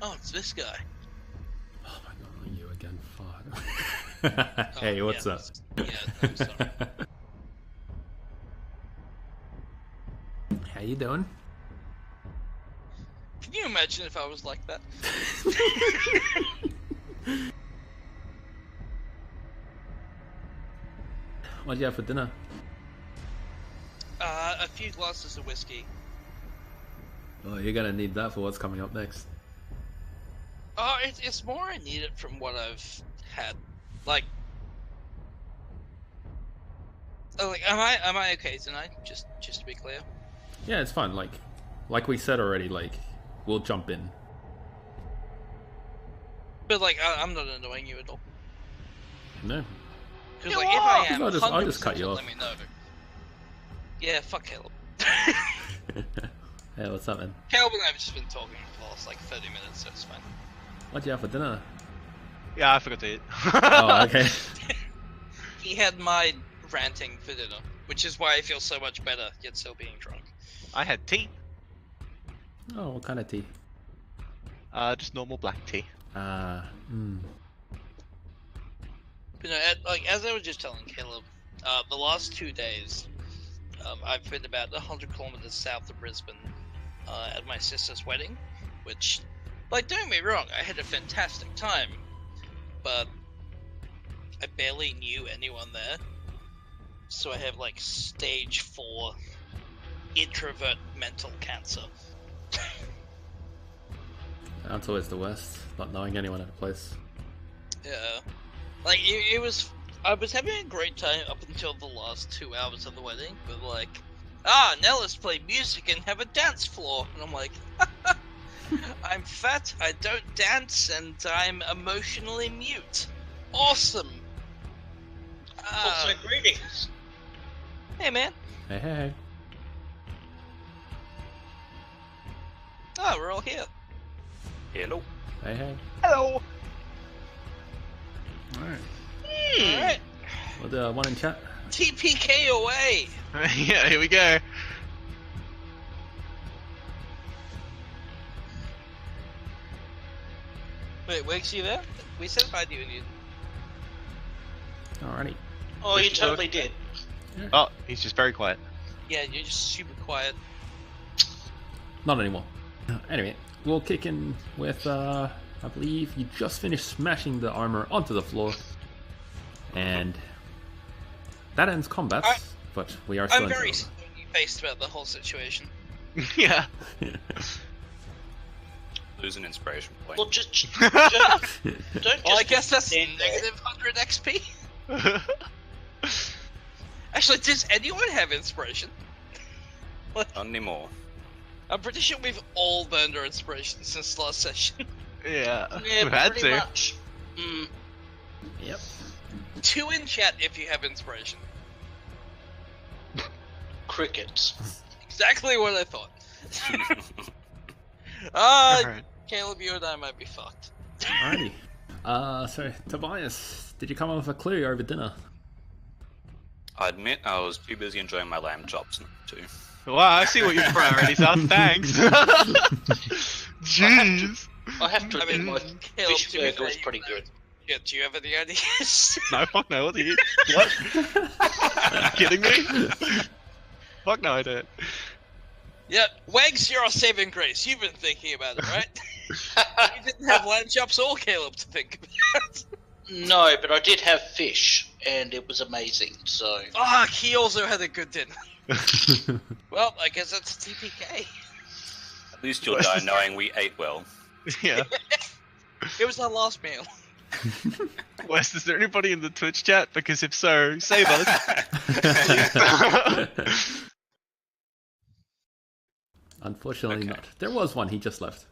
Oh, it's this guy. Oh my god, not you again. Fuck. Hey, what's up? Yeah, I'm sorry. How you doing? Can you imagine if I was like that? What'd you have for dinner? A few glasses of whiskey. Oh, you're gonna need that for what's coming up next. Oh, it's more I need it from what I've had. Like, am I okay tonight? Just to be clear. Yeah, it's fun. Like we said already. Like, we'll jump in. But like, I'm not annoying you at all. No. Because like, if I am, I'll just cut you off. let me know. Yeah, fuck Caleb. Hey, what's up, man? Caleb and I have just been talking for the last like 30 minutes, so it's fine. What'd you have for dinner? Yeah, I forgot to eat. Oh, okay. He had my ranting for dinner, which is why I feel so much better, yet still being drunk. I had tea. Oh, what kind of tea? Just normal black tea. But no, like as I was just telling Caleb, the last 2 days, I've been about 100 kilometers south of Brisbane at my sister's wedding, which, like, don't get me wrong, I had a fantastic time, but I barely knew anyone there, so I have like stage 4 introvert mental cancer. That's always the worst. Not knowing anyone at a place. Yeah, like it was. I was having a great time up until the last 2 hours of the wedding, but like, now let's play music and have a dance floor, and I'm like, I'm fat, I don't dance, and I'm emotionally mute. Awesome. Also, greetings. Hey man. Hey, hey, hey. Oh, we're all here. Hello. Hey, hey. Hello. Alright. Alright. We'll do one in chat. TPK away. Yeah, here we go. Wait, Wakes, you there? We said hi to you. Alrighty. Oh, you totally did. Oh, he's just very quiet. Yeah, you're just super quiet. Not anymore. Anyway, we'll kick in with, I believe you just finished smashing the armor onto the floor. And that ends combat, but we are still I'm very in faced about the whole situation. Yeah. Lose an inspiration point. Well, don't Well, I guess that's stand there. negative 100 XP. Actually, does anyone have inspiration? Not anymore. I'm pretty sure we've all burned our inspiration since last session. Yeah, Yeah, we've had pretty to. much. Yep. 2 in chat if you have inspiration. Crickets. Exactly what I thought. Alright. Caleb, you and I might be fucked. Alrighty. So Tobias, did you come up with a clue over dinner? I admit I was too busy enjoying my lamb chops too. Wow, I see what your priorities are. Thanks. Jeez. I have to admit, my Caleb, fish to be burger fair, was pretty good. Yeah, do you have any ideas? No, fuck no. What are you? What? Are you kidding me? Fuck no, I don't. Yeah, Wags, you're our saving grace. You've been thinking about it, right? You didn't have lamb chops or Caleb to think about. No, but I did have fish, and it was amazing, so... Fuck, he also had a good dinner. Well, I guess that's TPK. At least you'll die knowing we ate well. Yeah. It was our last meal. Wes, is there anybody in the Twitch chat? Because if so, save us. Unfortunately Okay. not. There was one, he just left.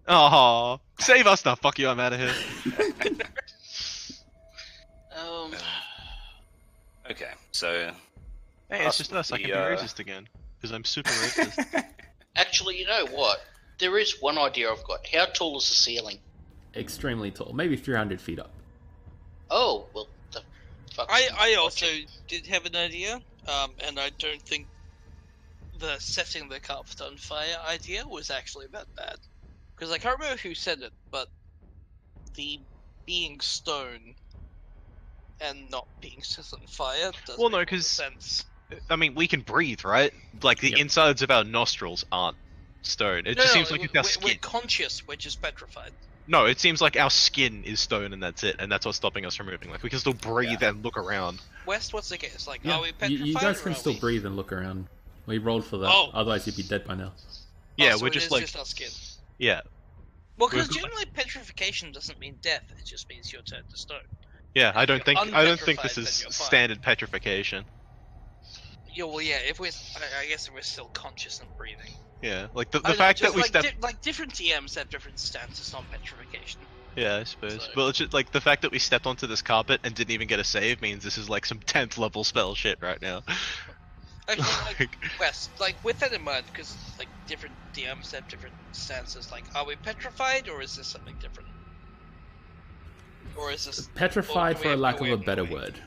Oh, save us now. Fuck you, I'm out of here. Okay, so Hey, it's just us. I can be racist again. Because I'm super racist. Actually, you know what? There is one idea I've got. How tall is the ceiling? Extremely tall, maybe 300 feet up. Oh, well, the fuck. I also did have an idea, and I don't think the setting the carpet on fire idea was actually that bad. Because I can't remember who said it, but the being stone and not being set on fire does Well, no, make more 'cause- sense. I mean, we can breathe, right? Like, the Yep. insides of our nostrils aren't stone. It just seems like it's our we're skin. conscious, we're just petrified. No, it seems like our skin is stone and that's it, and that's what's stopping us from moving. Like, we can still breathe and look around. West, what's the case? Like, Yeah, are we petrified? you guys or can are still we... breathe and look around. We rolled for that. Oh. Otherwise, you'd be dead by now. Yeah, Oh, so we're it just is like, just our skin. yeah. Well, because We've got- generally petrification doesn't mean death; it just means you're turned to stone. Yeah, I don't you're think this unpetrified, is then you're fine. standard petrification. Yeah, well, yeah. If we're, I guess if we're still conscious and breathing. Yeah, like the I don't know, fact that just we like, step. like different DMs have different stances on petrification. Yeah, I suppose. So- But it's just like the fact that we stepped onto this carpet and didn't even get a save means this is like some 10th level spell shit right now. Actually, like West, like with that in mind, because like different DMs have different stances. Like, are we petrified, or is this something different? Or is this Petrified, or do we for have lack no of way a of better knowing? word.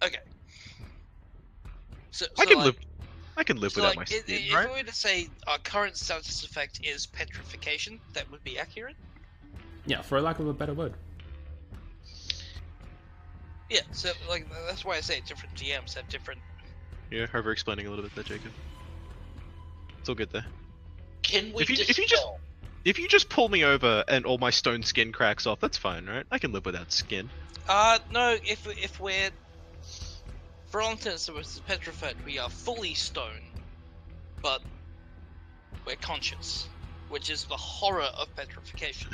Okay. So, I can like, live. I can live So without like, my skin, if right? we were to say our current status effect is petrification, that would be accurate. Yeah, for lack of a better word. Yeah. So like that's why I say different DMs have different. You're over explaining a little bit there, Jacob. It's all good there. Can we If you just- dispel? If you just pull me over and all my stone skin cracks off, that's fine, right? I can live without skin. No. If we're, for all intents and purposes, petrified, we are fully stone, but we're conscious, which is the horror of petrification.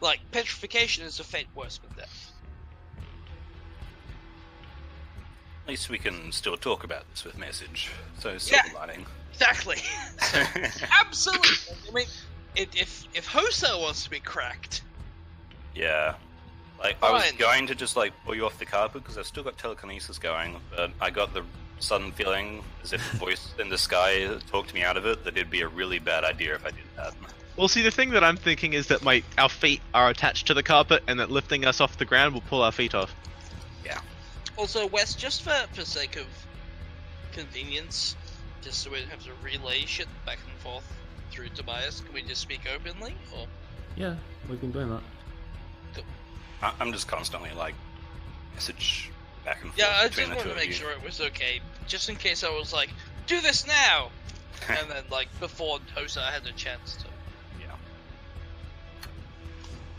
Like petrification is a fate worse than death. At least we can still talk about this with message. So Yeah. silver lining. Exactly. Absolutely. I mean, if Hosa wants to be cracked, Yeah. Like, I was Fine. going to just, like, pull you off the carpet because I've still got telekinesis going, but I got the sudden feeling, as if a voice in the sky talked me out of it, that it'd be a really bad idea if I did that. Well, see, the thing that I'm thinking is that our feet are attached to the carpet, and that lifting us off the ground will pull our feet off. also Wes, just for sake of convenience, just so we don't have to relay shit back and forth through Tobias, can we just speak openly? Or Yeah, we've been doing that. I'm just constantly, like, message back and forth yeah, I between just the two wanted to of make you. sure it was okay, just in case I was like, do this now, and then like before Hosa had a chance to.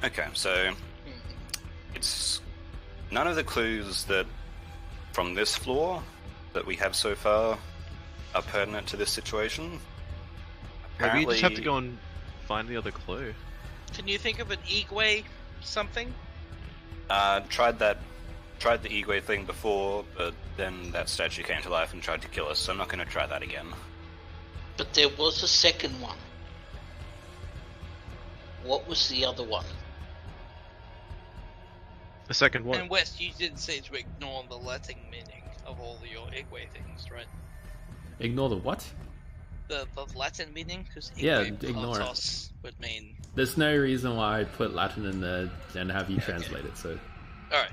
Okay, so it's none of the clues that from this floor that we have so far are pertinent to this situation. Maybe you just have to Apparently- go and find the other clue. Can you think of an Igwe something? Tried the Igwe thing before, but then that statue came to life and tried to kill us, so I'm not going to try that again. But there was a second one. What was the other one? The second one. And West, you did say to ignore the Latin meaning of all your Igwe things, right? Ignore the what? The Latin meaning, because Yeah, Igwe ignore it. Partos would mean. There's no reason why I put Latin in there and have you translate it, so... Alright.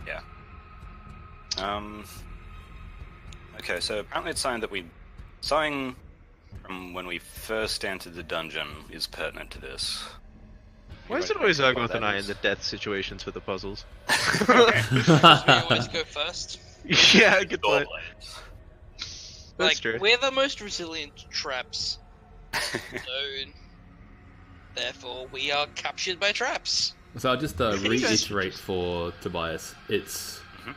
Okay, so apparently it's something from when we first entered the dungeon is pertinent to this. Why is You it always won't know Argoth what and I that in is. the death situations for the puzzles? Because we always go first. Yeah, good Door point. blades. That's Like, true. we're the most resilient to traps, so therefore we are captured by traps. So I'll just You guys- reiterate for Tobias. It's... Mhm.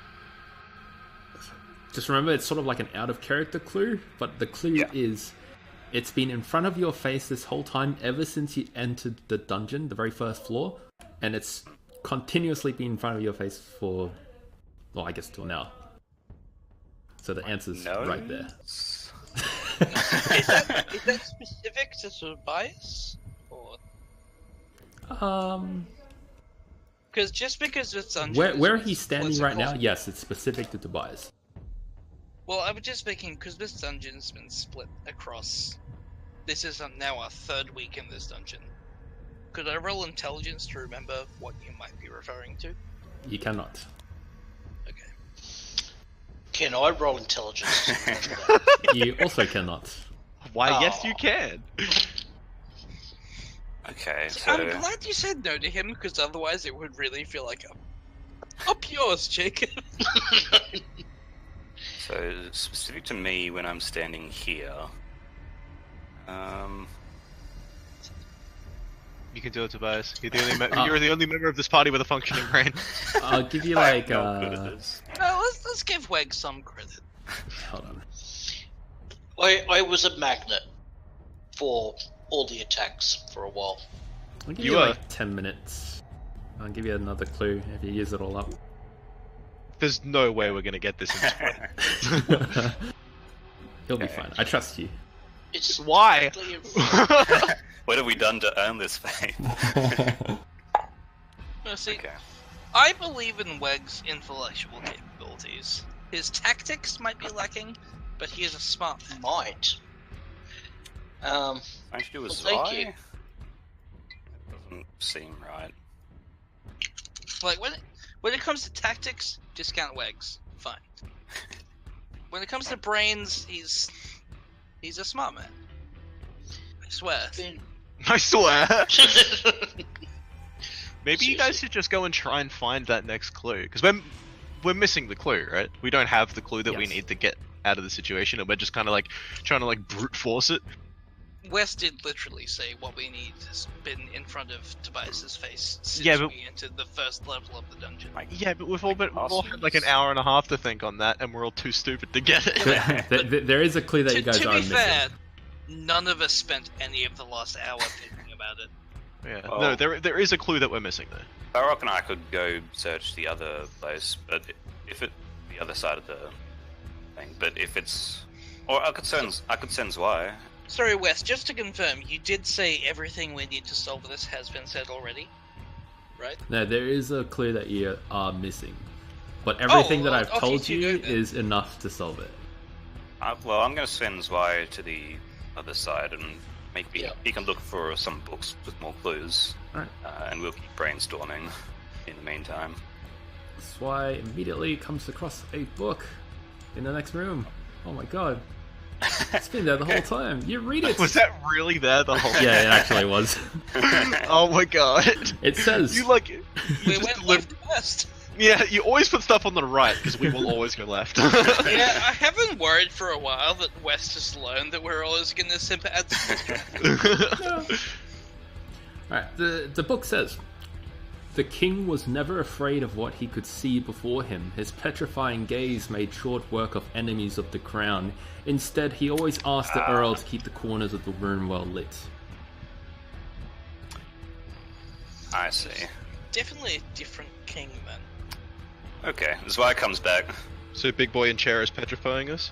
Just remember, it's sort of like an out-of-character clue, but the clue Yeah. is... It's been in front of your face this whole time, ever since you entered the dungeon, the very first floor, and it's continuously been in front of your face for, well, I guess till now. So the answer's No. right there. Is that specific to Tobias? Or because just because it's dungeon Where is he's standing what's it right now, called? yes, it's specific to Tobias. Well, I was just thinking because this dungeon's been split across. This is now our third week in this dungeon. Could I roll intelligence to remember what you might be referring to? You cannot. Okay. Can I roll intelligence? to remember that? You also cannot. Why, yes, Aw. you can. Okay, I'm so glad you said no to him, because otherwise it would really feel like up yours, Jacob. so specific to me when I'm standing here. You can do it, Tobias. You're the only member of this party with a functioning brain. I'll give you I'm like not good at this. No, let's give Weg some credit. hold on. I was a magnet for all the attacks for a while. I'll give You you are. like 10 minutes. I'll give you another clue if you use it all up. There's no way we're gonna get this in 20. You'll be Okay. fine. I trust you. It's Why? directly in front. What have we done to earn this fame? No, see, Okay. I believe in Weg's intellectual capabilities. His tactics might be lacking, but he is a smart man. Might. Why don't you do a Well, thank Zwei? you. That doesn't seem right. Like when it comes to tactics, discount Wegs. Fine. When it comes to brains, he's a smart man. I swear. I swear. Maybe you guys should just go and try and find that next clue, because we're missing the clue, right? We don't have the clue that we Yes. need to get out of the situation, and we're just kind of like trying to like brute force it. Wes did literally say what we need has been in front of Tobias's face since Yeah, but- we entered the first level of the dungeon. Yeah, but we've all had like an hour and a half to think on that, and we're all too stupid to get it. There is a clue that you guys To are be missing. fair, none of us spent any of the last hour thinking about it. Yeah. Well- No, there is a clue that we're missing there. Barrock and I could go search the other place, but if it the other side of the thing, but if it's or I could send Zwei. Sorry, Wes, just to confirm, you did say everything we need to solve this has been said already, right? No, there is a clue that you are missing. But everything that I've off told you you go then. is enough to solve it. Well, I'm going to send Zwei to the other side, and maybe Yeah. he can look for some books with more clues, Alright. and we'll keep brainstorming in the meantime. That's why immediately comes across a book in the next room. Oh my god. It's been there the whole time. You read it! Was that really there the whole? Yeah, it actually was. Oh my god. It says... You like? We just went deliver- left to west. Yeah, you always put stuff on the right because we will always go left. Yeah, I haven't worried for a while that West has learned that we're always going to simp add Alright, the book says, the king was never afraid of what he could see before him. His petrifying gaze made short work of enemies of the crown. Instead, he always asked the earl to keep the corners of the room well lit. I see. Definitely a different king, man. Okay, Zwei comes back. So Big Boy in chair is petrifying us?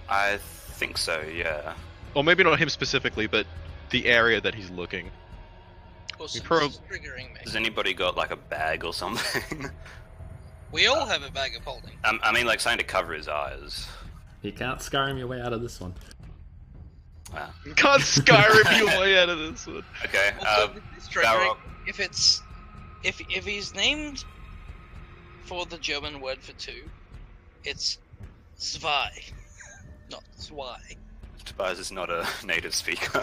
I think so, yeah. Or maybe not him specifically, but the area that he's looking. Also, prob- this is triggering me. Has anybody got like a bag or something? We all have a bag of holding. I mean, like something to cover his eyes. You can't Skyrim your way out of this one. Wow. You can't Skyrim your way out of this one. Okay. Also, this is triggering. Barrock. If he's named for the German word for two, it's Zwei, not Zwei. Tobias is not a native speaker.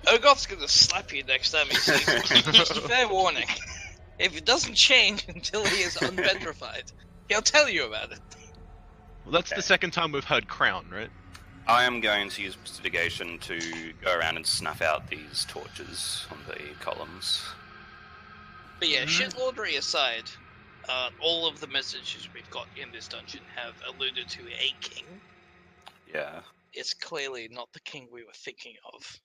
Urgoth's gonna slap you next time he sees you. Just fair warning. If it doesn't change until he is unpetrified, he'll tell you about it. Well, that's the second time we've heard crown, right? I am going to use prestidigitation to go around and snuff out these torches on the columns. But yeah, shitlordery aside, all of the messages we've got in this dungeon have alluded to a king. Yeah. It's clearly not the king we were thinking of.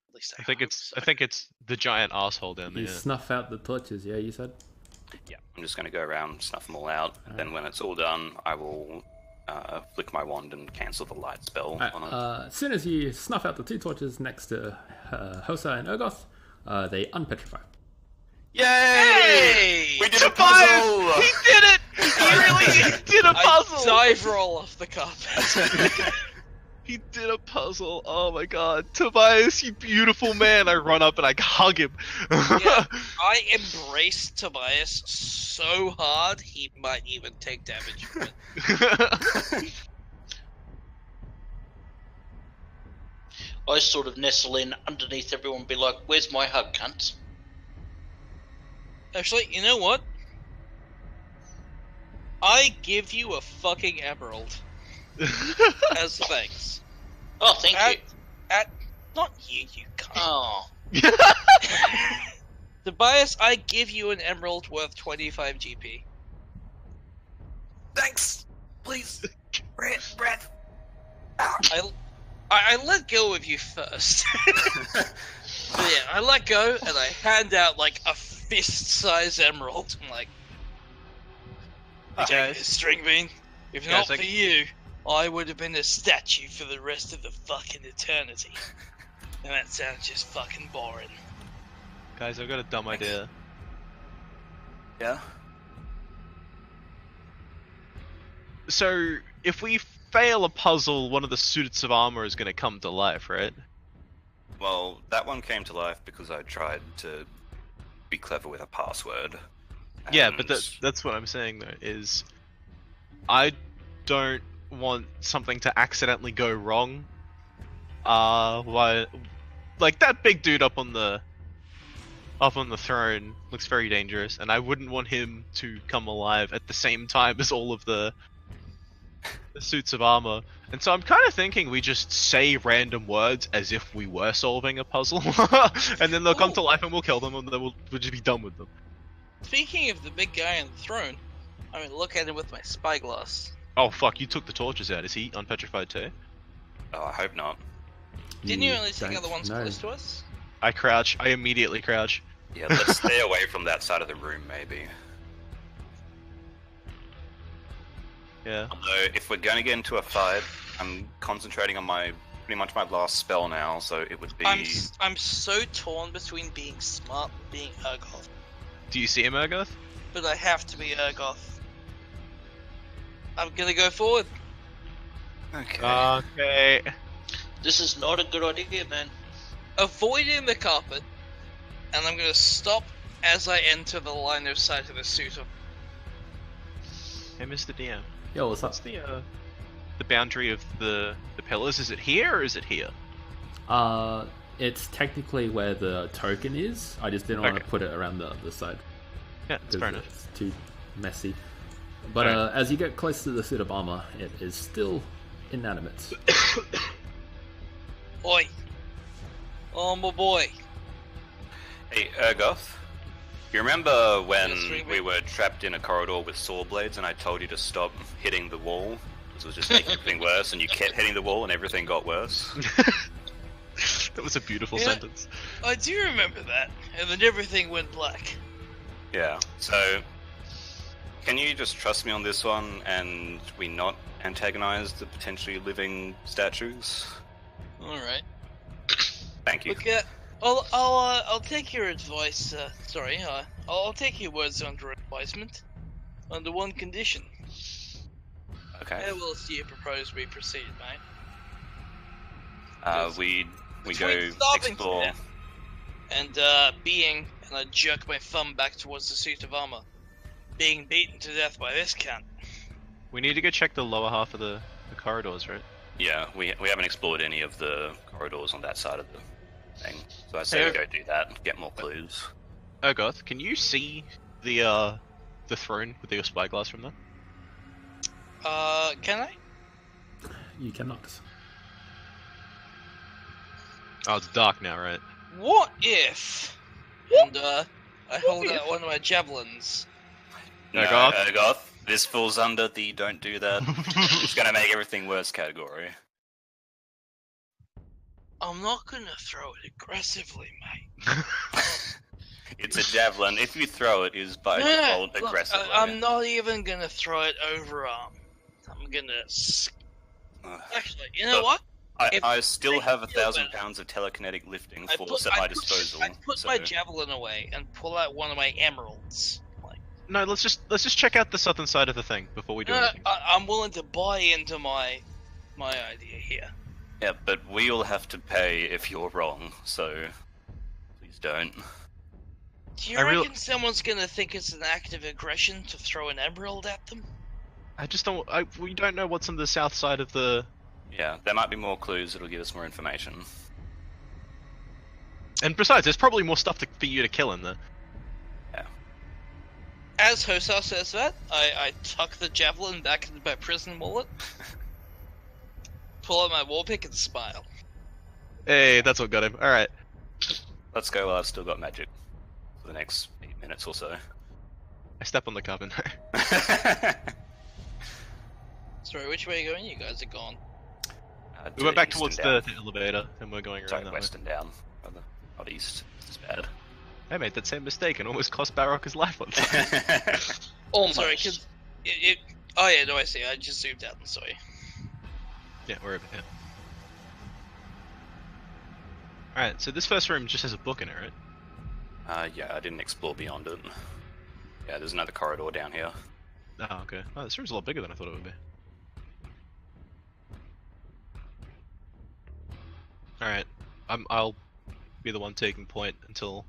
At least I think hope it's so. I think it's the giant asshole down You there. snuff out the torches, yeah, you said? Yeah. I'm just going to go around, snuff them all out. Then when it's all done, I will flick my wand and cancel the light spell on it. As soon as you snuff out the two torches next to Hosa and Urgoth, they unpetrify. Yay! Hey! We did a Tobias! puzzle! He did it! He really did a puzzle! I dive roll off the carpet. He did a puzzle. Oh my god. Tobias, you beautiful man. I run up and I hug him. Yeah, I embrace Tobias so hard he might even take damage from it. I sort of nestle in underneath everyone and be like, "Where's my hug, cunts?" Actually, you know what? I give you a fucking emerald as thanks. Oh, thank you. Not you, you cunt. Oh, Tobias, I give you an emerald worth 25 GP. Thanks. Please. Breath. I let go of you first. So yeah, I let go and I hand out like a fist-sized emerald. I'm like, Guys. String Bean, if Guys, not for you, I would have been a statue for the rest of the fucking eternity. And that sounds just fucking boring. Guys, I've got a dumb idea. Yeah. So, if we fail a puzzle, one of the suits of armor is going to come to life, right? Well, that one came to life because I tried to be clever with a password. Yeah, and- but that's what I'm saying though, is I don't want something to accidentally go wrong. Like that big dude up on the throne looks very dangerous, and I wouldn't want him to come alive at the same time as all of the suits of armor. And so I'm kind of thinking we just say random words as if we were solving a puzzle, and then they'll come to life and we'll kill them, and then we'll just be done with them. Speaking of the big guy on the throne, I'm gonna look at him with my spyglass. Oh fuck, you took the torches out. Is he unpetrified too? Oh, I hope not. Didn't you only take don't out the ones know. close to us? I crouch. I immediately crouch. Yeah, let's stay away from that side of the room, maybe. Yeah. Although, if we're going to get into a fight, I'm concentrating on pretty much my last spell now, so it would be... I'm so torn between being smart and being Urgoth, Do you see him, Urgoth? but I have to be Urgoth. I'm gonna go forward. Okay. Okay. this is not a good idea, man. Avoiding the carpet, and I'm gonna stop as I enter the line of sight of the suit of... Hey, Mr. DM. Yo, what's up? What's the boundary of the pillars? Is it here or is it here? It's technically where the token is. I just didn't want to Okay. put it around the other side. Yeah, that's fair enough. It's too messy. But Alright. as you get close to the suit of armor, it is still inanimate. Oi! Oh, my boy. Hey, Urgoth, you remember when Yes, Ringway. we were trapped in a corridor with saw blades and I told you to stop hitting the wall? This was just making everything worse, and you kept hitting the wall and everything got worse? That was a beautiful Yeah. sentence. I do remember that, and then everything went black. Yeah, so... Can you just trust me on this one, and we not antagonize the potentially living statues? Alright. Thank you. Look at... I'll take your advice, I'll take your words under advisement. Under one condition. Okay. How else do you propose we proceed, mate? We Between go starving to explore... death and I jerk my thumb back towards the suit of armor. Being beaten to death by this cunt. We need to go check the lower half of the corridors, right? Yeah, we haven't explored any of the corridors on that side of the thing. So I say we go do that, get more clues. Urgoth, can you see the throne with your spyglass from there? Can I? You cannot. Oh, it's dark now, right? What if? And I hold out one of my javelins. No, Urgoth? Urgoth, this falls under the don't do that. It's gonna make everything worse category. I'm not gonna throw it aggressively, mate. It's a javelin. If you throw it, is by default look, aggressively. I'm not even gonna throw it overarm. I'm gonna... Actually, you know Look, what? I still have I feel 1,000 better. pounds of telekinetic lifting I force at my put disposal. I put so... my javelin away and pull out one of my emeralds. Like, No, let's just check out the southern side of the thing before we do anything. I'm willing to buy into my idea here. Yeah, but we'll have to pay if you're wrong, so please don't. Do you I reckon real- someone's gonna think it's an act of aggression to throw an emerald at them? I just don't. We don't know what's on the south side of the. Yeah, there might be more clues that'll give us more information. And besides, there's probably more stuff for you to kill in there. Yeah. As Hosar says that, I tuck the javelin back into my prison wallet, pull out my war pick, and smile. Hey, that's what got him. Alright. Let's go while I've still got magic for the next 8 minutes or so. I step on the carpenter. Sorry, which way are you going? You guys are gone. We went back east towards and the down. elevator, and we're going around Sorry, that west way. and down. Not east. It's bad. I made that same mistake and almost cost Barrock his life once. Almost. Sorry, cause it. Oh yeah, no, I see. I just zoomed out and saw you. Yeah, we're over here. Alright, so this first room just has a book in it, right? Yeah, I didn't explore beyond it. Yeah, there's another corridor down here. Oh, okay. Oh, this room's a lot bigger than I thought it would be. Alright, I'll be the one taking point until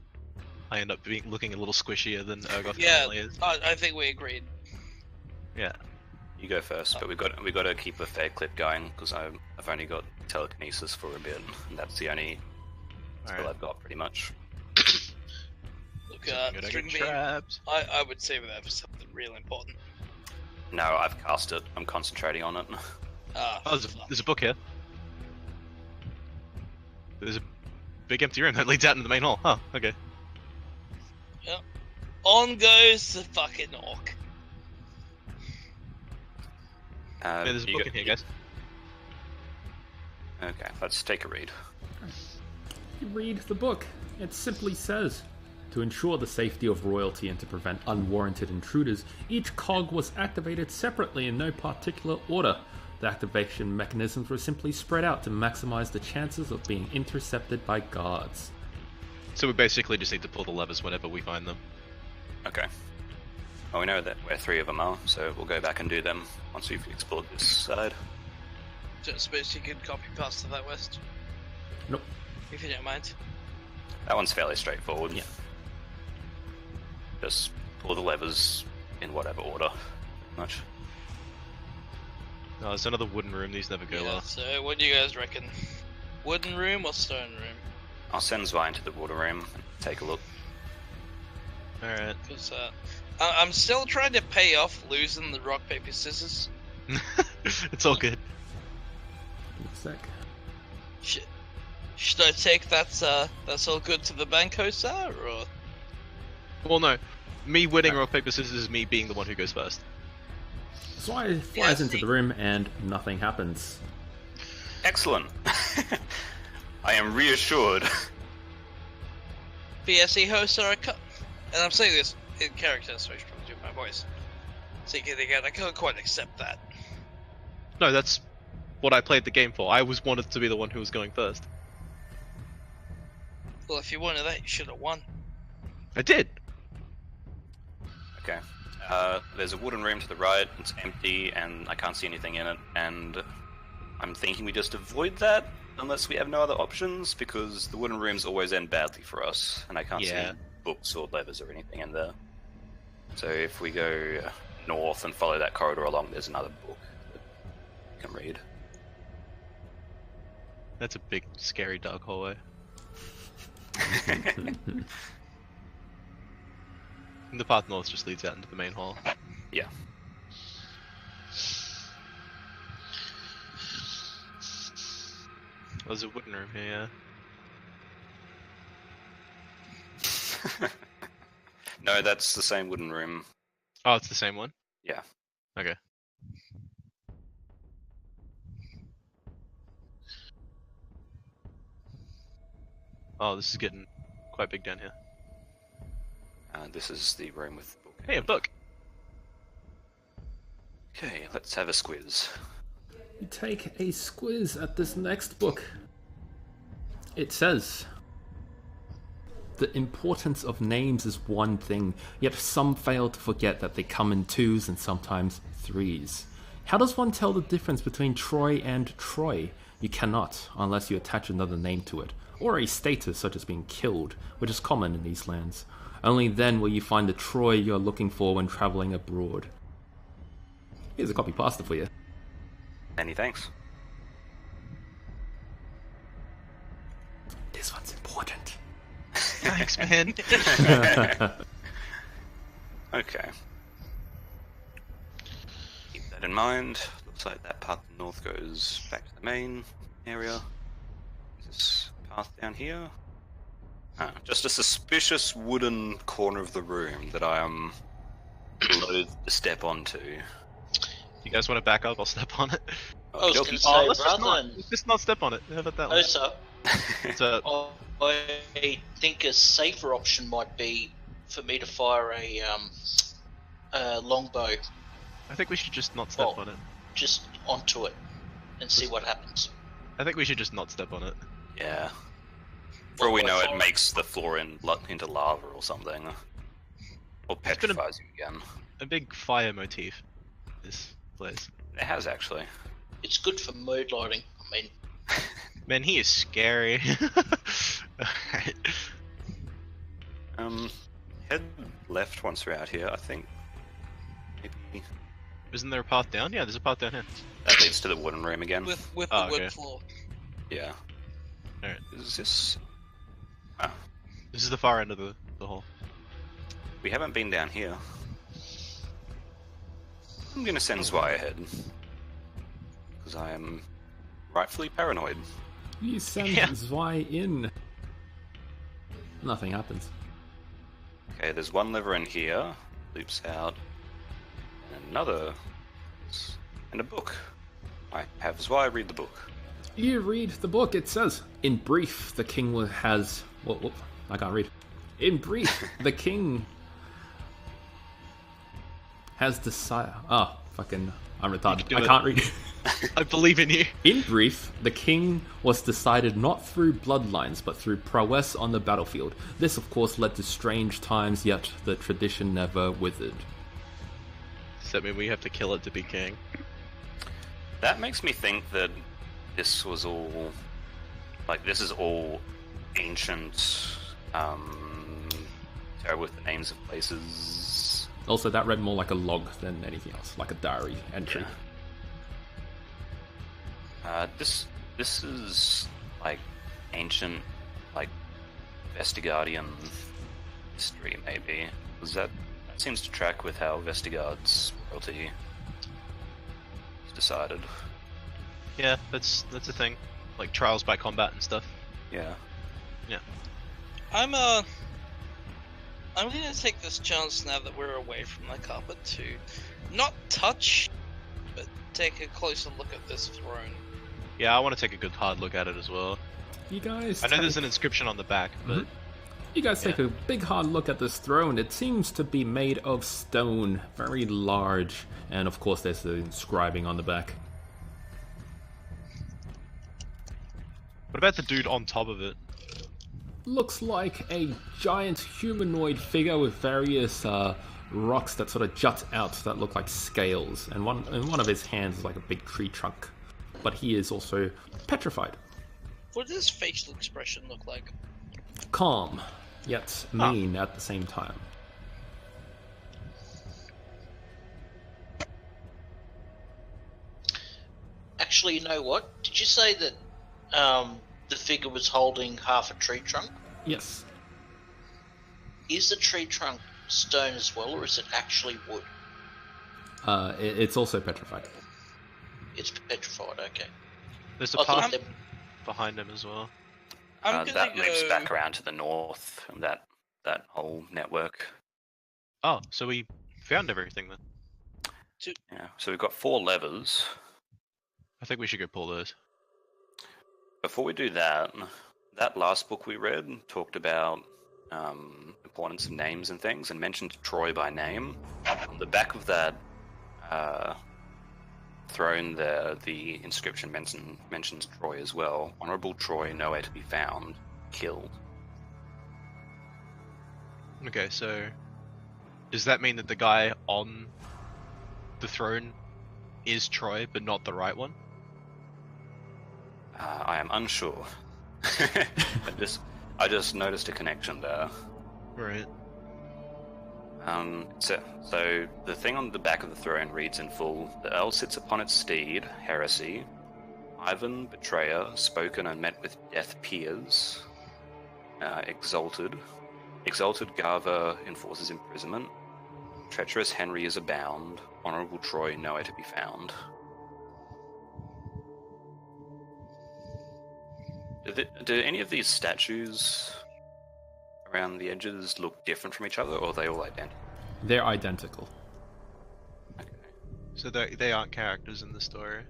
I end up looking a little squishier than Urgoth Yeah, currently is. I think we agreed. Yeah. You go first, but we got to keep a fair clip going because I've only got telekinesis for a bit, and that's the only spell Alright. I've got pretty much. Look, Something good, I string get beam. trapped. I would save that for something real important. No, I've cast it. I'm concentrating on it. Ah, Oh, there's a book here. There's a big empty room that leads out into the main hall. Oh, okay. on goes the fucking orc. Yeah, there's a book in here, guys. Okay, let's take a read. You read the book. It simply says, to ensure the safety of royalty and to prevent unwarranted intruders, each cog was activated separately in no particular order. The activation mechanisms were simply spread out to maximize the chances of being intercepted by guards. So we basically just need to pull the levers whenever we find them. Okay. Well, we know that where 3 of them are, so we'll go back and do them once we've explored this side. Don't suppose you could copy past to that west, Nope. if you don't mind. That one's fairly straightforward. Yeah. Just pull the levers in whatever order, pretty much. Oh, there's another wooden room. These never go Yeah, well. so what do you guys reckon? Wooden room or stone room? I'll send Zwei into the water room and take a look. Alright. Because I'm still trying to pay off losing the rock, paper, scissors. It's all good. Give me a sec. Should I take that's all good to the bank, Hosar, or? Well, no. Me winning rock, paper, scissors is me being the one who goes first. Zwei flies into the room and nothing happens. Excellent! I am reassured. BSE Hosar, and I'm saying this in character, so I should probably do my voice. Thinking again, I can't quite accept that. No, that's what I played the game for. I was wanted to be the one who was going first. Well, if you wanted that, you should have won. I did! Okay. There's a wooden room to the right, it's empty, and I can't see anything in it, and I'm thinking we just avoid that, unless we have no other options, because the wooden rooms always end badly for us, and I can't see any books or levers or anything in there. So if we go north and follow that corridor along, there's another book that you can read. That's a big, scary, dark hallway. And the path north just leads out into the main hall. Yeah. There's a wooden room here, yeah. No, that's the same wooden room. Oh, it's the same one? Yeah. Okay. Oh, this is getting quite big down here. This is the room with the book. Hey, a book! Okay, let's have a squiz. You take a squiz at this next book. It says, the importance of names is one thing, yet some fail to forget that they come in 2s and sometimes 3s. How does one tell the difference between Troy and Troy? You cannot, unless you attach another name to it, or a status such as being killed, which is common in these lands. Only then will you find the Troy you're looking for when traveling abroad. Here's a copy pasta for you. Many thanks. This one's important. Thanks, man. Okay. Keep that in mind. Looks like that path to the north goes back to the main area. Is this path down here? Just a suspicious wooden corner of the room that I am loath to step onto. You guys want to back up? I'll step on it. I was going to Oh, say, let's rather just not step on it. How about that than one? so, So, I think a safer option might be for me to fire a longbow I think we should just not step on it. just onto it and see what happens. I think we should just not step on it. Yeah. For all we know, it makes the floor into lava or something. Or petrifies you again. A big fire motif. This place. It has, actually. It's good for mood lighting. I mean, Man, he is scary. Head left once we're out here, I think. Maybe Isn't there a path down? Yeah, there's a path down here. that leads to the wooden room again. with the Oh, wood okay. floor. Yeah. Alright. Is this... This is the far end of the hall. We haven't been down here. I'm gonna send Zwei ahead. Because I am rightfully paranoid. You send Yeah. Zwei in. Nothing happens. Okay, there's one lever in here. Loops out. And another... And a book. I have Zwei read the book. You read the book. It says, in brief, the king has... Whoop, I can't read. In brief, the king has decided... Oh, fucking... I'm retarded. do I it. can't read. I believe in you. In brief, the king was decided not through bloodlines, but through prowess on the battlefield. This, of course, led to strange times, yet the tradition never withered. Does that mean we have to kill it to be king? That makes me think that this was all... Like, this is all ancient... Terrible with the names of places... Also, that read more like a log than anything else, like a diary entry. Yeah. This is like ancient, like Vestigardian history, maybe. Because that seems to track with how Vestigard's royalty is decided. Yeah, that's a thing. Like trials by combat and stuff. Yeah. I'm gonna take this chance now that we're away from the carpet to not touch, but take a closer look at this throne. Yeah, I want to take a good hard look at it as well. You guys... I know there's an inscription on the back, but You guys take a big hard look at this throne. It seems to be made of stone, very large, and of course there's the inscribing on the back. what about the dude on top of it? Looks like a giant humanoid figure with various rocks that sort of jut out that look like scales, and one of his hands is like a big tree trunk. But he is also petrified. What does his facial expression look like? Calm, yet mean at the same time. actually, you know what? Did you say that the figure was holding half a tree trunk? Yes. Is the tree trunk stone as well, or is it actually wood? It's also petrified. It's petrified, okay. There's a I thought path them- behind him as well. I'm gonna That go... moves back around to the north, and that whole network. Oh, so we found everything then. Yeah, so we've got 4 levers. I think we should go pull those. Before we do that, that last book we read talked about importance of names and things, and mentioned Troy by name. On the back of that throne there, the inscription mentions Troy as well. Honorable Troy, nowhere to be found, killed. Okay, so does that mean that the guy on the throne is Troy, but not the right one? I am unsure. I just noticed a connection there. Right. So the thing on the back of the throne reads in full: the Earl sits upon its steed, heresy. Ivan, betrayer, spoken and met with death peers. Exalted. Exalted Garva enforces imprisonment. Treacherous Henry is abound. Honorable Troy nowhere to be found. Do any of these statues around the edges look different from each other, or are they all identical? They're identical. Okay. So they aren't characters in the story.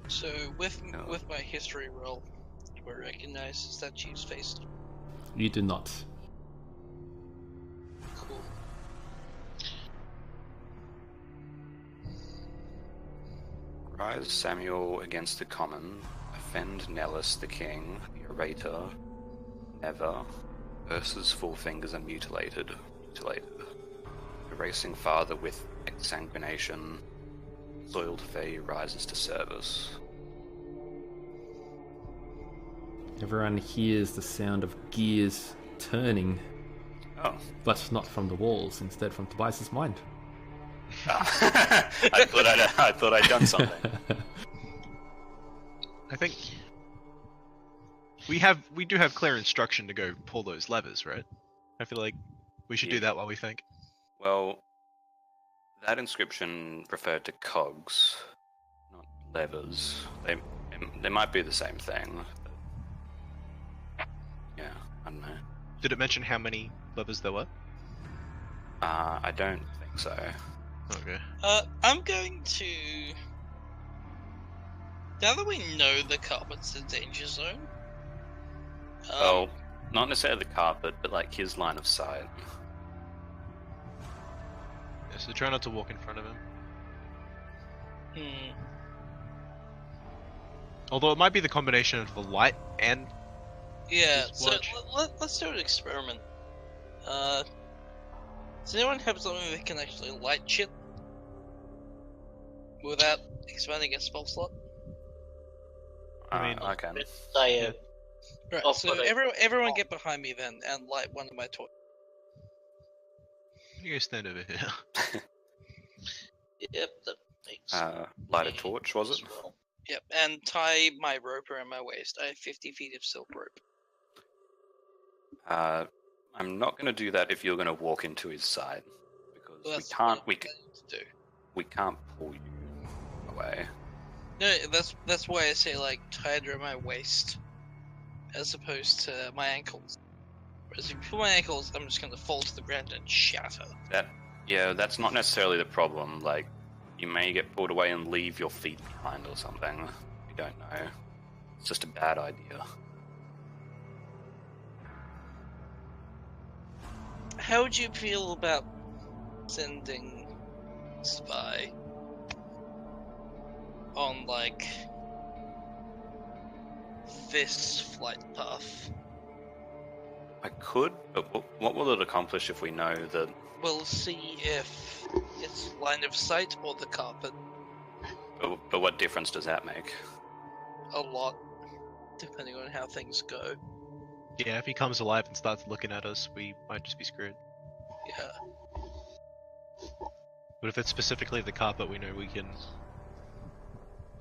So with my history roll, do I recognize the statue's face? You do not. Cool. Rise Samuel against the common. Offend Nellis the king. The orator. Never. Ursa's four fingers are mutilated. Erasing father with exsanguination. Soiled Fae rises to service. Everyone hears the sound of gears turning, Oh. but not from the walls, instead from Tobias's mind. I thought I'd done something. I think we do have clear instruction to go pull those levers, right? I feel like we should do that while we think. Well, that inscription referred to cogs, not levers. They might be the same thing. But yeah, I don't know. Did it mention how many levers there were? I don't think so. Okay. I'm going to. Now that we know the carpet's a danger zone. Well, not necessarily the carpet, but like his line of sight. Yeah, so try not to walk in front of him. Although it might be the combination of the light and Yeah, his so watch. let's do an experiment. Does anyone have something that can actually light shit without expanding a spell slot? I mean, I can. They Right, I've so got it. everyone get behind me then and light one of my torches. You go stand over here. Yep, that makes Light a torch, was it? as well. Yep, and tie my rope around my waist. I have 50 feet of silk rope. I'm not going to do that if you're going to walk into his side, because Well, we that's can't. what I'm planning to do. We can't pull you away. No, that's why I say like tie it around my waist, as opposed to my ankles. Whereas if you pull my ankles, I'm just gonna fall to the ground and shatter. That's not necessarily the problem. Like, you may get pulled away and leave your feet behind or something. You don't know. It's just a bad idea. How would you feel about sending Spy on like this flight path? I could, but what will it accomplish if we know that? We'll see if it's line of sight or the carpet. But what difference does that make? A lot, depending on how things go. Yeah, if he comes alive and starts looking at us, we might just be screwed. Yeah. But if it's specifically the carpet, we know we can.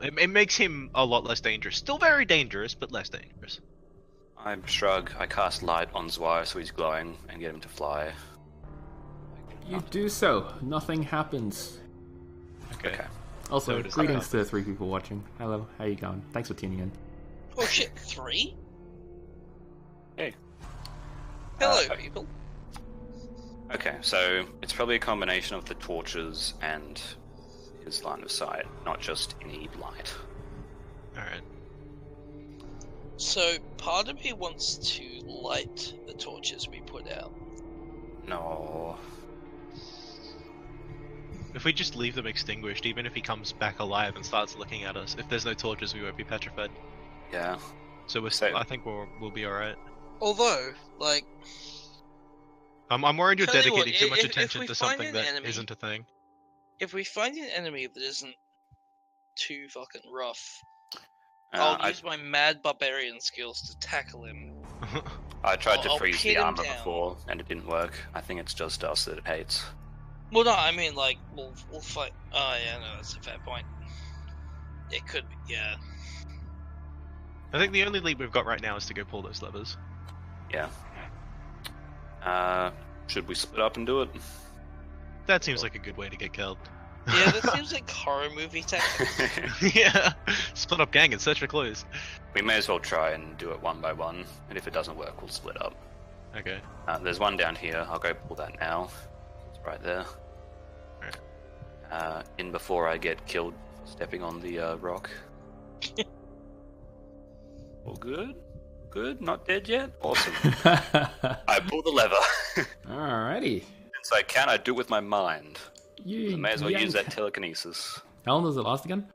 It makes him a lot less dangerous. Still very dangerous, but less dangerous. I shrug. I cast light on Zwire so he's glowing and get him to fly. You do so. Nothing happens. Okay. Also, So does greetings that. to the 3 people watching. Hello, how you going? Thanks for tuning in. Oh shit, 3? Hey. Hello, people. Okay, so it's probably a combination of the torches and his line of sight, not just any light. Alright. So, part of me wants to light the torches we put out. No. If we just leave them extinguished, even if he comes back alive and starts looking at us, if there's no torches, we won't be petrified. Yeah. So I think we'll be alright. Although, like, I'm worried you're Tell you dedicating what, too much if attention we to find something an that enemy- isn't a thing. if we find an enemy that isn't too fucking rough, I I'll use my mad barbarian skills to tackle him. I tried to I'll freeze pin the him armor down. before, and it didn't work. I think it's just us that it hates. Well, no, I mean, like, we'll fight. Oh, yeah, no, that's a fair point. It could be, yeah. I think the only lead we've got right now is to go pull those levers. Yeah. Should we split up and do it? That seems like a good way to get killed. Yeah, that seems like horror movie tactics. Yeah, split up gang and search for clues. We may as well try and do it one by one, and if it doesn't work, we'll split up. Okay. There's one down here. I'll go pull that now. It's right there. In before I get killed stepping on the rock. All good? Good? Not dead yet? Awesome. I pull the lever. Alrighty. Since I can, I do it with my mind. You I may as well use yank. that telekinesis. How long does it last again?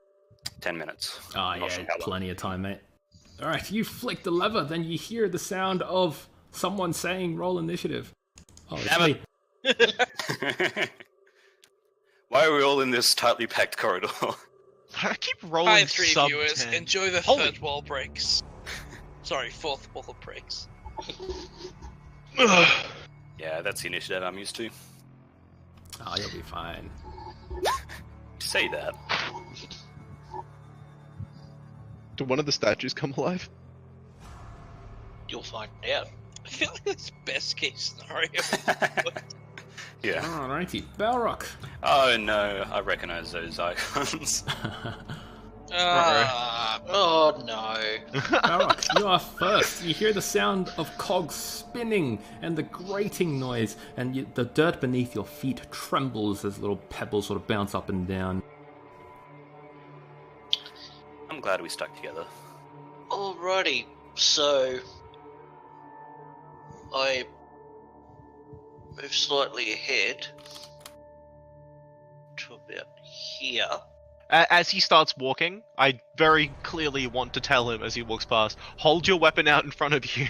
10 minutes. Oh I'm not yeah, sure how long. plenty of time, mate. Alright, you flick the lever, then you hear the sound of someone saying roll initiative. Oh, it's Damn me. it. Why are we all in this tightly packed corridor? I keep rolling Hi, 3 sub viewers. 10. Enjoy the Holy- third wall breaks. Sorry, fourth wall breaks. Yeah, that's the initiative I'm used to. Oh, you'll be fine. Say that. Do one of the statues come alive? You'll find out. I feel like that's best case scenario. Yeah. Alrighty, Balrog. Oh no, I recognize those icons. Oh no. Balrog, you are first. You hear the sound of cogs spinning and the grating noise, and the dirt beneath your feet trembles as little pebbles sort of bounce up and down. I'm glad we stuck together. Alrighty, so I move slightly ahead to about here. As he starts walking, I very clearly want to tell him as he walks past, hold your weapon out in front of you.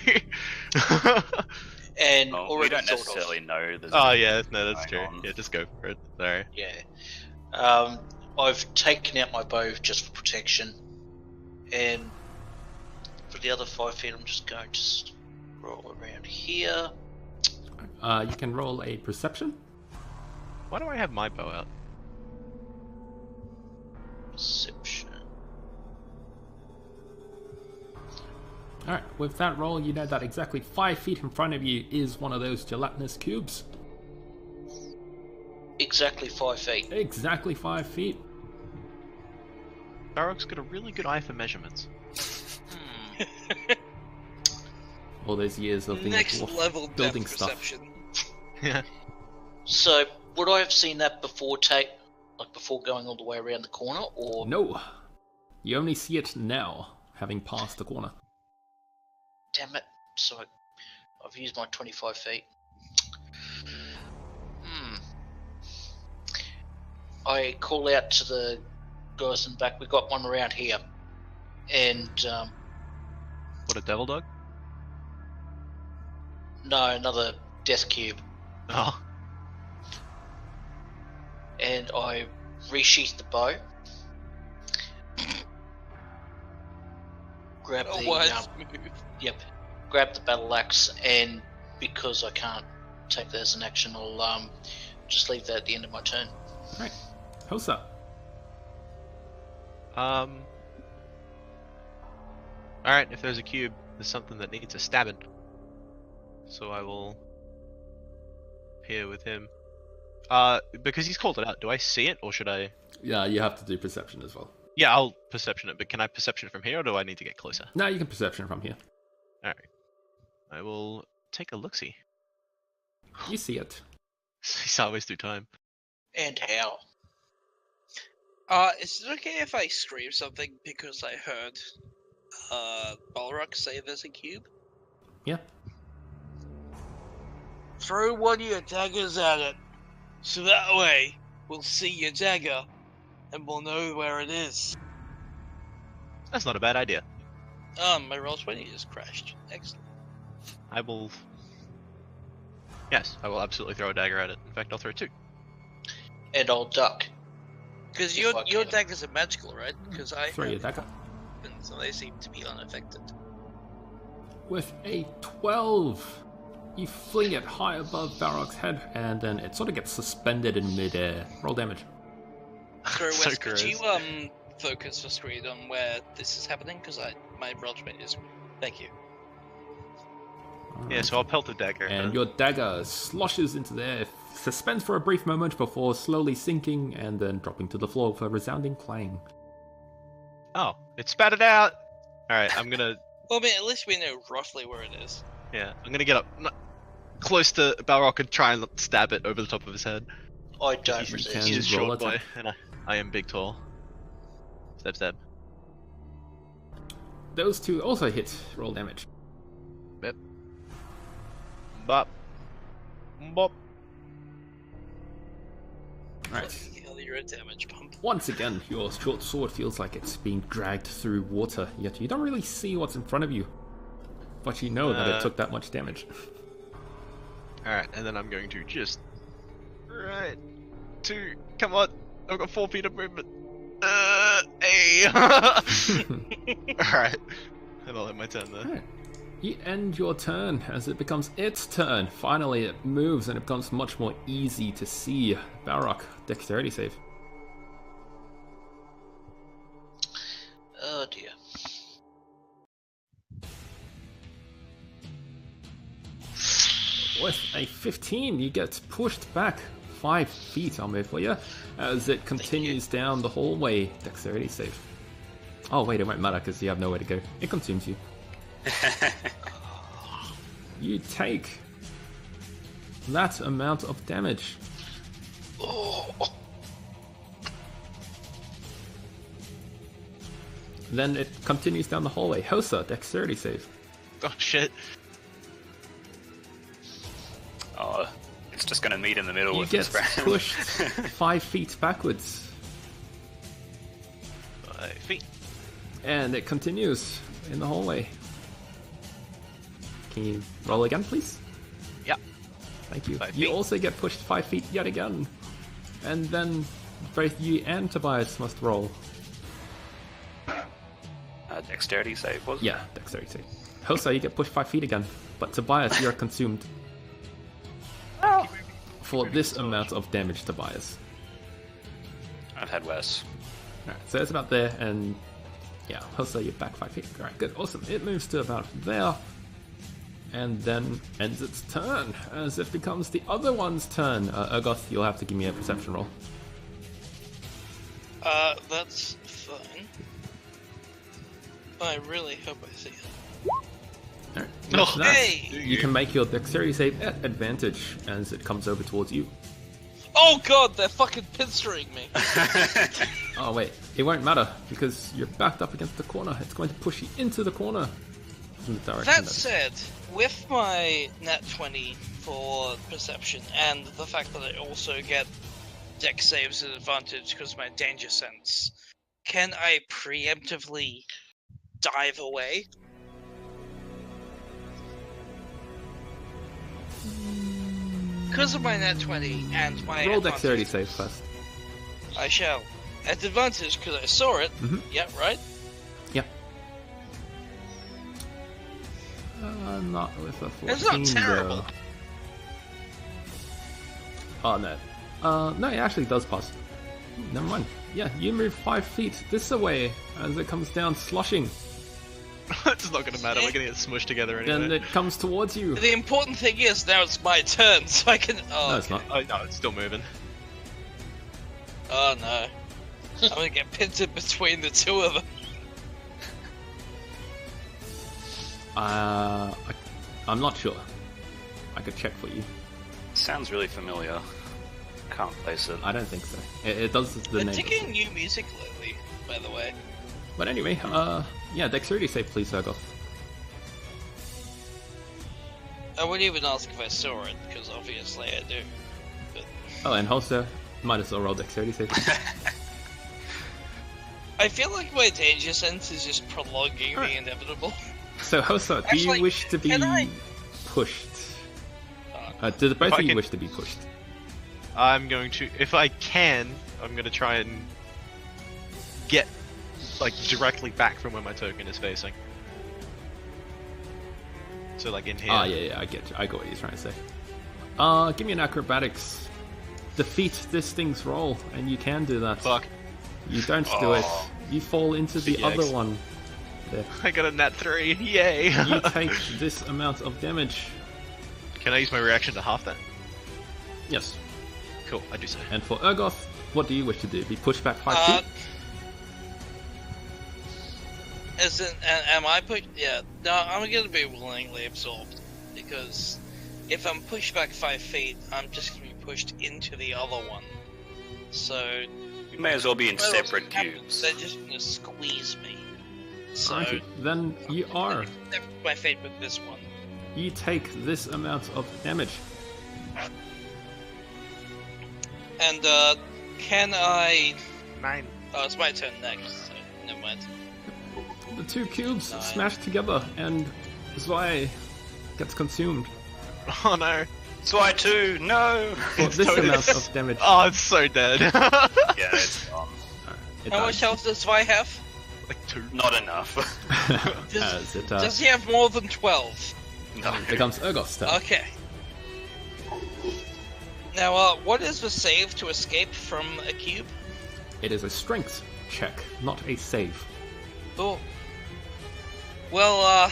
And Oh, we already don't thought necessarily of. know. There's Oh anything yeah, no, that's true. going on. Yeah, just go for it. Sorry. Yeah. I've taken out my bow just for protection. And for the other 5 feet, I'm just going to roll around here. You can roll a perception. Why do I have my bow out? Perception. Alright, with that roll, you know that exactly 5 feet in front of you is one of those gelatinous cubes. Exactly 5 feet. Exactly 5 feet. Barrock's got a really good eye for measurements. All those years of being a Next dwarf level depth building stuff. perception. Yeah. So, would I have seen that before before going all the way around the corner, or No, you only see it now, having passed the corner. damn it? So I've used my 25 feet. I call out to the guys in the back. We got one around here, and What, a devil dog? no, another death cube. Oh. And I resheath the bow. Grab A the wise move. grab the battle axe, and because I can't take that as an action, I'll just leave that at the end of my turn. Right, Hosa. Alright, if there's a cube, there's something that needs a stabbing. So I will appear with him. Because he's called it out, do I see it, or should I... Yeah, you have to do perception as well. Yeah, I'll perception it, but can I perception it from here, or do I need to get closer? No, you can perception from here. Alright. I will take a look-see. You see it. See sideways through time. And how? Is it okay if I scream something because I heard Balrog say there's a cube? Yeah. Throw one of your daggers at it, so that way we'll see your dagger and we'll know where it is. That's not a bad idea. My roll20 just crashed. Excellent. I will... Yes, I will absolutely throw a dagger at it. In fact, I'll throw 2. And I'll duck. Because If your I can. daggers are magical, right? Because I Throw your have dagger. weapons and they seem to be unaffected. With a 12, you fling it high above Balrog's head, and then it sort of gets suspended in midair. Roll damage. So, So Wes, could gross. you focus for screen on where this is happening? Because my roll20 is... Thank you. Yeah, so I'll pelt the dagger. And your dagger sloshes into there, suspends for a brief moment before slowly sinking and then dropping to the floor with a resounding clang. Oh, it spat it out! Alright, I'm gonna... Well, I mean, at least we know roughly where it is. Yeah, I'm gonna get up close to Balrog and try and stab it over the top of his head. I don't He's resist. can a roll short boy, attack. and I am big tall. Stab, stab. Those two also hit. Roll damage. Yep. Bop. Bop. Right. Hell, you're a damage pump. Once again, your short sword feels like it's being dragged through water, yet you don't really see what's in front of you. But you know that it took that much damage. Alright, and then I'm going to just... Right. 2. Come on. I've got 4 feet of movement. Hey. Alright. And I'll end my turn there. Right. You end your turn as it becomes its turn. Finally, it moves and it becomes much more easy to see. Balrog, dexterity save. Oh dear. With a 15, you get pushed back 5 feet, I'll move for you, as it continues down the hallway. Dexterity save. Oh wait, it won't matter because you have nowhere to go. It consumes you. You take that amount of damage. Then it continues down the hallway. Hosa, dexterity save. Oh shit. Oh, it's just gonna meet in the middle You with get this round. pushed 5 feet backwards. 5 feet. And it continues in the hallway. Can you roll again, please? Yeah. Thank you. 5 You feet. also get pushed 5 feet yet again. And then both you and Tobias must roll. Dexterity save was? Yeah, dexterity save. Hosa, you get pushed 5 feet again. But Tobias, you're consumed. For this amount of damage, Tobias. I've had worse. Alright, so it's about there, and yeah, Hosa, you're back 5 feet. Alright, good, awesome. It moves to about there, and then ends its turn, as it becomes the other one's turn. Urgoth, you'll have to give me a perception roll. That's fine. I really hope I see it. Alright, Oh, with that, hey! you can make your dexterity save at advantage as it comes over towards you. Oh god, they're fucking pinstering me. Oh wait, it won't matter, because you're backed up against the corner. It's going to push you into the corner from the direction. That said, with my nat 20 for perception and the fact that I also get dex saves at advantage because of my danger sense, can I preemptively dive away? Because of my nat 20 and my Roll advantage, dexterity save first. I shall. At advantage because I saw it. Mhm. Yeah, right? Yeah. Not with a 14, It's not terrible. though. Oh, no. No, it actually does pass. Never mind. Yeah, you move 5 feet this away as it comes down sloshing. It's not gonna matter, we're gonna get smushed together anyway. Then it comes towards you. The important thing is now it's my turn, so I can. Oh, No, it's not. Oh no, it's still moving. Oh no. I'm gonna get pitted between the two of them. I'm not sure. I could check for you. Sounds really familiar. Can't place it. I don't think so. It does the They're name. taking new music lately, by the way. But anyway, yeah, dexterity save, please, Urgoth. I wouldn't even ask if I saw it, because obviously I do. But Oh, and Holster, might as well roll dexterity save. I feel like my danger sense is just prolonging the inevitable. So, Hosa, do Actually, you wish to be can I- pushed? Do both I of you can- wish to be pushed? I'm going to, if I can, I'm gonna try and get like directly back from where my token is facing. So like in here. Ah, yeah, I get you. I got what you're trying to say. Give me an acrobatics. Defeat this thing's roll, and you can do that. Fuck. You don't do it. Oh. You fall into the Big other yikes. one. There. I got a nat 3. Yay! You take this amount of damage. Can I use my reaction to half that? Yes. Cool, I do so. And for Urgoth, what do you wish to do? Be pushed back 5 feet? Am I put? Yeah, no, I'm gonna be willingly absorbed because if I'm pushed back 5 feet, I'm just gonna be pushed into the other one. So You may as well be in separate cubes. They're just gonna squeeze me. So Alrighty, then you are. That's my fate with this one. You take this amount of damage. And can I? 9. Oh, it's my turn next. So never mind. The 2 cubes smash together, and Zwei gets consumed. Oh no. Zwei 2, no! For this amount of damage. Oh, it's so dead. Yeah, it's gone. It How dies. much health does Vi have? Like 2. Not enough. As it Does he have more than 12? No. becomes Urgoth's turn. Okay. Now, what is the save to escape from a cube? It is a strength check, not a save. Oh. Well,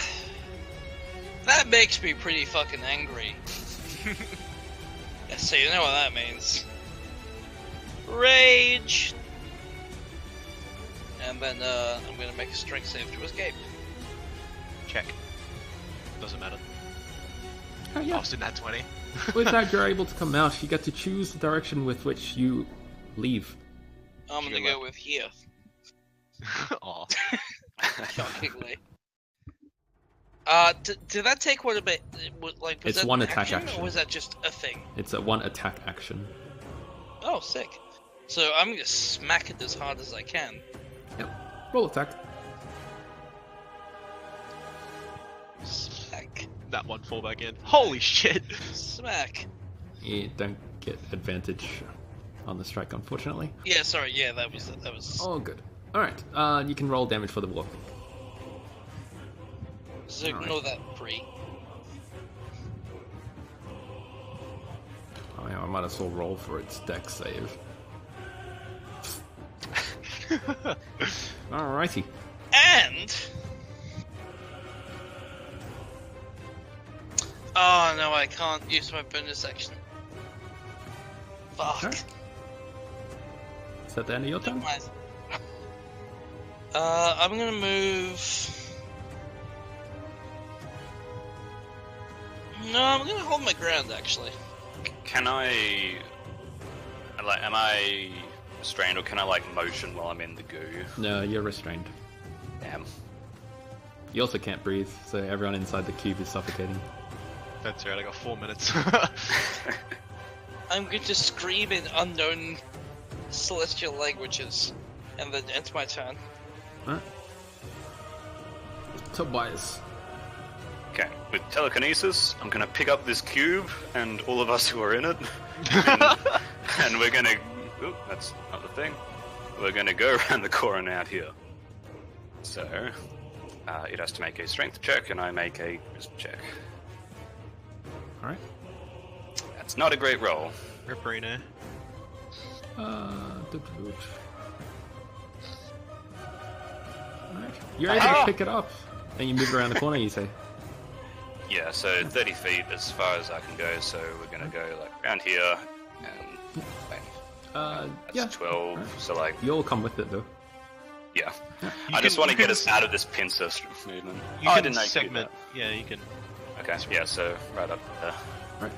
that makes me pretty fucking angry. Yeah, so you know what that means. Rage! And then, I'm gonna make a strength save to escape. Check. Doesn't matter. Oh, yeah. Lost in that 20. With that, you're able to come out. You get to choose the direction with which you leave. I'm gonna go with here. Aw. Shockingly. Did that take quite a bit? Like, was It's that one an attack action. or was that just a thing? It's a 1 attack action. Oh, sick. So I'm gonna smack it as hard as I can. Yep. Roll attack. Smack. That one fall back in. Holy shit! Smack. You don't get advantage on the strike, unfortunately. Yeah, sorry. Yeah, that was. Oh, good. Alright, you can roll damage for the war. So ignore that pre. Oh, yeah, I might as well roll for its dex save. Alrighty. And. Oh no, I can't use my bonus action. Fuck. Okay. Is that the end of your turn? Never mind. I'm gonna move. No, I'm gonna hold my ground actually. Can I... Like, am I restrained, or can I, like, motion while I'm in the goo? No, you're restrained. Damn. You also can't breathe, so everyone inside the cube is suffocating. That's right, I got 4 minutes. I'm going to scream in unknown celestial languages, and then it's my turn. Alright. Tobias. Okay, with telekinesis, I'm gonna pick up this cube and all of us who are in it, and we're gonna... Oop, that's not the thing. We're gonna go around the corner out here. So, it has to make a strength check, and I make a wisdom check. Alright. That's not a great roll. Ripperino. Alright. You're able to pick it up, and you move around the corner, you say. Yeah, so 30 feet as far as I can go, so we're gonna go like around here, and bang. That's Yeah. 12, Right. so like, You'll come with it, though. yeah. You I just can- want to you get can- us out of this pincer movement. You Oh, I can didn't know you could do segment. Yeah, you can. that. Okay, yeah, so right up there. Right.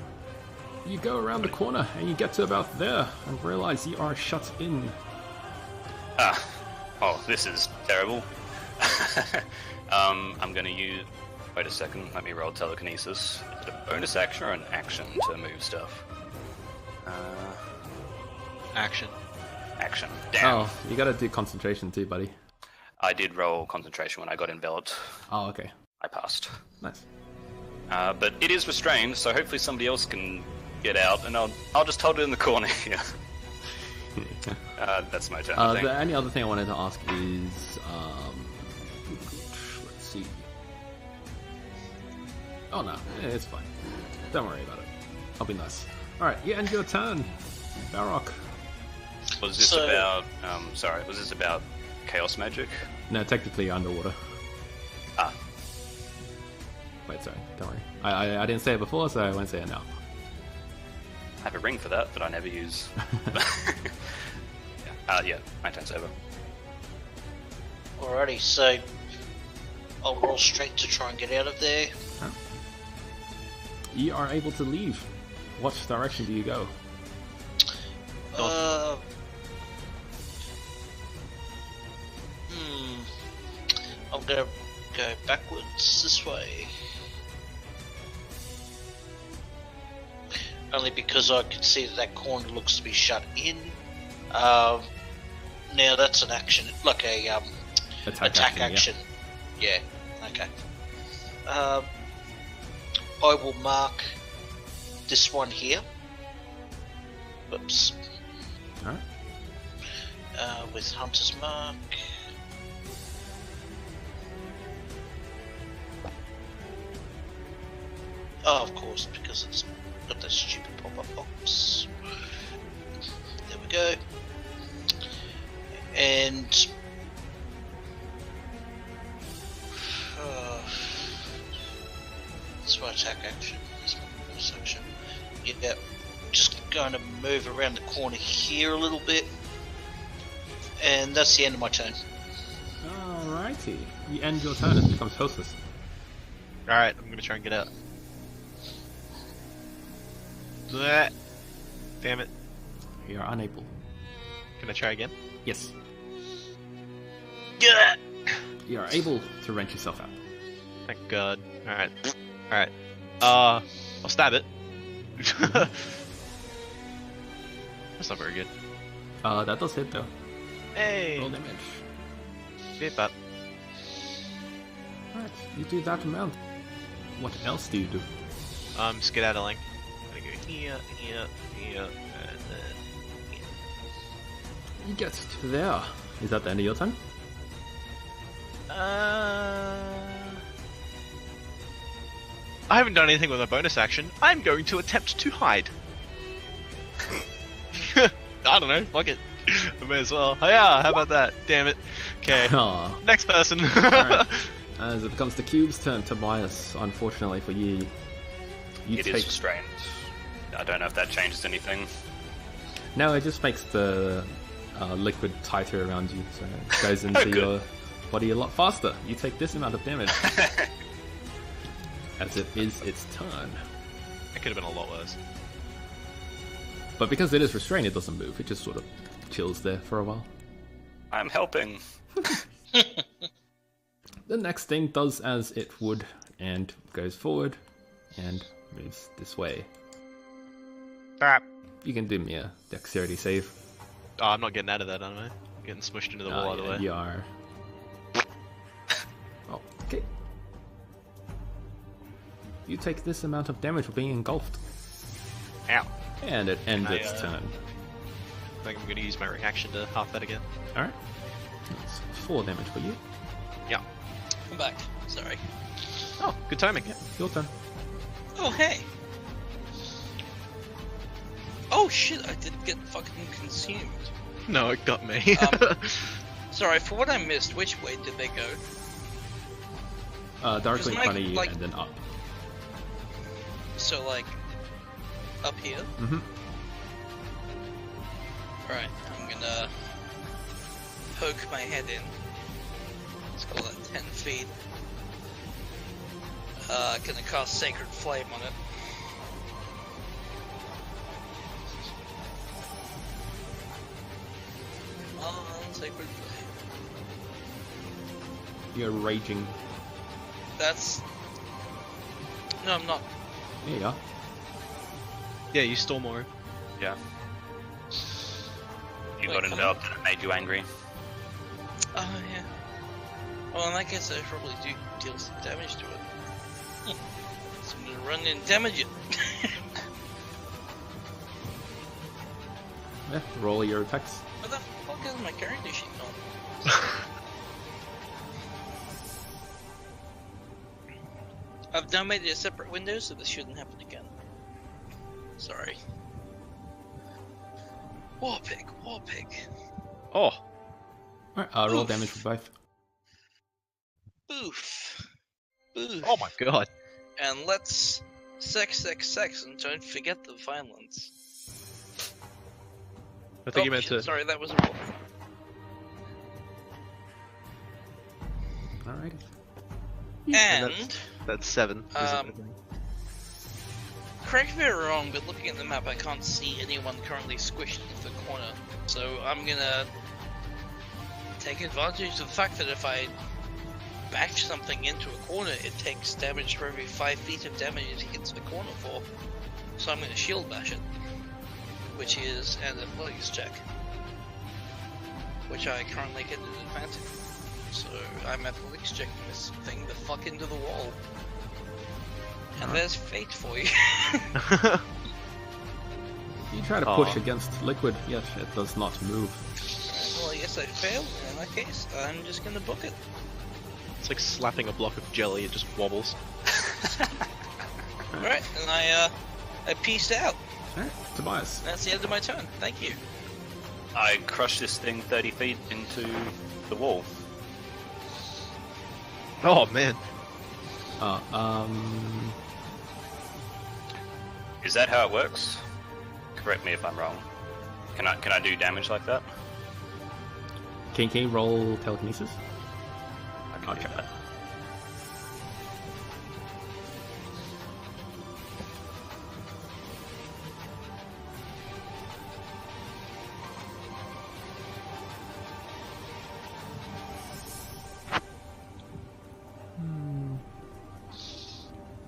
You go around the corner, and you get to about there, and realize you are shut in. Ah, oh, this is terrible. I'm gonna use... Wait a second, let me roll telekinesis. Is it a bonus action or an action to move stuff? Action. Action. Damn. Oh, you gotta do concentration too, buddy. I did roll concentration when I got enveloped. Oh, okay. I passed. Nice. But it is restrained, so hopefully somebody else can get out, and I'll just hold it in the corner here. That's my turn, I think. The only other thing I wanted to ask is, let's see. Oh no, it's fine. Don't worry about it. I'll be nice. Alright, you end your turn. Barrock. Was this So- about... sorry, was this about chaos magic? No, technically you're underwater. it, sorry. Don't worry. I didn't say it before, so I won't say it now. I have a ring for that, but I never use. Yeah, my turn's over. Alrighty, so I'll roll straight to try and get out of there. Huh? You are able to leave. What direction do you go? I'm gonna go backwards this way. Only because I can see that corner looks to be shut in. Now that's an action, like a attack action. Yeah. Okay. I will mark this one here. Whoops. Alright. With Hunter's Mark. Oh, of course, because it's got that stupid pop-up box. There we go. And that's my attack action. That's my bonus action. Yeah, just going to move around the corner here a little bit, and that's the end of my turn. Alrighty. You end your turn, it becomes Hostess. Alright, I'm gonna try and get out. Blech. Damn it. You are unable. Can I try again? Yes. Yeah. You are able to wrench yourself out. Thank God. Alright. Alright. I'll stab it. That's not very good. That does hit though. Hey! Roll damage. Hit that. Alright, you do that amount. What else do you do? Skedaddling. I'm gonna go here, here, here, and then here. You get to there. Is that the end of your turn? I haven't done anything with my bonus action. I'm going to attempt to hide. I don't know, fuck it. I may as well. Oh, yeah, how about that? Damn it. Okay. Aw. Next person. Alright. As it becomes the cube's turn, Tobias, unfortunately for you, It is restrained. I don't know if that changes anything. No, it just makes the liquid tighter around you, so it goes into good. your body a lot faster. You take this amount of damage. As it is its turn. It could have been a lot worse. But because it is restrained, it doesn't move. It just sort of chills there for a while. I'm helping. The next thing does as it would and goes forward and moves this way. Crap. You can do me a dexterity save. Oh, I'm not getting out of that, am I? I'm getting smushed into the wall either way. You are. Oh, okay. You take this amount of damage for being engulfed. Ow. And it ends I, its turn. I think I'm going to use my reaction to half that again. Alright. That's 4 damage for you. Yeah. I'm back. Sorry. Oh, good timing. Yeah, your turn. Oh, hey. Oh, shit, I did get fucking consumed. No, it got me. Sorry, for what I missed, which way did they go? Directly in Mike, front of you like- and then up. So, like, up here? Mm-hmm. Alright, I'm gonna poke my head in. Let's call that 10 feet. Gonna cast Sacred Flame on it. Sacred Flame. You're raging. That's... No, I'm not. There you are. Yeah, you stole more. Yeah. You Wait, got come enveloped and it made you angry. Oh, yeah. Well, in that case, I probably do deal some damage to it. So I'm gonna run in and damage it. Yeah, roll your attacks. What the fuck is my character sheet on? I've now made it a separate window, so this shouldn't happen again. Sorry. War pig, war pig. Oh, Alright, roll damage for both. Boof. Boof. oh my god. and let's sex, and don't forget the violence. I think you meant to. Sorry, that was a roll. Alrighty. And That's 7. correct me if I'm wrong, but looking at the map, I can't see anyone currently squished into the corner. So I'm gonna take advantage of the fact that if I bash something into a corner, it takes damage for every 5 feet of damage it hits the corner for. So I'm gonna shield bash it, which is an athletics check, which I currently get an advantage. So I'm athletics checking this thing the fuck into the wall. And there's fate for you. You try to push against liquid, yet it does not move. Well, yes, I failed. In that case, I'm just gonna book it. It's like slapping a block of jelly, it just wobbles. Alright, and I peaced out. Alright, Tobias. That's the end of my turn. Thank you. I crush this thing 30 feet into the wall. Oh man. Is that how it works? Correct me if I'm wrong. Can I do damage like that? Can you roll telekinesis? I'll check that.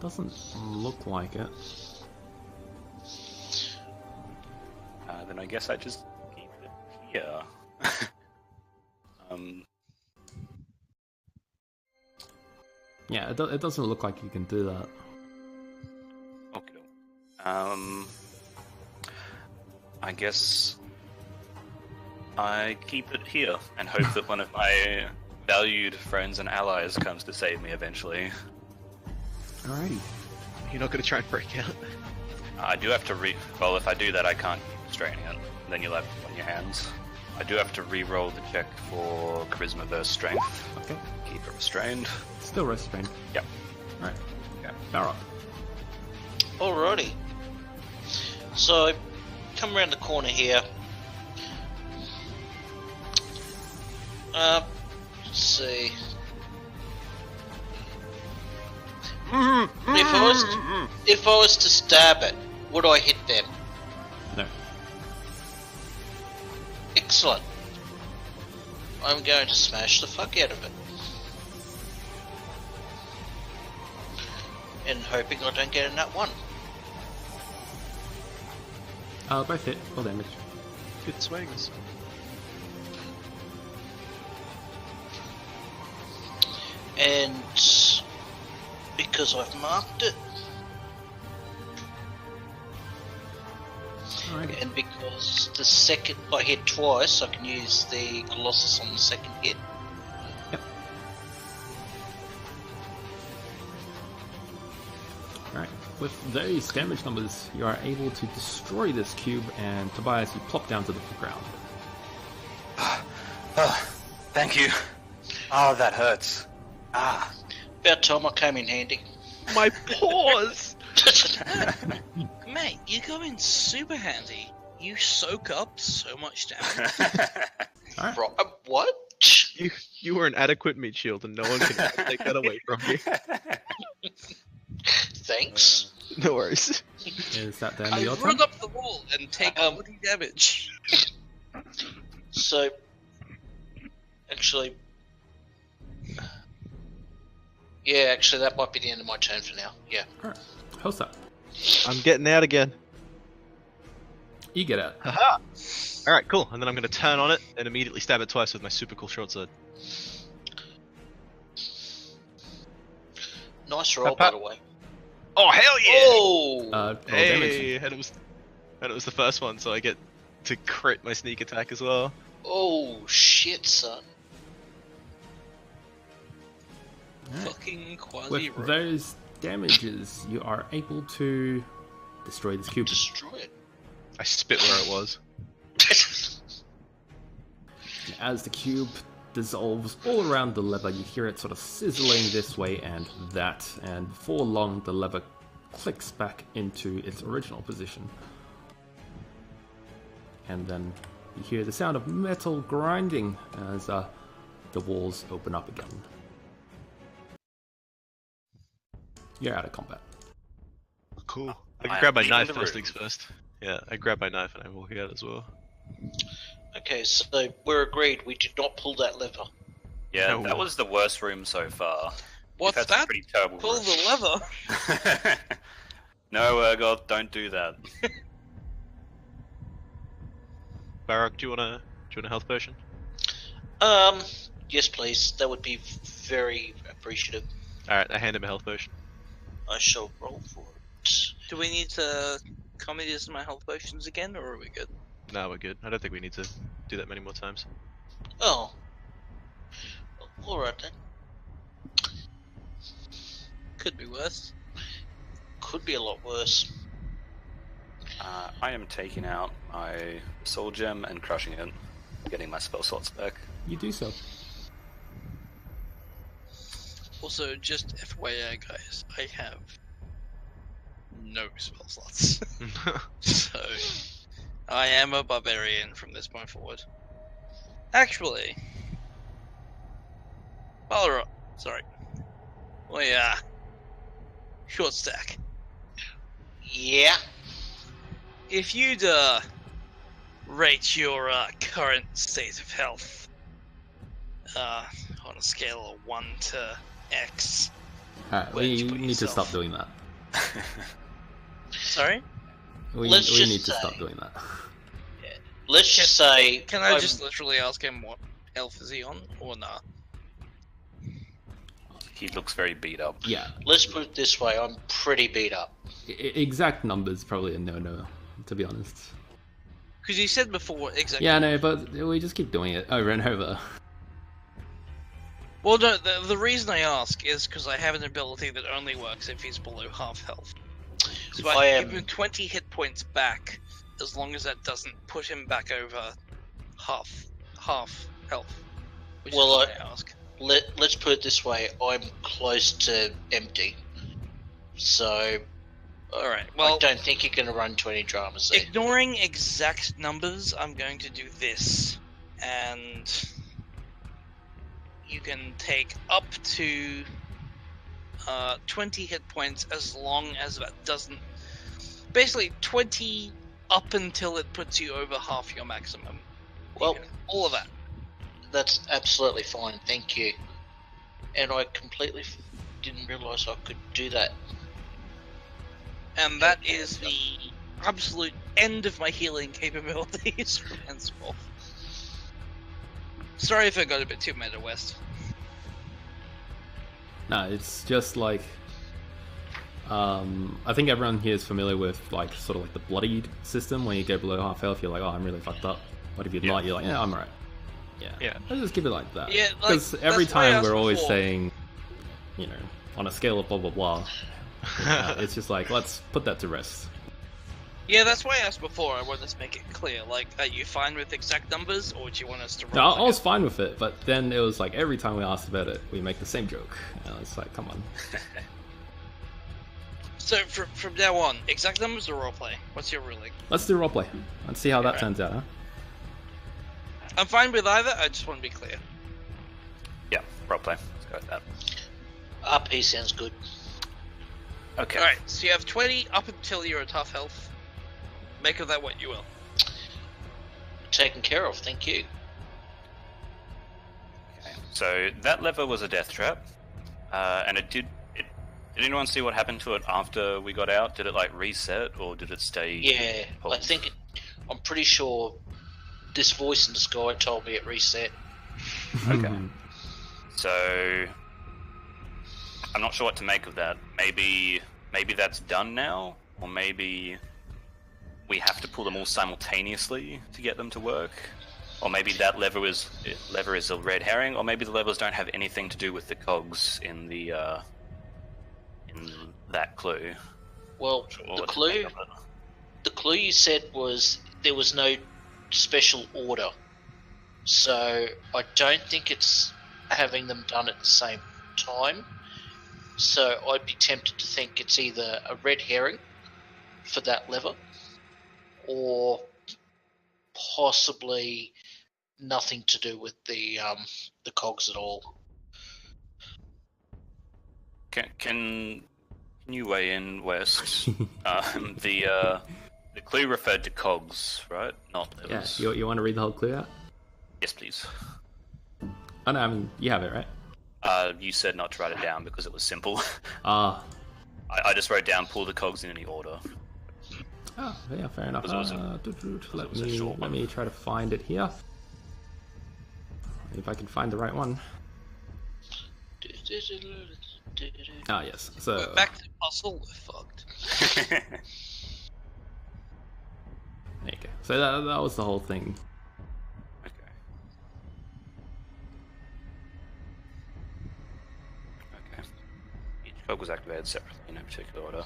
Doesn't look like it. Then I guess I just keep it here. Yeah, it doesn't look like you can do that. Okay. I guess I keep it here and hope that one of my valued friends and allies comes to save me eventually. Alrighty. You're not gonna try and break out. I do have to well, if I do that, I can't keep restraining it. Then you'll have it on your hands. I do have to re-roll the check for charisma versus strength. Okay. Keep it restrained. Still restrained. Yep. Alright. Yeah. Power up. Alrighty. So, come around the corner here. Let's see. If I was to stab it, would I hit them? No. Excellent. I'm going to smash the fuck out of it. And hoping I don't get a nat 1. Both hit. Full damage. Good swings. And because I've marked it, Alrighty. and because the second I hit twice, I can use the Colossus on the second hit. Yep. Alright. With those damage numbers, you are able to destroy this cube, and Tobias, you plop down to the ground. Thank you. Oh, that hurts. About time I came in handy. My paws! Mate, you go in super handy. You soak up so much damage. Alright. What? You were an adequate meat shield, and no one can ever take that away from you. Thanks. No worries. Is that the end I of your turn? run up the wall and take 40 damage. So, actually, yeah, actually, that might be the end of my turn for now. Yeah. Alright. How's that? I'm getting out again. You get out. Haha! Alright, cool. And then I'm going to turn on it and immediately stab it twice with my super cool short sword. Nice roll, by the way. Oh, hell yeah! Oh! Roll Hey, damage. and it was the first one, so I get to crit my sneak attack as well. Oh, shit, son. Fucking quasi With those damages, you are able to destroy this cube. Destroy it. I spit where it was. As the cube dissolves all around the lever. You hear it sort of sizzling this way and that, and before long the lever clicks back into its original position. And then you hear the sound of metal grinding as the walls open up again. You're out of combat. Cool. I I can am grab my leaving knife the first room. things first. Yeah, I grab my knife and I walk out as well. Okay, so we're agreed. We did not pull that lever. Yeah, No. that was the worst room so far. What's We've had some that? pretty terrible Pull rooms. the lever. No, Urgot, don't do that. Barak, do you want a health potion? Yes, please. That would be very appreciative. Alright, I hand him a health potion. I shall roll for it. Do we need to comedy this in my health potions again, or are we good? No, we're good. I don't think we need to do that many more times. Oh. Alright then. Could be worse. Could be a lot worse. I am taking out my soul gem and crushing it, getting my spell slots back. You do so. Also, just FYI, guys, I have no spell slots. So, I am a barbarian from this point forward. Actually, Balrog, sorry. Oh yeah. Short stack. Yeah. If you'd rate your current state of health on a scale of 1 to X. Alright, Where'd we you put need to yourself? stop doing that. Sorry? We Let's just need to say- stop doing that. Let's just say. Can I I'm- just literally ask him what health is he on, or nah? He looks very beat up. Yeah, Let's put it this way. I'm pretty beat up. exact numbers probably a no-no, to be honest. Because you said before exactly. Yeah, no, but we just keep doing it over and over. Well, no, the reason I ask is because I have an ability that only works if he's below half health. So I can give him 20 hit points back, as long as that doesn't push him back over half health. Which Well, is why I ask. Let's put it this way. I'm close to empty. So Alright, I well, don't think you're going to run 20 dramas there. ignoring exact numbers, I'm going to do this. And you can take up to 20 hit points as long as that doesn't... Basically, 20 up until it puts you over half your maximum. Well- all of that. That's absolutely fine. Thank you. And I completely didn't realise I could do that. And that is the absolute end of my healing capabilities from henceforth. Sorry if I got a bit too meta, West. No, it's just like I think everyone here is familiar with like sort of like the bloodied system. When you go below half health, you're like, oh, I'm really fucked up. But if you're not, you're like, yeah, I'm alright. Yeah, let's just keep it like that. Yeah, like, because every that's why I time asked we're always before. saying, you know, on a scale of blah blah blah. It's just like, let's put that to rest. Yeah, that's why I asked before. I wanted to make it clear. Like, are you fine with exact numbers, or do you want us to No, roll? I was fine with it, but then it was like every time we asked about it, we make the same joke. And it's like, come on. So from now on, exact numbers or roleplay? What's your ruling? Let's do roleplay. Let's see how that Alright. turns out, huh? I'm fine with either. I just want to be clear. Yeah, roleplay. Let's go with that. RP sounds good. Okay. All right. So you have 20 up until you're at half health. Make of that what you will. Taken care of. Thank you. Okay. So that lever was a death trap, and it did. Did anyone see what happened to it after we got out? Did it like reset, or did it stay? Yeah, I pulled? think I'm pretty sure this voice in the sky told me it reset. Okay. So I'm not sure what to make of that. Maybe that's done now, or maybe we have to pull them all simultaneously to get them to work, or maybe that lever is a red herring, or maybe the levers don't have anything to do with the cogs in the in that clue. Well, Sure, the what to clue make of it. the clue you said was there was no special order. So I don't think it's having them done at the same time. So I'd be tempted to think it's either a red herring for that lever, or possibly nothing to do with the cogs at all. Can you weigh in, West? The clue referred to cogs, right? Not Yeah, levers. you want to read the whole clue out? Yes, please. Oh no, I mean, you have it, right? You said not to write it down because it was simple. Ah. I just wrote down pull the cogs in any order. Oh, yeah, fair enough. It was Let me try to find it here. If I can find the right one. Ah, yes. So We're back to puzzle. We're fucked. there you go. So that was the whole thing. Okay. Each cog was activated separately in no particular order.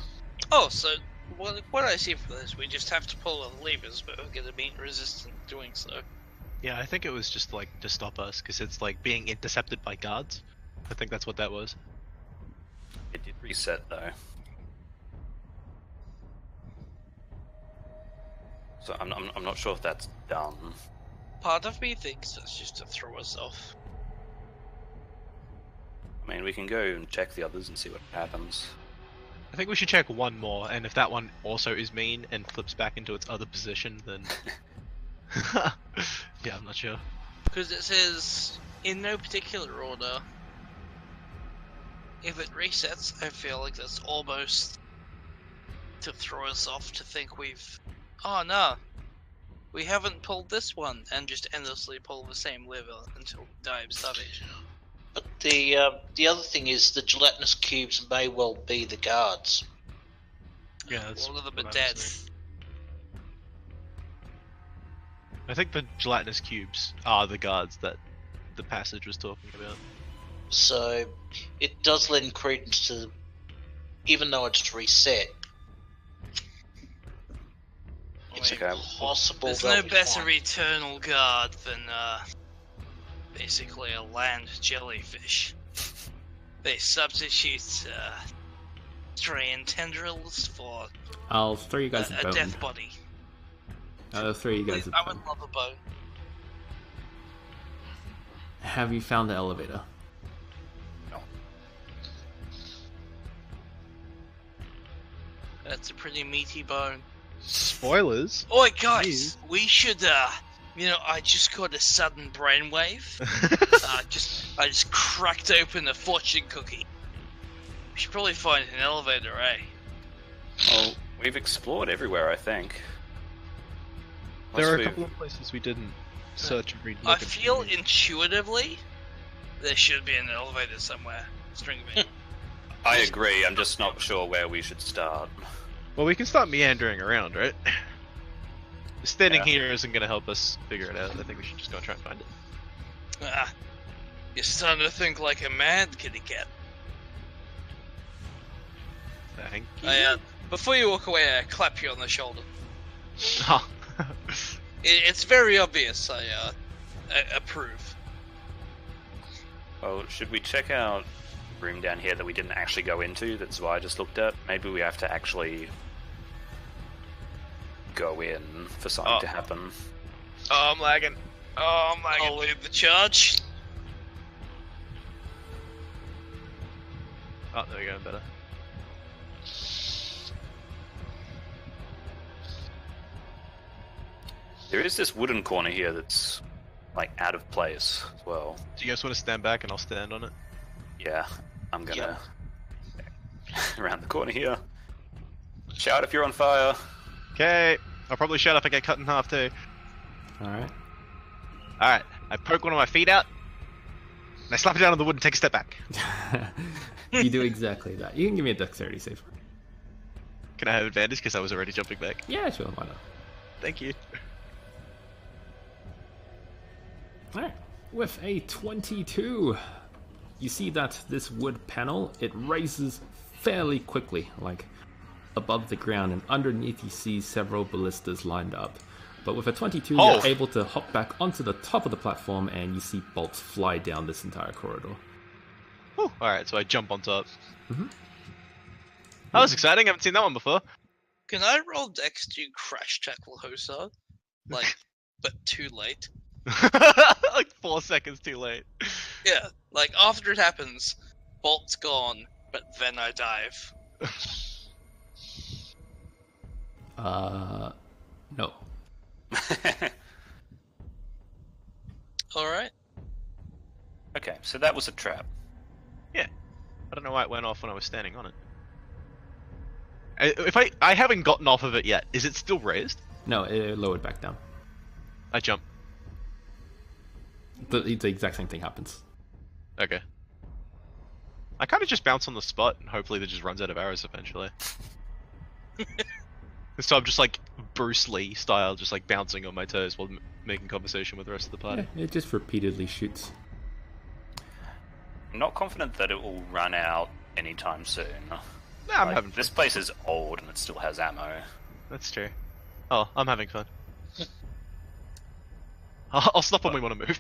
Oh, so what I see for this, we just have to pull the levers, but we're gonna be resistant doing so. Yeah, I think it was just like to stop us because it's like being intercepted by guards. I think that's what that was. It did reset though. So I'm not sure if that's done. Part of me thinks that's just to throw us off. I mean, we can go and check the others and see what happens. I think we should check one more, and if that one also is mean and flips back into its other position, then yeah, I'm not sure. Because it says, in no particular order, if it resets, I feel like that's almost to throw us off to think we've... Oh no, we haven't pulled this one, and just endlessly pull the same lever until we die of starvation. But the other thing is the gelatinous cubes may well be the guards. Yeah, that's All of them what are I dead. was saying. I think the gelatinous cubes are the guards that the passage was talking about. So it does lend credence to, even though it's reset, it's Okay. possible There's they'll no be better fine. eternal guard than basically a land jellyfish. They substitute stray and tendrils for I'll throw you guys a a bone. death body. I'll throw you guys a I bone. would love a bone. Have you found the elevator? No. That's a pretty meaty bone. Spoilers. Oi guys, we should I just got a sudden brainwave. I just cracked open a fortune cookie. We should probably find an elevator, eh? Well, we've explored everywhere, I think. There are a Unless couple of places we didn't search and read. I feel intuitively there should be an elevator somewhere. String me. I agree, I'm just not sure where we should start. Well, we can start meandering around, right? Standing Yeah. here isn't going to help us figure it out. I think we should just go and try and find it. You're starting to think like a mad kitty cat. Thank you. Before you walk away, I clap you on the shoulder. Oh. It's very obvious. I approve. Well, should we check out the room down here that we didn't actually go into, that Zwei just looked at? Maybe we have to actually go in for something to happen. Oh, I'm lagging. Oh, I'm lagging. I'll lead the charge. Oh, there we go, better. There is this wooden corner here that's, like, out of place as well. Do you guys want to stand back and I'll stand on it? Yeah, I'm gonna... around the corner here. Shout if you're on fire. Okay. I'll probably shut up and get cut in half too. Alright. Alright. I poke one of my feet out. And I slap it down on the wood and take a step back. You do exactly that. You can give me a dexterity save. Can I have advantage because I was already jumping back? Yeah, sure, why not? Thank you. Alright. With a 22, you see that this wood panel, it raises fairly quickly, like above the ground, and underneath you see several ballistas lined up. But with a 22, Oh. you're able to hop back onto the top of the platform, and you see bolts fly down this entire corridor. Alright, so I jump on top. Mhm. That was exciting, I haven't seen that one before. Can I roll Dex to crash tackle Hosar? Like, but too late. Like 4 seconds too late. Yeah, like after it happens, bolt's gone, but then I dive. No. Alright. Okay, so that was a trap. I don't know why it went off when I was standing on it. If I haven't gotten off of it yet, is it still raised? No, it lowered back down. I jump. The exact same thing happens. Okay. I kind of just bounce on the spot and hopefully that just runs out of arrows eventually. So I'm just like Bruce Lee style, just like bouncing on my toes while making conversation with the rest of the party. Yeah, it just repeatedly shoots. I'm not confident that it will run out anytime soon. Nah, I'm Like, having this fun. place is old and it still has ammo. That's true. Oh, I'm having fun. I'll stop when we want to move.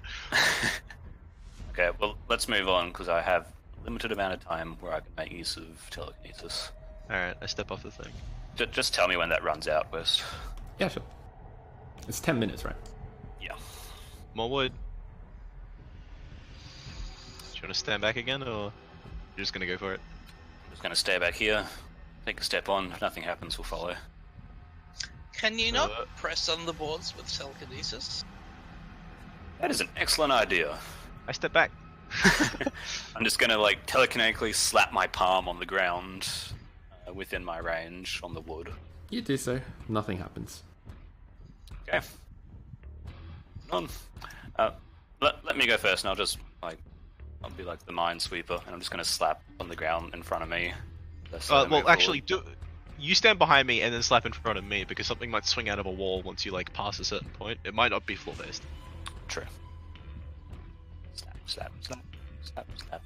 Okay, well, let's move on because I have a limited amount of time where I can make use of telekinesis. Alright, I step off the thing. Just tell me when that runs out, West. Yeah, sure. It's 10 minutes, right? Yeah. More wood. Do you want to stand back again, or you're just gonna go for it? I'm just going to stay back here, take a step on. If nothing happens, we'll follow. Can you not press on the boards with telekinesis? That is an excellent idea. I step back. I'm just going to, like, telekinetically slap my palm on the ground within my range on the wood. You do so. Nothing happens. Okay. None. Let me go first, and I'll just, like, I'll be like the minesweeper, and I'm just going to slap on the ground in front of me. Well, actually, you stand behind me and then slap in front of me, because something might swing out of a wall once you, like, pass a certain point. It might not be floor-based. True. Slap, slap, slap, slap, slap.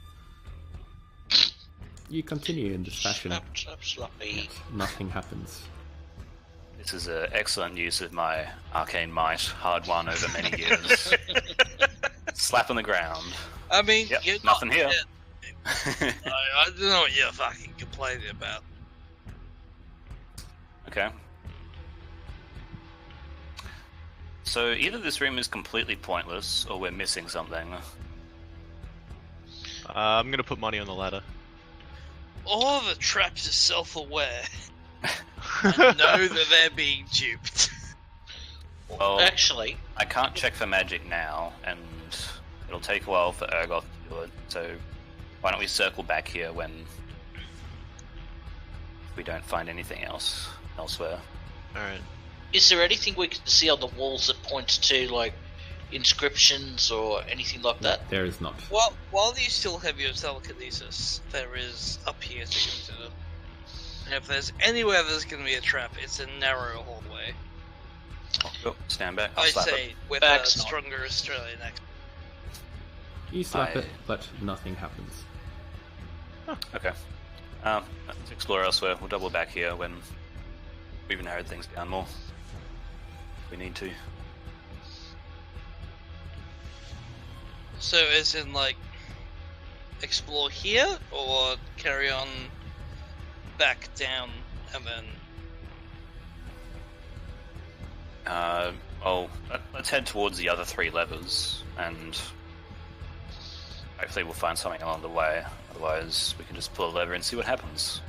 You continue in this fashion. Slap, slap, slappy. Nothing happens. This is an excellent use of my arcane might, hard won over many years. Slap on the ground. I mean, Yep, you're nothing not here. dead. I don't know what you're fucking complaining about. Okay. So either this room is completely pointless, or we're missing something. I'm gonna put money on the ladder. All the traps are self-aware and know that they're being duped. Well, Actually, I can't check for magic now, and it'll take a while for Ergoth to do it, so why don't we circle back here when we don't find anything else elsewhere. Alright. is there anything we can see on the walls that points to, like, inscriptions or anything like that? There is not. Well, while you still have your telekinesis, there is up here to consider. And if there's anywhere there's going to be a trap, it's a narrow hallway. Oh, stand back. I'll I slap say it. with Back's a not. stronger Australian accent. You slap I- it, but nothing happens. Okay. Let's explore elsewhere. We'll double back here when we've narrowed things down more. If we need to. So, as in, like, explore here, or carry on back down and then. Let's head towards the other 3 levers, and hopefully we'll find something along the way. Otherwise, we can just pull a lever and see what happens.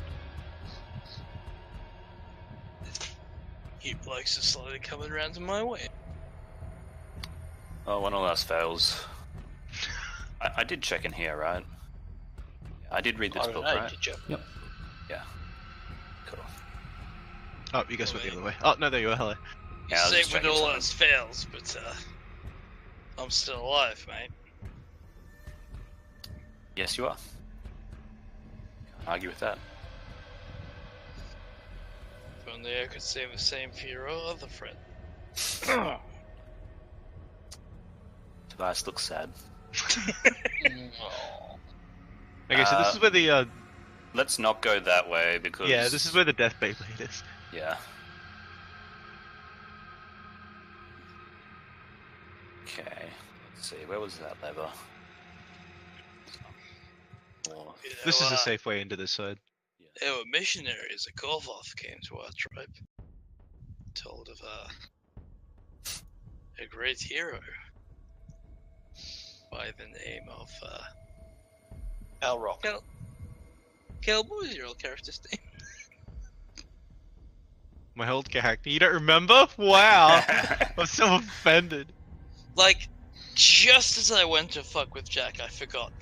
You blokes are slowly coming around to my way. Oh, when all else fails. I did check in here, right? I did read this I don't book, know, right? did you? Yeah. Cool. Oh, you guys went the other way. Oh, no, there you are, hello. You Yeah, I was say just when checking all something. else fails, but I'm still alive, mate. Yes, you are. Can't argue with that. If only I could say the same for your other friend. Tobias looks sad. Oh. Okay, so this is where the, Let's not go that way because... yeah, this is where the death Beyblade is. Yeah. Okay, let's see, where was that lever? Or- You know, This is a safe way into this side. There were missionaries at Gorvoth came to our tribe. Told of a great hero by the name of Alrock. Caleb, what was your old character's name? My old character. You don't remember? Wow. I'm so offended. Like, just as I went to fuck with Jack, I forgot.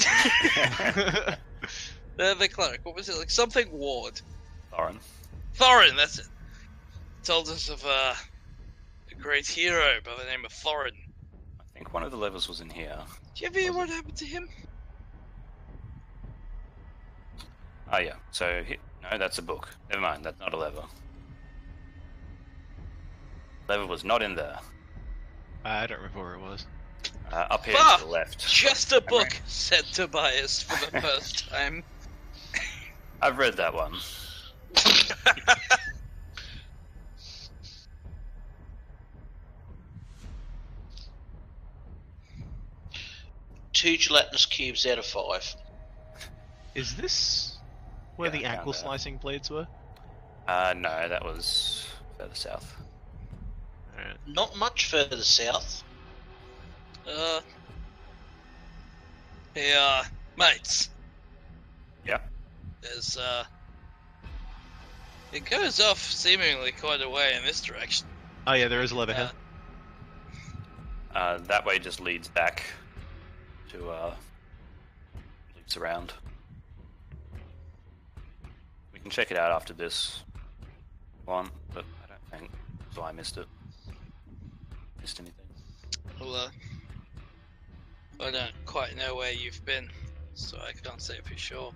The cleric, what was it? Like something Ward. Thorin. Thorin, that's it. Told us of a great hero by the name of Thorin. I think one of the levers was in here. Do you ever hear what happened to him? Oh yeah, so, no, that's a book. Never mind, that's not a lever. Lever was not in there. I don't remember where it was. Up here Fuck! to the left. Just a book, said Tobias for the first time. I've read that one. Two gelatinous cubes out of 5. Is this where Yeah, the down ankle there. slicing blades were? No, that was further south. Alright. Not much further south. Hey, mates. Yeah. There's, it goes off seemingly quite a way in this direction. Oh yeah, there is a lever here. That way just leads back to, loops around. We can check it out after this one, but I don't think so. I missed it. Missed anything? Well, I don't quite know where you've been, so I can't say for sure.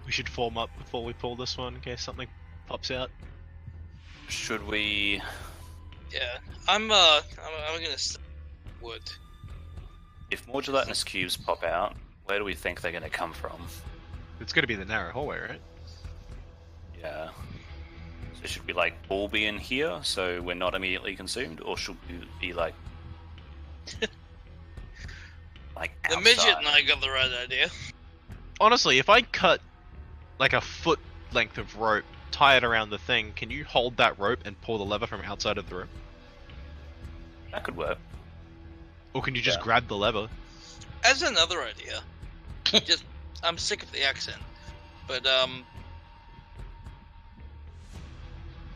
We should form up before we pull this one in case something pops out. Should we? Yeah, I'm gonna wood. If more gelatinous cubes pop out, where do we think they're going to come from? It's gonna be the narrow hallway, right? Yeah. So should we like all be in here so we're not immediately consumed, or should we be like The outside? midget and I got the right idea. Honestly, if I cut like a foot length of rope, tie it around the thing, can you hold that rope and pull the lever from outside of the room? That could work. Or can you just Yeah. grab the lever? As another idea, just I'm sick of the accent, but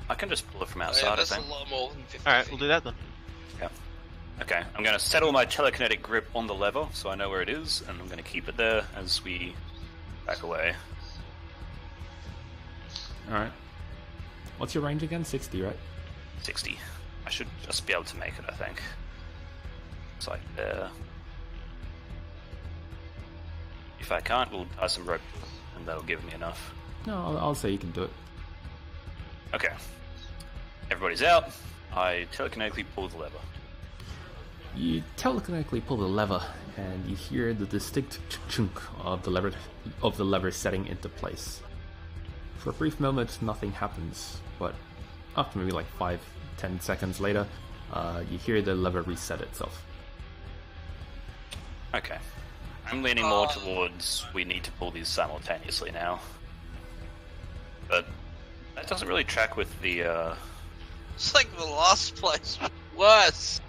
I can just pull it from yeah, outside, I that's a think. lot more than 50 Alright, feet. we'll do that then. Okay, I'm going to settle my telekinetic grip on the lever so I know where it is, and I'm going to keep it there as we back away. Alright. What's your range again? 60, right? 60. I should just be able to make it, I think. Looks like there. If I can't, we'll tie some rope and that'll give me enough. No, I'll say you can do it. Okay. Everybody's out. I telekinetically pull the lever. You telekinetically pull the lever, and you hear the distinct chunk of the lever setting into place. For a brief moment, nothing happens, but after maybe like 5-10 seconds later, you hear the lever reset itself. Okay. I'm leaning more towards we need to pull these simultaneously now. But that doesn't really track with the, It's like the last place. Worse.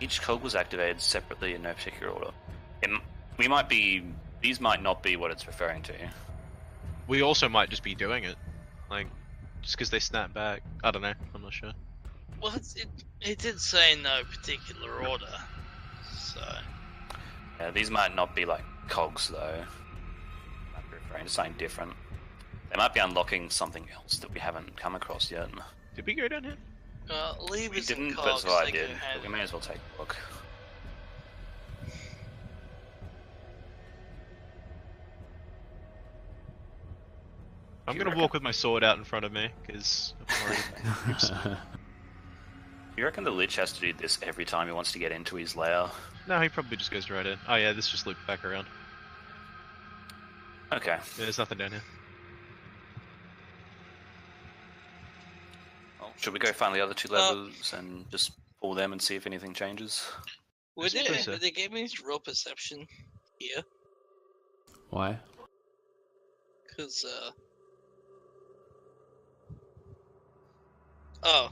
Each cog was activated separately in no particular order. These might not be what it's referring to. We also might just be doing it. Like, just because they snap back. I don't know, I'm not sure. Well, it did say no particular order, so Yeah, these might not be like cogs though. Might be referring to something different. They might be unlocking something else that we haven't come across yet. Did we go down here? We levers and didn't, but cogs, so I they go did. hand But we in may hand. as well take a look. I'm You gonna reckon? walk with my sword out in front of me, because Oops. You reckon the Lich has to do this every time he wants to get into his lair? No, he probably just goes right in. Oh yeah, this just looped back around. Okay. Yeah, there's nothing down here. Well, Should we go find the other two levers and just pull them and see if anything changes? Would suppose so. they give me roll perception here? Why? Because, oh.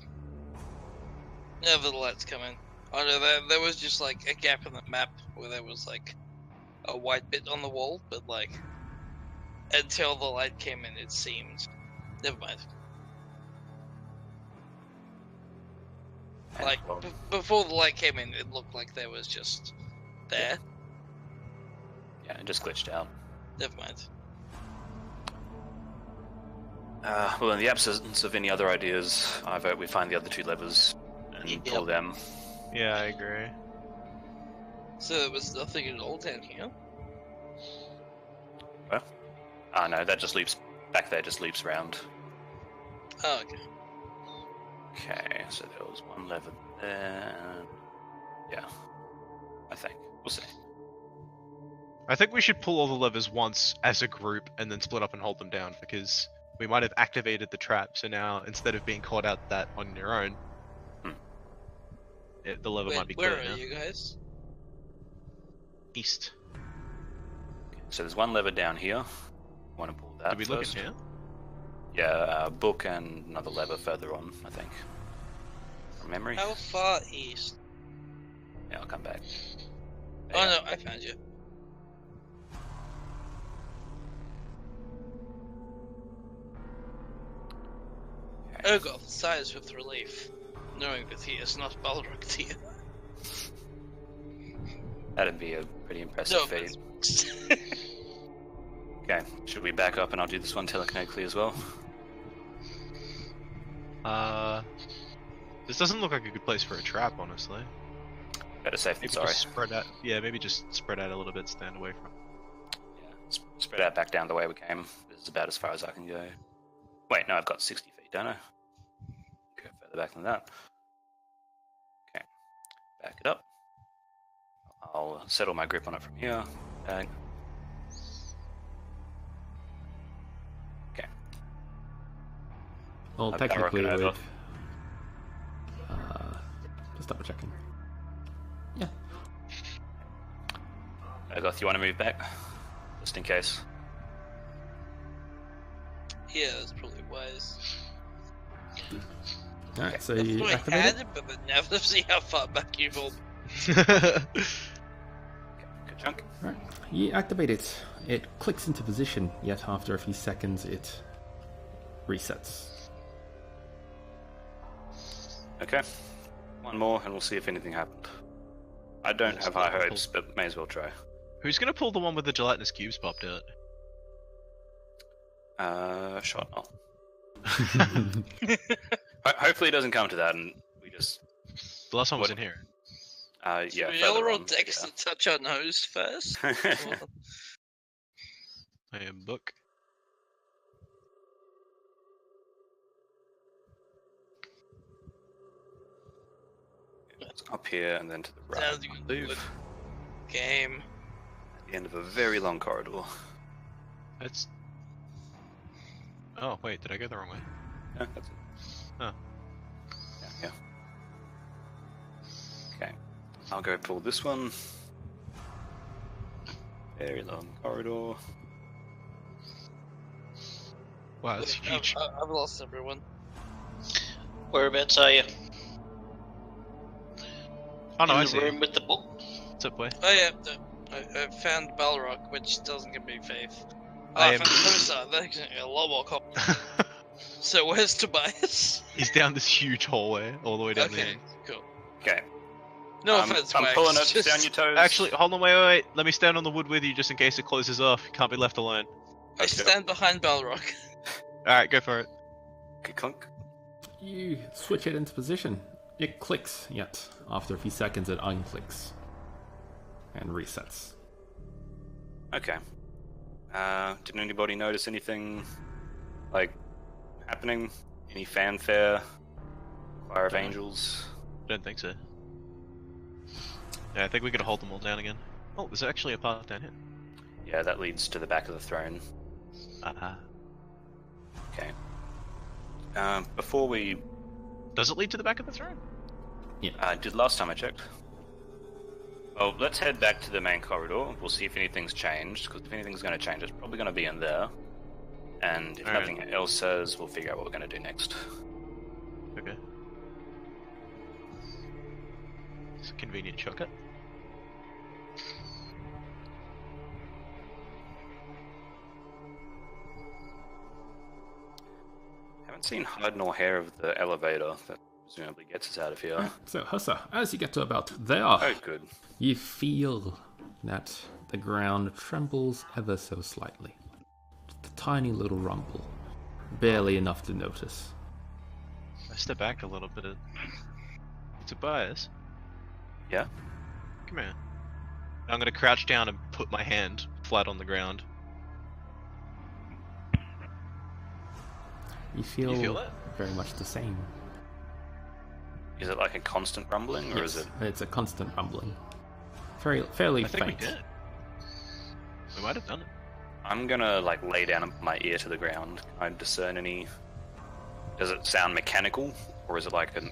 Never the lights come in. Oh no, there was just like a gap in the map where there was like a white bit on the wall, but like until the light came in, it seemed. Never mind. Like before the light came in, it looked like there was just there. Yeah, it just glitched out. Never mind. Well, in the absence of any other ideas, I vote we find the other two levers and pull them. Yeah, I agree. So there was nothing at all down here. Ah, no, that just loops back there. Just loops round. Oh, okay. Okay, so there was one lever there. And... yeah, I think we'll see. I think we should pull all the levers once as a group and then split up and hold them down, because we might have activated the trap, so now instead of being caught out that on your own, the lever might be clear Where now. are you guys? East. So there's one lever down here. Want to pull that Did we look first? in here? Yeah, book and another lever further on, I think. From memory? How far east? Yeah, I'll come back. Oh no, I found you. Okay. Urgoth sighs with relief, knowing that he is not Balrog tier. That'd be a pretty impressive No, feat. but... Okay, should we back up and I'll do this one telekinetically as well? This doesn't look like a good place for a trap, honestly. Better safe than Maybe sorry. just spread out. Yeah, maybe just spread out a little bit, stand away from. Yeah, spread out back down the way we came. This is about as far as I can go. Wait, no, I've got 60 feet, don't I? Go further back than that. Okay, back it up. I'll settle my grip on it from here. Back. Okay. Well, I've technically, got rocket with just double checking. Yeah. Goth, you want to move back? Just in case. yeah, that's probably wise. Alright, so That's you what I activate had it. it, but then never see how far back you've all. Okay, good chunk. Alright, you activate it. It clicks into position, yet after a few seconds it resets. Okay. One more and we'll see if anything happened. I don't have high hopes, but may as well try. Who's gonna pull the one with the gelatinous cubes popped out? Shot. Oh. Hopefully it doesn't come to that and we just... The last one was in here. yeah, Should we further all roll on, Dex yeah. to touch our nose first? Or- I am book. It's up here and then to the right. Sounds I good. believe, Game. at the end of a very long corridor. That's. Oh wait, did I go the wrong way? Yeah, that's it. Oh. Yeah. Okay. I'll go pull this one. Very long corridor. Wow, that's huge. I've lost everyone. Whereabouts are you? Oh no, In I the see. room with the book? What's up, boy? Oh yeah, I found Balrog, which doesn't give me faith. Oh, I I am- found Kosa, that's a lot more So where's Tobias? He's down this huge hallway, all the way down Okay, there. cool. Okay. No I'm offense, I'm Wax, pulling it just- down your toes. Actually, hold on, wait. Let me stand on the wood with you just in case it closes off. You can't be left alone. I stand behind Balrog. Alright, go for it. Clunk. You switch it into position. It clicks, yet after a few seconds it unclicks and resets. Okay. Didn't anybody notice anything, like, happening? Any fanfare? Choir of angels? Don't think so. Yeah, I think we gotta hold them all down again. Oh, there's actually a path down here. Yeah, that leads to the back of the throne. Uh-huh. Okay. Before we Does it lead to the back of the throne? I did last time I checked. Well, let's head back to the main corridor. We'll see if anything's changed, because if anything's going to change, it's probably going to be in there. And if Alright. nothing else says, we'll figure out what we're going to do next. Okay. It's a convenient shortcut. Haven't seen hide nor hair of the elevator that presumably gets us out of here. So, Hussa, as you get to about there, Oh, good. you feel that the ground trembles ever so slightly. Just a tiny little rumble. Barely enough to notice. I step back a little bit. Tobias, Yeah? come here. I'm gonna crouch down and put my hand flat on the ground. You feel, You feel that? very much the same. Is it like a constant rumbling, or is it... It's a constant rumbling. Fairly I think faint. we did. We might have done it. I'm gonna, like, lay down and put my ear to the ground. Can I discern any... Does it sound mechanical, or is it like an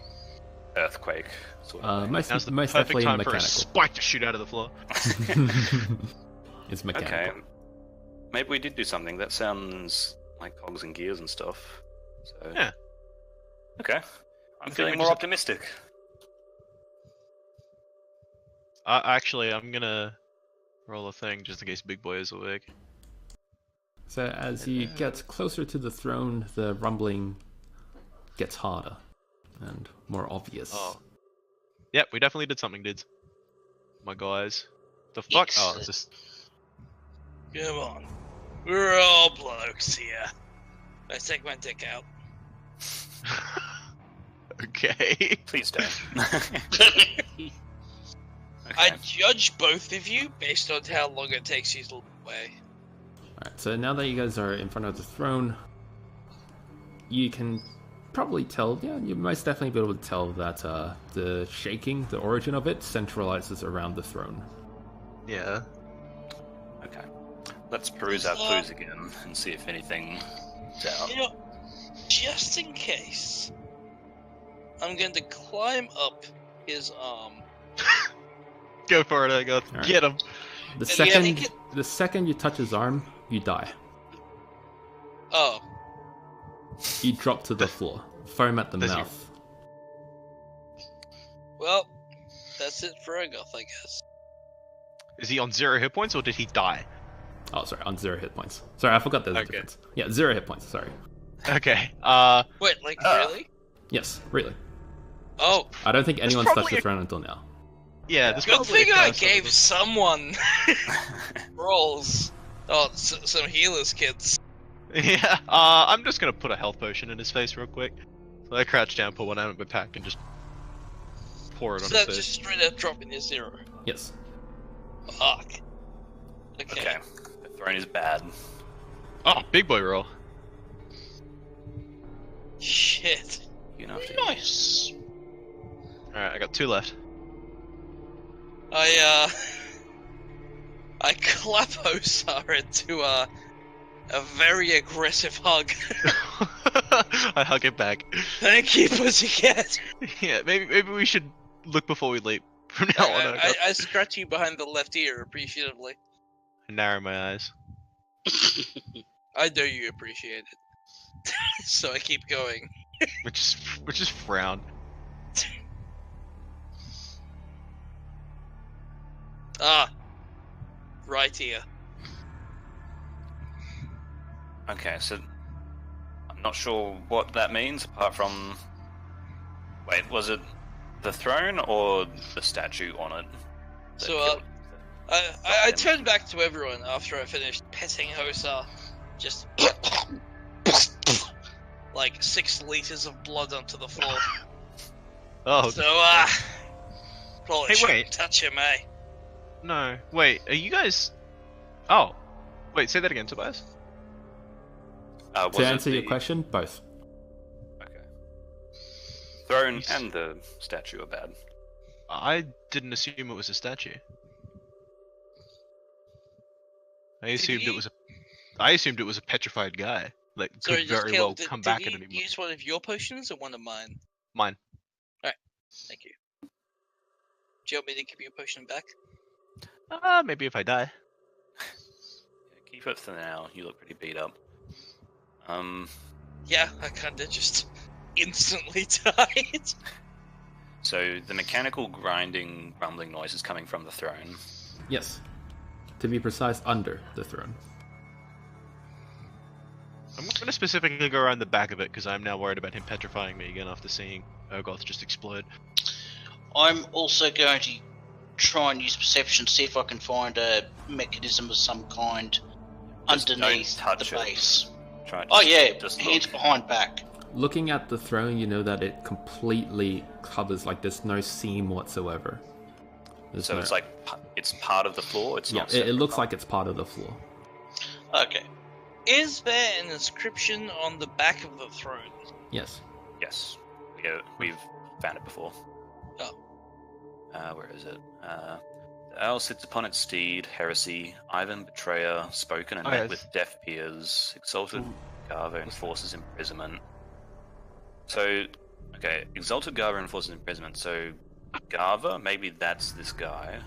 earthquake sort of thing? Most Now's the most perfect definitely time for a mechanical. spike to shoot out of the floor. It's mechanical. Okay. Maybe we did do something. That sounds like cogs and gears and stuff. So... Yeah. Okay. I'm think feeling we more just- optimistic. Actually, I'm gonna roll a thing just in case Big Boy is awake. So as you get closer to the throne, the rumbling gets harder and more obvious. Oh. Yep, we definitely did something, dudes. My guys. The fuck? Oh, it's just... Come on. We're all blokes here. I take my dick out. Okay. Please don't. I Okay. judge both of you based on how long it takes you to look away. Alright, so now that you guys are in front of the throne, you can probably tell, yeah, you most definitely be able to tell that the shaking, the origin of it, centralizes around the throne. Yeah. Okay. Let's peruse our clues again and see if anything's out. You know, just in case, I'm going to climb up his arm. Go for it, Agoth. Alright. Get him. The And yeah, second, he the second you touch his arm, you die. Oh, You drop to the floor, foam at the Does he- mouth. well, that's it for Agoth, I guess. Is he on 0 hit points or did he die? Oh, sorry, on 0 hit points. Sorry, I forgot there's a Okay. difference. Yeah, 0 hit points, sorry. Okay. Wait, like, really? Yes, really. Oh, I don't think There's anyone's touched probably the a- throne until now. Yeah, there's good probably thing a I person gave with- someone rolls. Oh, some healers kits. Yeah, I'm just gonna put a health potion in his face real quick. So I crouch down, put one out of my pack, and just pour it on So his that's face. just straight up dropping his 0. Yes. Fuck. Okay. Okay. The throne is bad. Oh, big boy roll. Shit. You know. Nice. Alright, I got 2 left. I clap Osar into a very aggressive hug. I hug it back. Thank you, pussycat. Yeah, maybe we should look before we leap. From now on, I scratch you behind the left ear appreciatively. narrow my eyes. I know you appreciate it. So I keep going. Which is frown. Ah. Right here. Okay, so I'm not sure what that means apart from. Wait, was it the throne or the statue on it? that So, killed- I turned back to everyone after I finished petting Hosa. Just like 6 liters of blood onto the floor. Oh, So, probably Hey, shouldn't wait. touch him, eh? no. Wait, are you guys... Oh. Wait, say that again, Tobias. was To it answer your the- question, both. Okay. Throne Yes. and the statue are bad. I didn't assume it was a statue. I assumed it was a... I assumed it was a petrified guy. That Sorry, could just very Caleb, well did come back you at any moment. use one of your potions or one of mine? Mine. Thank you. Do you want me to give you a potion back? Maybe if I die. Keep it for now. You look pretty beat up. Yeah, I kinda just instantly died. So the mechanical grinding, rumbling noise is coming from the throne. Yes. To be precise, under the throne. I'm going to specifically go around the back of it because I'm now worried about him petrifying me again after seeing Urgoth just explode. I'm also going to try and use perception, see if I can find a mechanism of some kind Just underneath don't touch the it. base. Try Oh yeah, just hands look. behind back. Looking at the throne, you know that it completely covers, like, there's no seam whatsoever. There's So no- it's like it's part of the floor. It's yeah, not. it looks separate like it's part of the floor. Okay. Is there an inscription on the back of the throne? Yes. Yes, we've found it before. Oh. Where is it? The owl sits upon its steed, heresy, Ivan betrayer, spoken and Oh, met yes. with deaf peers, exalted Garva enforces imprisonment. So, okay, exalted Garva enforces imprisonment. So, Garva, maybe that's this guy.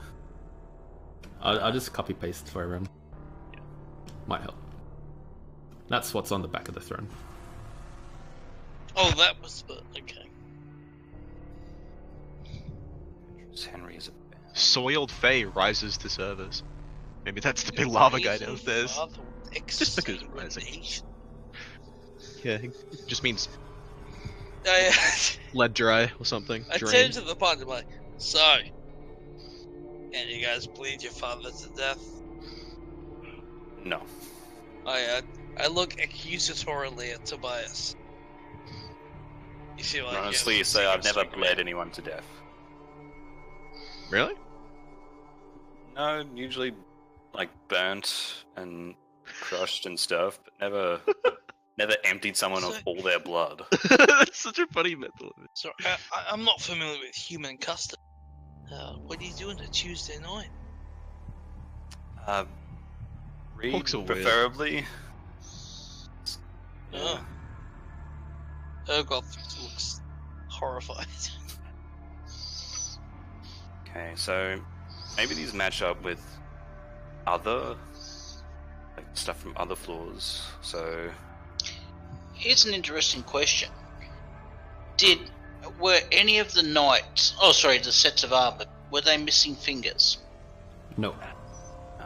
I'll just copy paste for everyone. Yeah. Might help. That's what's on the back of the throne. Oh, that was the... Okay. Henry is a Soiled Fey rises to service. Maybe that's the big lava guy downstairs. Just because it's rising. Yeah, it just means I lead dry or something. turn Drain. to the party like, so, can you guys bleed your father to death? No. I look accusatorily at Tobias. You feel like Honestly, say I've never bled anyone to death. Really? No, usually like burnt and crushed and stuff, but never emptied someone of all their blood. That's such a funny mental image. So I'm not familiar with human custom. What are you doing a Tuesday night? Read Hooks are weird. preferably. Oh. Urgoth looks horrified. Okay, so maybe these match up with other like stuff from other floors. So Here's an interesting question. Were any of the knights, the sets of armor, were they missing fingers? No.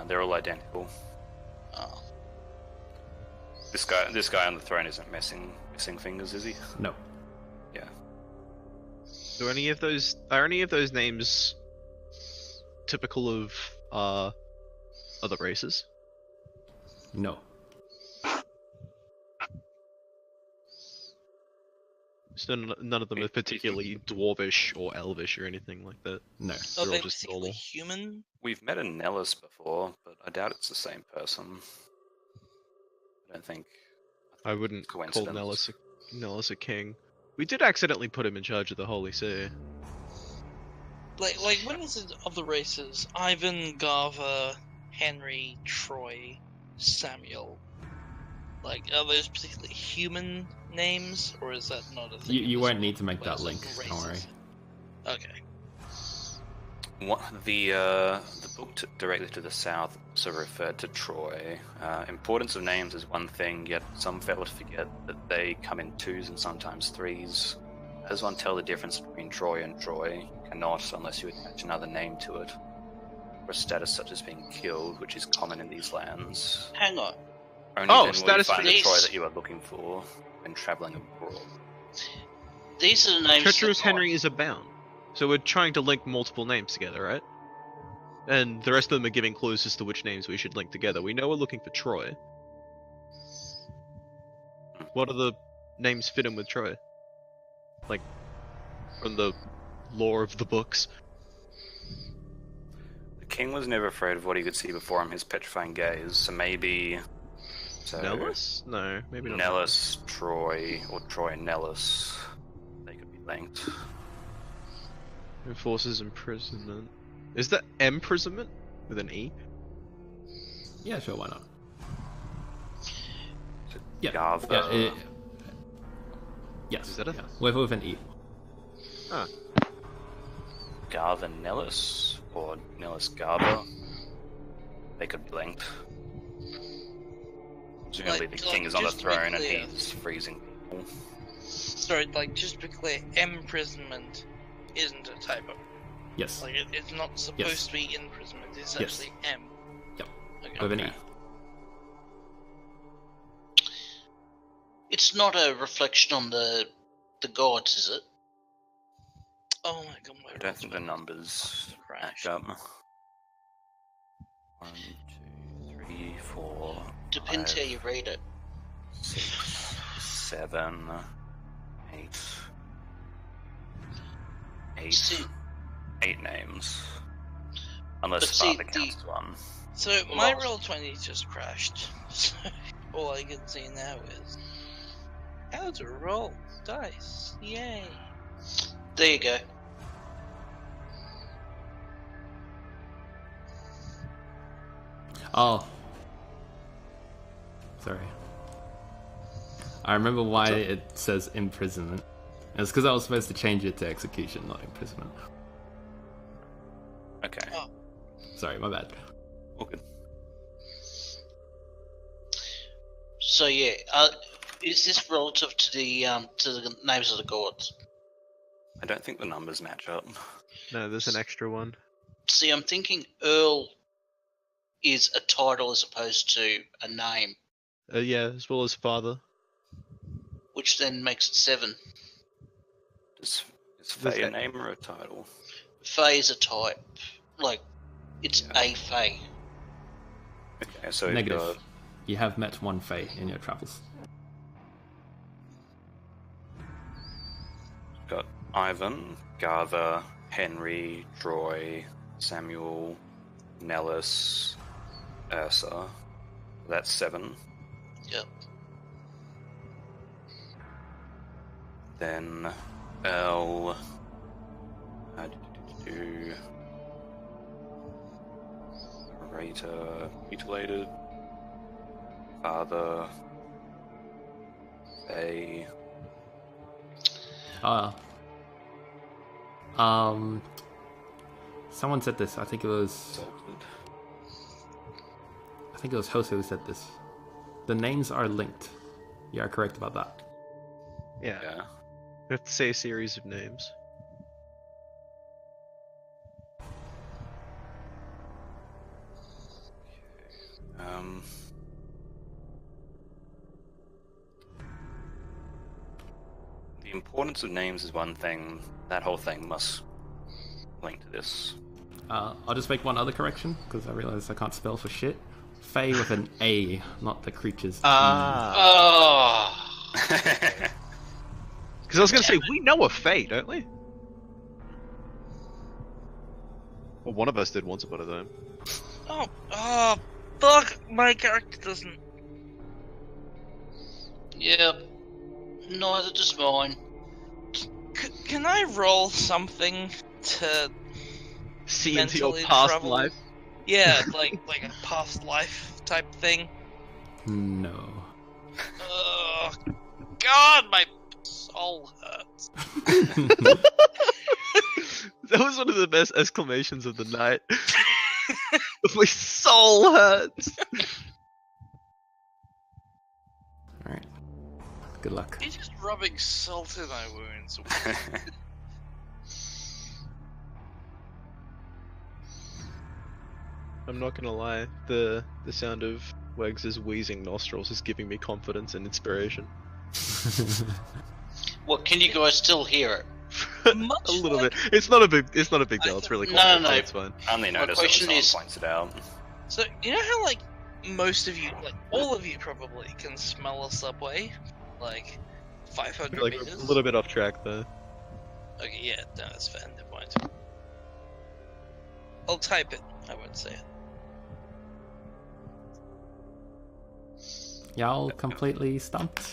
they're all identical. Oh. This guy on the throne isn't missing fingers, is he? No. Yeah. Are any of those names typical of other races? No. So none of them are particularly dwarvish or elvish or anything like that. No. Are They're they all just particularly normal. human? We've met a Nellis before, but I doubt it's the same person. I don't think. I wouldn't call Coincidence. Nellis a king. We did accidentally put him in charge of the Holy See. Like what is it of the races? Ivan, Garva, Henry, Troy, Samuel. Like, are those particularly human names, or is that not a thing? You won't need to make Like, that is it link. Don't worry. races? Okay. What the book directly to the south also referred to Troy. Importance of names is one thing, yet some fail to forget that they come in twos and sometimes threes. How does one tell the difference between Troy and Troy? You cannot unless you attach another name to it, or a status such as being killed, which is common in these lands. Hang on. Only Oh, then will you status find for the these- Troy that you are looking for when traveling abroad. These are the names. Treacherous that- Henry is abound. So we're trying to link multiple names together, right? And the rest of them are giving clues as to which names we should link together. We know we're looking for Troy. What are the names fit in with Troy? Like, from the lore of the books. The king was never afraid of what he could see before him, his petrifying gaze, so maybe... So, Nellis? No, maybe not. Nellis, Troy, or Troy and Nellis. They could be linked. Enforces imprisonment. Is that imprisonment with an E? Yeah, sure, why not? So Yeah. Garva. Yeah, yes. Is that a- yeah. With an E. Huh. Garva Nellis or Nellis Garva. They could be linked. Presumably the king is on the just to be throne and clear. he's freezing people. Sorry, like, just to be clear, imprisonment isn't a typo. Yes. Like, it's not supposed to be imprisonment, it's Yes. actually M. Yep. Okay. With an E. Okay. It's not a reflection on the gods, is it? Oh my god, my I don't think the roll numbers crashed. match up. 1, 2, 3, 4. Depends 5, how you read it. 6, 7, 8. See, 8 names. Unless But see, Father counts as one. So, Well, my last- roll 20 just crashed. So, all I can see now is how to roll dice. Yay. there you go. Oh. Sorry. I remember why it says imprisonment. It's because I was supposed to change it to execution, not imprisonment. Okay. Oh. Sorry, my bad. All good. So yeah, is this relative to the names of the gods? I don't think the numbers match up. No, there's an extra one. See, I'm thinking Earl is a title as opposed to a name, Yeah, as well as father. which then makes it 7. Is Does Faye a that- name or a title? Fae is a type, like it's Yeah. a Fae. Okay, so we've Negative. got You have met one Fae in your travels. Ivan, Garva, Henry, Troy, Samuel, Nellis, Ursa. That's 7. Yep. Then Earl. Narrator, mutilated. Father. Faye. Someone said this. I think it was Salted. Jose who said this. The names are linked. You are correct about that. Yeah. Yeah. We have to say a series of names. Um. The importance of names is one thing. That whole thing must link to this. I'll just make one other correction because I realize I can't spell for shit. Fae with an A, not the creature's Ah. Oh, Because I was going to say, we know a Fae, don't we? Well, one of us did once upon a time. Oh, fuck! My character doesn't. yep. Neither does mine. Can I roll something to See into your mentally past travel? life. Yeah, like a past life type thing. No. Oh, God, my soul hurts. That was one of the best exclamations of the night. My soul hurts. Alright. Good luck. You're just rubbing salt in my wounds. I'm not gonna lie, the sound of Wegs' wheezing nostrils is giving me confidence and inspiration. What, can you guys still hear it? Much A little like- bit. It's not a big deal. It's really No, quiet. no, no. It's fine. I only noticed it when question someone is- points it out. So, you know how, like, most of you, like, all of you probably can smell a subway? Like, 500 Like meters? a little bit off track though. Okay, yeah, no, that's fair, never mind. I'll type it, I won't say it. Y'all completely stumped?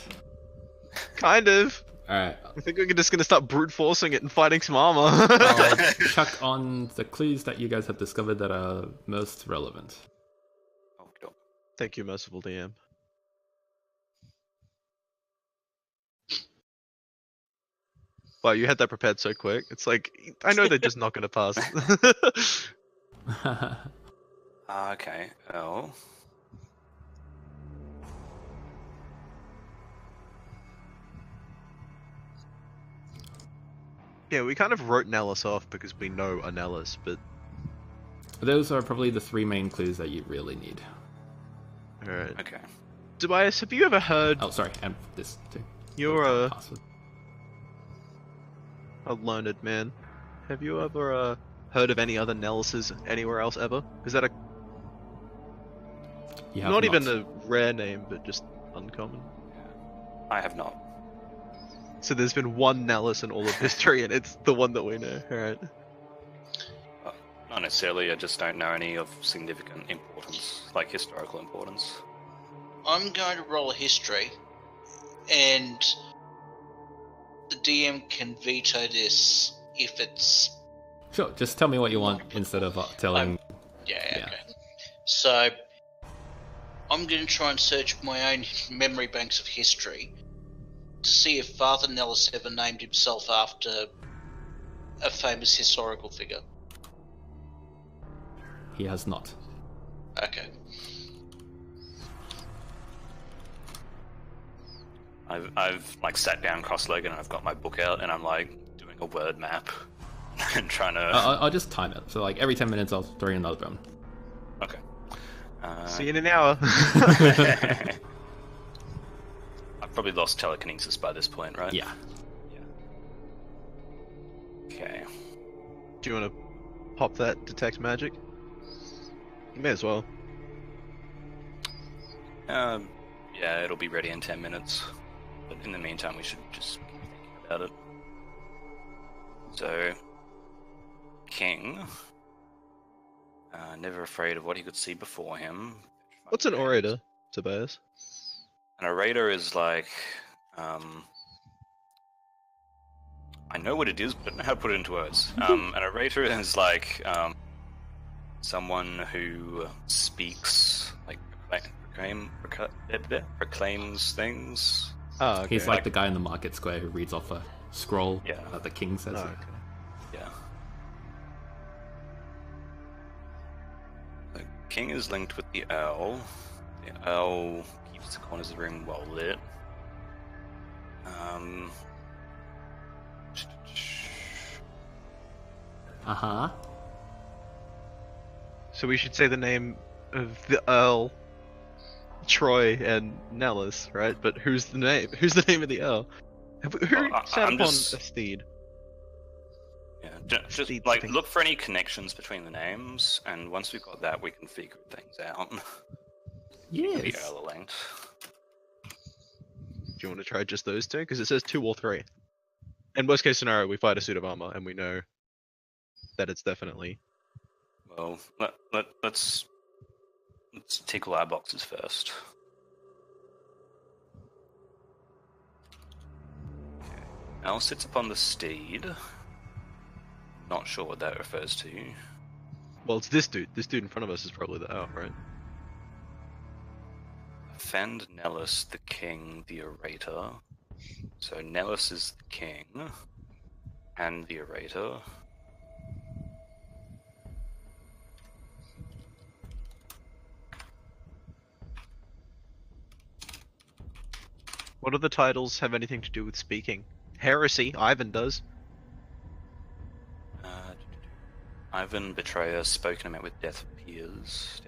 Kind of. Alright. I think we're just gonna start brute forcing it and fighting some armor. I'll chuck on the clues that you guys have discovered that are most relevant. Oh, cool. Thank you, merciful DM. Wow, you had that prepared so quick. It's like, I know they're just not gonna pass. Okay, oh. Yeah, we kind of wrote Nellis off because we know a Nellis, but... Those are probably the 3 main clues that you really need. Alright. Okay. Tobias, have you ever heard... Oh, sorry, and this too. You're Password. a learned man. Have you ever heard of any other Nellises anywhere else ever? Is that a... You have Not even a rare name, but just uncommon? I have not. So there's been one Nellis in all of history, and it's the one that we know, alright? Not necessarily, I just don't know any of significant importance, like historical importance. I'm going to roll a history, and the DM can veto this if it's... Sure, just tell me what you want instead of telling... Yeah, Yeah. okay. So, I'm going to try and search my own memory banks of history to see if Father Nellis ever named himself after a famous historical figure. He has not. Okay. I've like sat down cross-legged and I've got my book out and I'm like doing a word map and trying to... I'll just time it. So like every 10 minutes I'll throw in another bone. Okay. See you in an hour. I've probably lost telekinesis by this point, right? Yeah. Okay. Do you want to pop that detect magic? You may as well. Yeah, it'll be ready in 10 minutes. But in the meantime, we should just keep thinking about it. So, King. Never afraid of what he could see before him. What's an orator, Tobias? An orator is like... I know what it is, but I don't know how to put it into words. An orator is like someone who speaks, like proclaims things. Oh, okay. He's like the guy in the market square who reads off a scroll Yeah. that the king says. Oh, it. okay. Yeah. The king is linked with the owl. The owl keeps the corners of the room well lit. Uh-huh. So we should say the name of the Earl, Troy, and Nellis, right? But who's the name? Who's the name of the Earl? Who sat I'm upon just- a steed? Yeah, just Steed like thing. look for any connections between the names, and once we've got that, we can figure things out. Yes. The Earl are linked. Do you want to try just those two? Because it says 2 or 3. In worst case scenario, we fight a suit of armor, and we know that it's definitely... Well, let's tickle our boxes first. Okay. Owl sits upon the steed. Not sure what that refers to. Well, it's this dude. This dude in front of us is probably the Earl, right? Offend Nellis, the king, the orator. So Nellis is the king, and the orator. What do the titles have anything to do with speaking? Heresy, Ivan does. Ivan, betrayer, spoken met with death appears.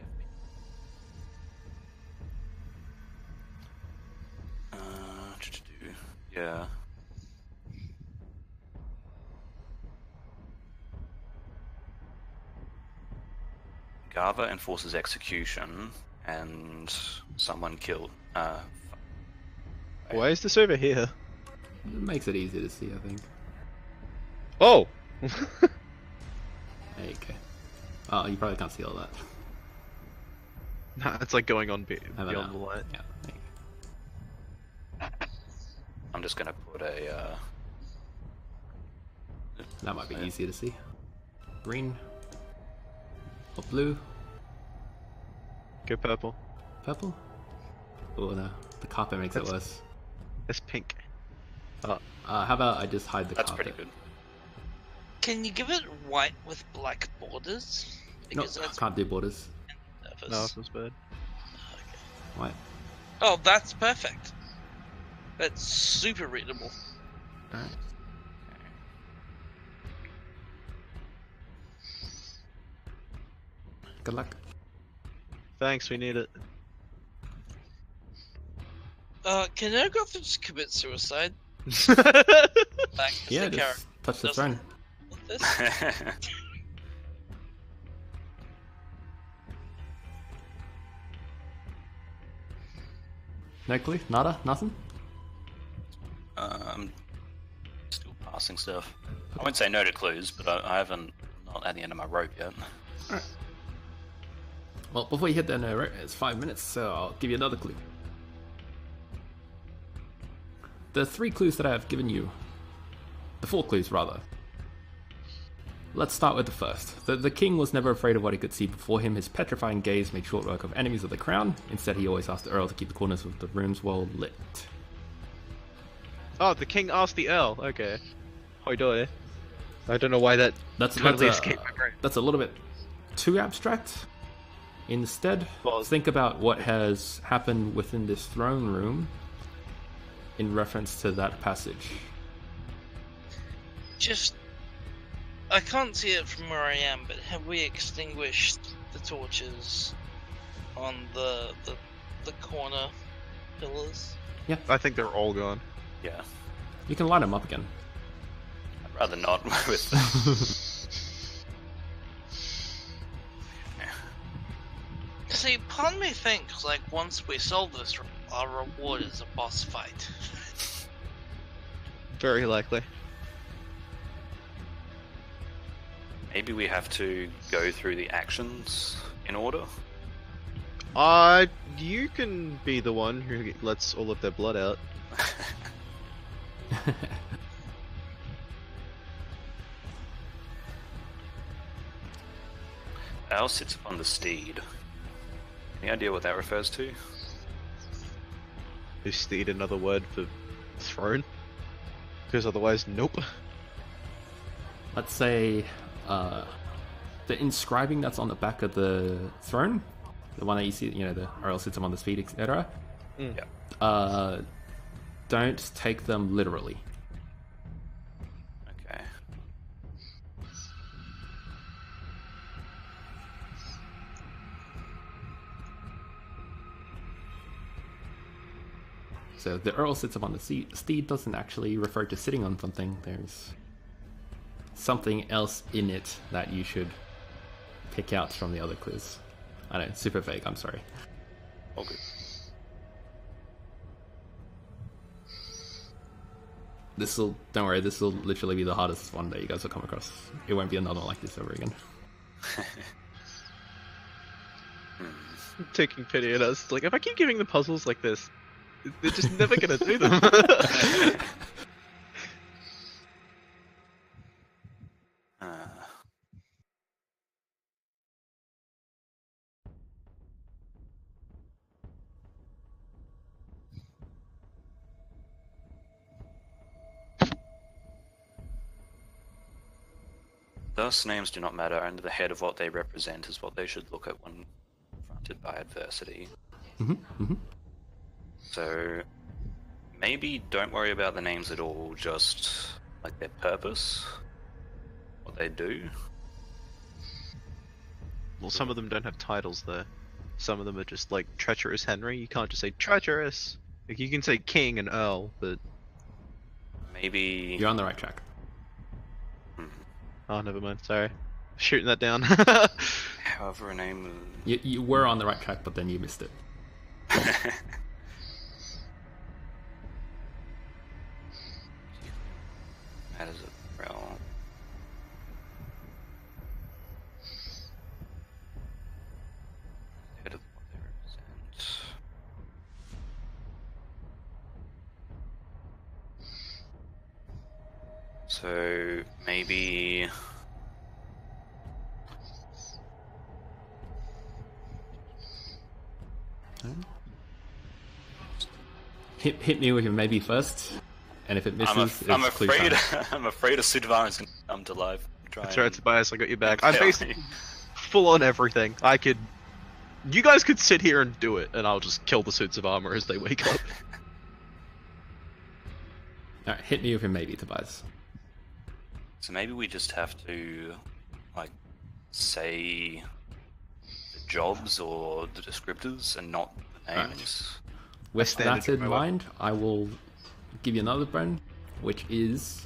Yeah. Gava enforces execution, and someone killed. Why is this over here? It makes it easy to see, I think. Oh! There you go. Oh, you probably can't see all that. Nah, it's like going on How about beyond now? the light. Yeah, there you I'm just gonna put a. go. That might be easier to see. Green. Or blue. Go purple. Purple? Oh no, the carpet makes it That's- worse. It's pink. How about I just hide the That's carpet? pretty good. Can you give it white with black borders? No, Because that's can't do borders. purpose. No, it was bad. White. Oh, that's perfect. That's super readable. Alright. Good luck. Thanks, we need it. Can Ergoth just commit suicide? Like, Yeah, the just touch the doesn't throne. want this? No clue? Nada? Nothing? Still passing stuff. I won't say no to clues, but I haven't not at the end of my rope yet. Alright. Well, before you hit the end of the rope, it's 5 minutes, so I'll give you another clue. The 3 clues that I have given you, the 4 clues rather. Let's start with the first. The king was never afraid of what he could see before him. His petrifying gaze made short work of enemies of the crown. Instead, he always asked the earl to keep the corners of the rooms well lit. Oh, the king asked the earl. Okay. How you doing? I don't know why that totally escaped my brain. That's a little bit too abstract. Instead, Well- think about what has happened within this throne room in reference to that passage. Just, I can't see it from where I am, but have we extinguished the torches on the corner pillars? I think they're all gone. Yeah, You can light them up again. I'd rather not with. See, part of me thinks, like, once we solve this, our reward is a boss fight. Very likely. Maybe we have to go through the actions in order. You can be the one who lets all of their blood out. Al sits upon the steed. Any idea what that refers to? Just need another word for throne. Because otherwise, nope. Let's say the inscribing that's on the back of the throne, the one that you see, the earl sits him on the feet, etc. Yeah. Don't take them literally. Okay. So the earl sits up on the steed doesn't actually refer to sitting on something. There's something else in it that you should pick out from the other clues. I know, it's super vague, I'm sorry. All good. Don't worry, this will literally be the hardest one that you guys will come across. It won't be another one like this ever again. Taking pity at us. Like, if I keep giving the puzzles like this, they're just never gonna do them. Thus, names do not matter, and the head of what they represent is what they should look at when confronted by adversity. So, maybe don't worry about the names at all, just like their purpose, what they do. Well, some of them don't have titles though. Some of them are just like treacherous Henry. You can't just say treacherous. Like, you can say king and earl, but Maybe. You're on the right track. oh, never mind. Sorry, shooting that down. However, a name. You were on the right track, but then you missed it. That is a realm. Head of what they represent. So maybe. Hit me with your maybe first, And if it misses, I'm it's clue afraid. time. I'm afraid a suit of armor is going to come to life. That's right, Tobias. I got your back. I'm Yeah. basically full on everything. You guys could sit here and do it, and I'll just kill the suits of armor as they wake up. Alright, hit me with your maybe, Tobias. So maybe we just have to, like, say the jobs or the descriptors and not the names. With standard that in remote. mind, I will give you another bone, which is...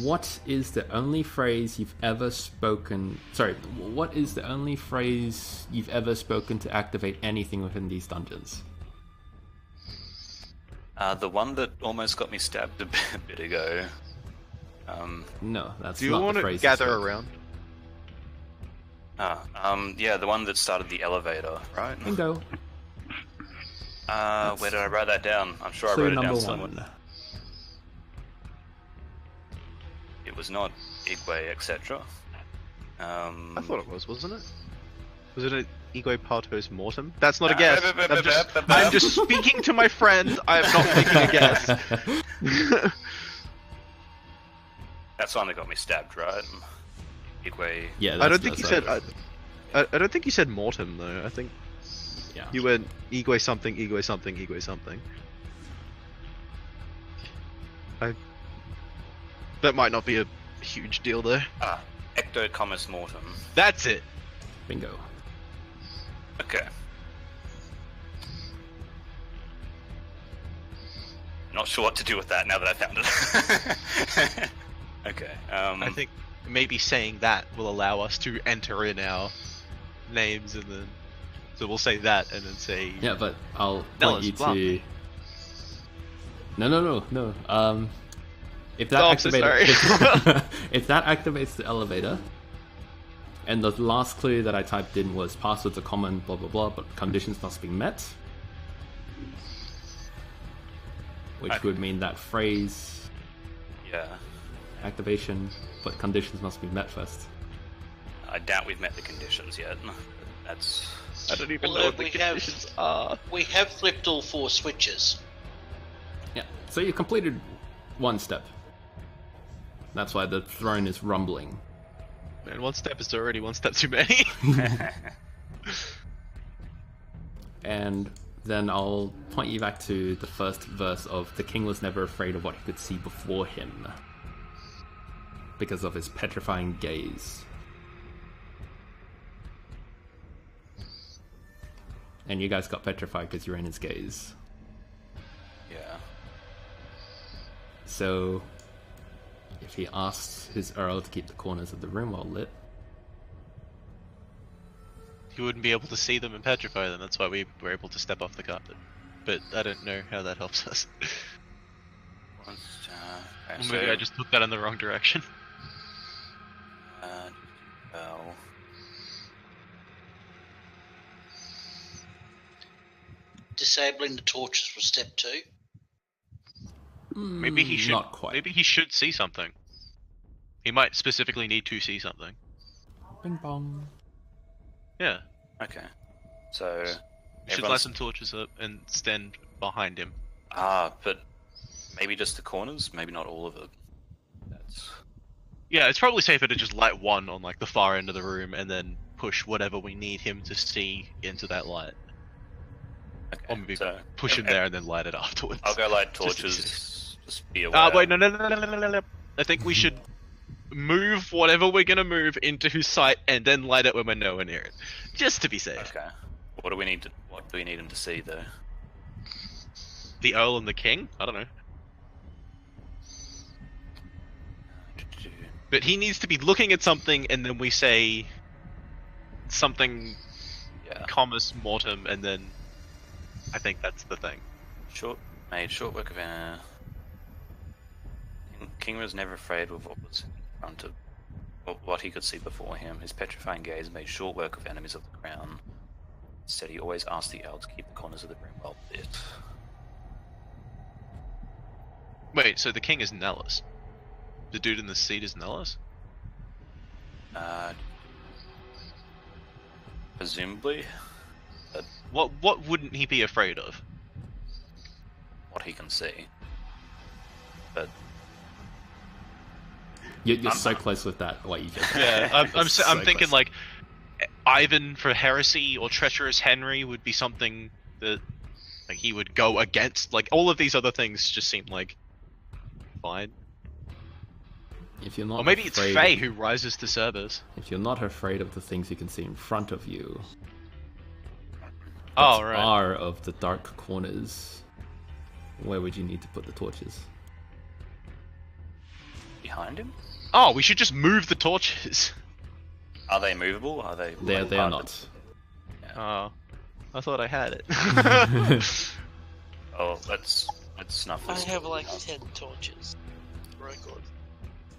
What is the only phrase you've ever spoken... Sorry, what is the only phrase you've ever spoken to activate anything within these dungeons? The one that almost got me stabbed a bit ago. No, that's Do you not want the to phrase. gather you spoke. around? Yeah, the one that started the elevator, right? Bingo. Where did I write that down? I'm sure I Clue wrote it number down somewhere. one. It was not Igwe, etc. I thought it was, wasn't it? Was it an Ego Partos Mortem? That's not a guess. I'm just speaking to my friend. I am not making a guess. That's the one that got me stabbed, right? Igwe. Yeah, I don't think you that's said. I don't think you said Mortem though. I think Yeah. you went Ego something, Ego something, Ego something. That might not be a huge deal though. Ectocommus mortem. That's it. Bingo. Okay. Not sure what to do with that now that I found it. Okay. I think maybe saying that will allow us to enter in our names and then. So we'll say that and then say. Yeah, but I'll No, point you it's blunt. to... No. If that Oh, I'm so activates, if that activates the elevator, and the last clue that I typed in was passwords are common, blah blah blah, but conditions must be met, which Okay. would mean that phrase yeah. activation, but conditions must be met first. I doubt we've met the conditions yet. That's I don't even Well, know what the we have- conditions are. We have flipped all 4 switches. Yeah, so you completed one step. That's why the throne is rumbling. Man, one step is already one step too many. And then I'll point you back to the first verse of "The king was never afraid of what he could see before him, because of his petrifying gaze." And you guys got petrified because you're in his gaze. yeah. So, if he asks his Earl to keep the corners of the room well lit, You wouldn't be able to see them and petrify them. That's why we were able to step off the carpet. But I don't know how that helps us. Okay, Or so, maybe I just took that in the wrong direction. well, Disabling the torches was step 2. Maybe he should. Not quite. Maybe he should see something. He might specifically need to see something. Bing bong. Yeah. okay. So, You should light everyone's- some torches up and stand behind him. but maybe just the corners, maybe not all of it. That's Yeah, it's probably safer to just light one on like the far end of the room and then push whatever we need him to see into that light. okay. Or maybe So, push him there and then light it afterwards. I'll go light Just- torches. Just be aware. Wait, no. I think we should move whatever we're gonna move into his sight and then light it when we're nowhere near it, just to be safe. Okay. What do we need him to see though? The Earl and the King? I don't know. But he needs to be looking at something, and then we say something, Yeah. commas mortem, and then I think that's the thing. Made short work of King was never afraid of what was in front of what he could see before him. His petrifying gaze made short work of enemies of the crown. Instead, he always asked the owl to keep the corners of the room well lit. Wait, so the King is Nellis? The dude in the seat is Nellis? Presumably. What wouldn't he be afraid of? what he can see. But You're so close with that. What you just Yeah, I'm So thinking close. like Ivan for heresy or treacherous Henry would be something that like he would go against. Like all of these other things just seem like fine. If you're not Or maybe it's afraid, Faye who rises to service. if you're not afraid of the things you can see in front of you, Oh that right. are of the dark corners, where would you need to put the torches? behind him? Oh, we should just move the torches. Are they movable? Are they? They are hard not. to- Oh, I thought I had it. Oh, let's snuff I this. have like 10 torches. Record.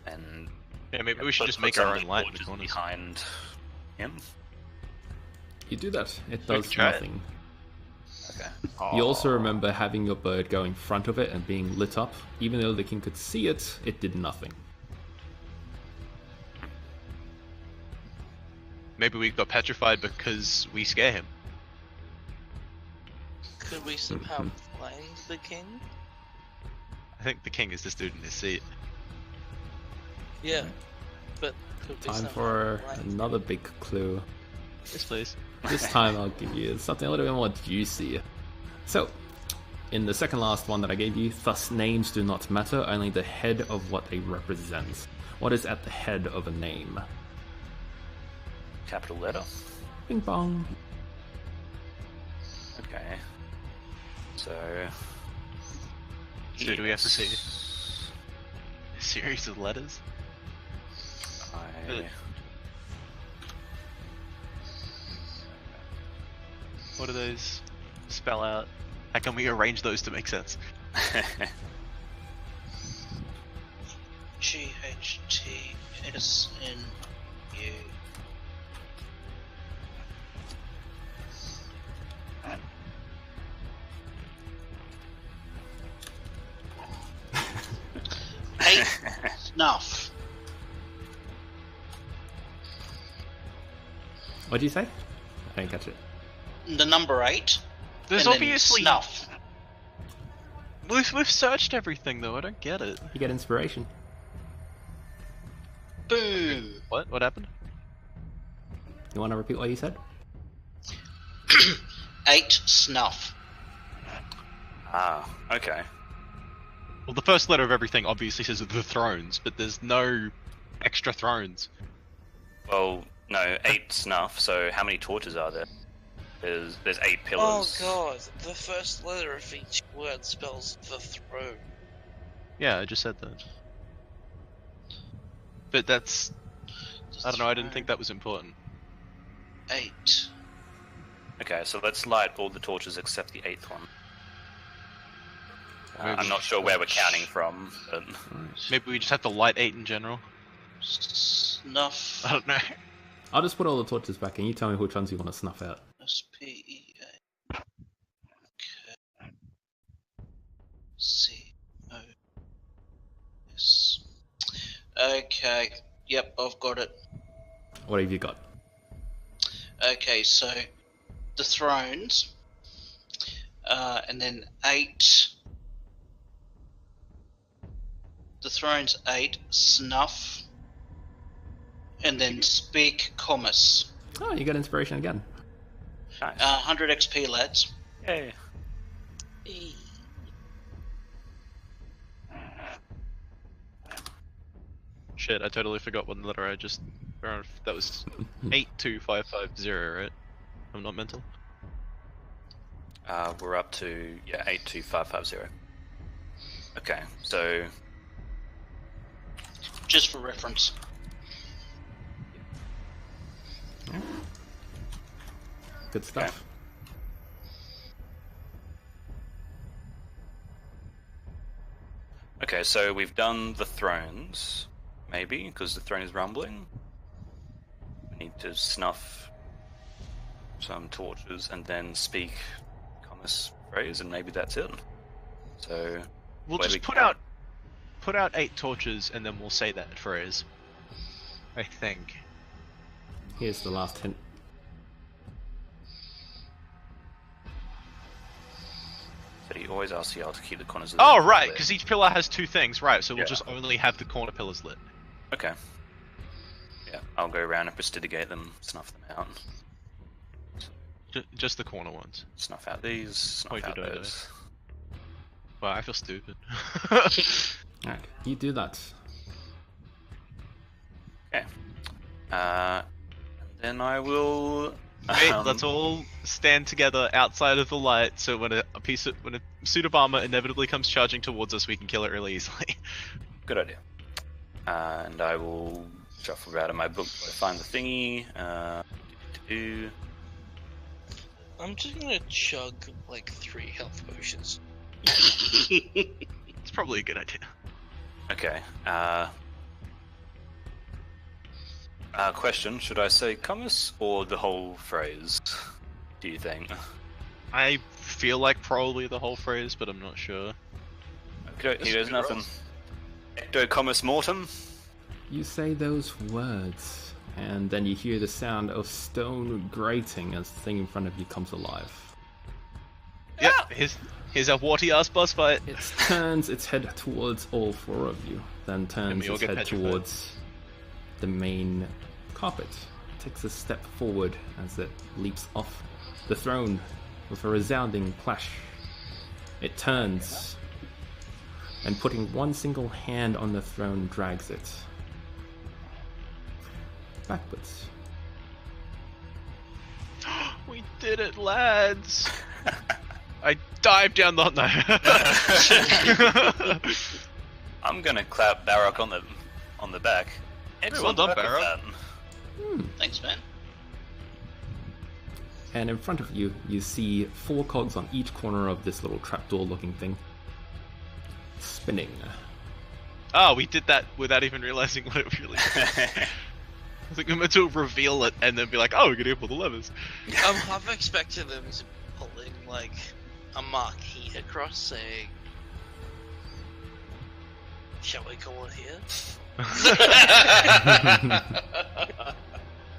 And Yeah, maybe we should put- just put make some our of own light in the torches corners. behind him. You do that. It We does can try it. nothing. Okay. You also remember having your bird go in front of it and being lit up. Even though the king could see it, it did nothing. Maybe we got petrified because we scare him. Could we somehow blind the king? I think the king is just dude in his seat. Yeah, but could we Time somehow for blind another big clue. Yes, please. This time I'll give you something a little bit more juicy. So, in the second last one that I gave you, thus names do not matter, only the head of what they represent. What is at the head of a name? Capital letter. Bing bong. Okay. So. So do we have to see a series of letters? I... What do those spell out? How can we arrange those to make sense? GHTSNU. Eight snuff. What did you say? I didn't catch it. The number 8. There's and then obviously snuff. We've searched everything though. I don't get it. You get inspiration. Boom. What? What happened? You want to repeat what you said? 8 snuff. Ah, okay. Well, the first letter of everything obviously says the thrones, but there's no extra thrones. Well, no, 8 snuff, so how many torches are there? There's 8 Oh pillars. god, the first letter of each word spells the throne. Yeah, I just said that. But that's... I don't know, I didn't think that was important. 8. Okay, so let's light all the torches except the 8th one. I'm not sure where we're counting from, but... Maybe we just have to light 8 in general. Snuff. I don't know. I'll just put all the torches back and you tell me which ones you want to snuff out. SPEA. Okay. COS. Okay. Yep, I've got it. What have you got? Okay, so the thrones, and then 8. The thrones 8 snuff, and then speak commerce. Oh, you got inspiration again. Nice. 100 XP, lads. Yay. E. Shit, I totally forgot what letter I just... That was 82550, right? I'm not mental. We're up to, 82550. Okay, so... Just for reference. Good stuff. Okay, so we've done the thrones, maybe, because the throne is rumbling. We need to snuff some torches and then speak commerce phrase, and maybe that's it. So We'll where just we put count- out 8 torches and then we'll say that phrase. I think. Here's the last hint. So do we always ask y'all to keep the corners of the Oh, room right, lit. because each pillar has 2 things, right? So we'll Yeah. just only have the corner pillars lit. Okay. Yeah, I'll go around and prestidigate them, snuff them out. Just the corner ones. Snuff out these, snuff Point out it over. those. Wow, I feel stupid. Alright, you do that. Okay. Then I will. Wait, let's all stand together outside of the light, so when a suit of armor inevitably comes charging towards us, we can kill it really easily. Good idea. And I will shuffle around in my book to find the thingy. I'm just gonna chug like 3 health potions. It's probably a good idea. Okay. Question: should I say "commerce" or the whole phrase? Do you think? I feel like probably the whole phrase, but I'm not sure. Okay, he does nothing. Ecto commerce mortem. You say those words, and then you hear the sound of stone grating as the thing in front of you comes alive. Yep, here's a warty ass boss fight. It turns its head towards all 4 of you, then turns we all its get head petrified. towards the main carpet. It takes a step forward as it leaps off the throne with a resounding clash. It turns, and putting one single hand on the throne drags it backwards. We did it, lads! I dived down the no. I'm gonna clap Barak on the back. Excellent well done, work with Barak. that. Thanks, man. And in front of you, you see 4 cogs on each corner of this little trapdoor looking thing. Spinning. Oh, we did that without even realizing what it really was. I think we meant to reveal it and then be like, oh, we're gonna pull the levers. I'm half expecting them to be pulling like a marquee across saying, "Shall we call it here?"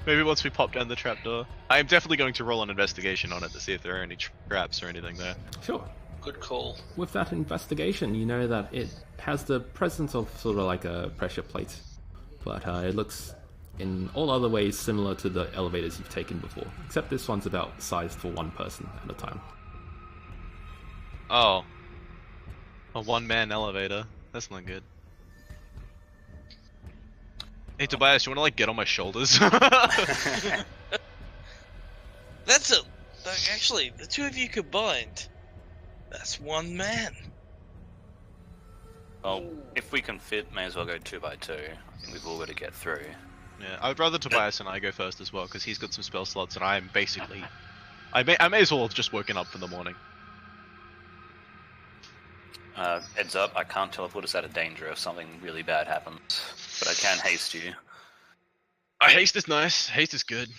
Maybe once we pop down the trapdoor. I am definitely going to roll an investigation on it to see if there are any traps or anything there. Sure. Good call. With that investigation, you know that it has the presence of sort of like a pressure plate, but it looks in all other ways similar to the elevators you've taken before, except this one's about sized for 1 person at a time. Oh. A 1-man elevator. That's not good. Hey Tobias, you wanna like get on my shoulders? That's a like, actually the 2 of you combined. That's 1 man. Well, if we can fit, may as well go 2 by 2. I think we've all got to get through. Yeah, I'd rather Tobias and I go first as well, because he's got some spell slots and I'm basically... I may as well have just woken up for the morning. Heads up, I can't teleport us out of danger if something really bad happens, but I can haste you. Haste is nice, haste is good.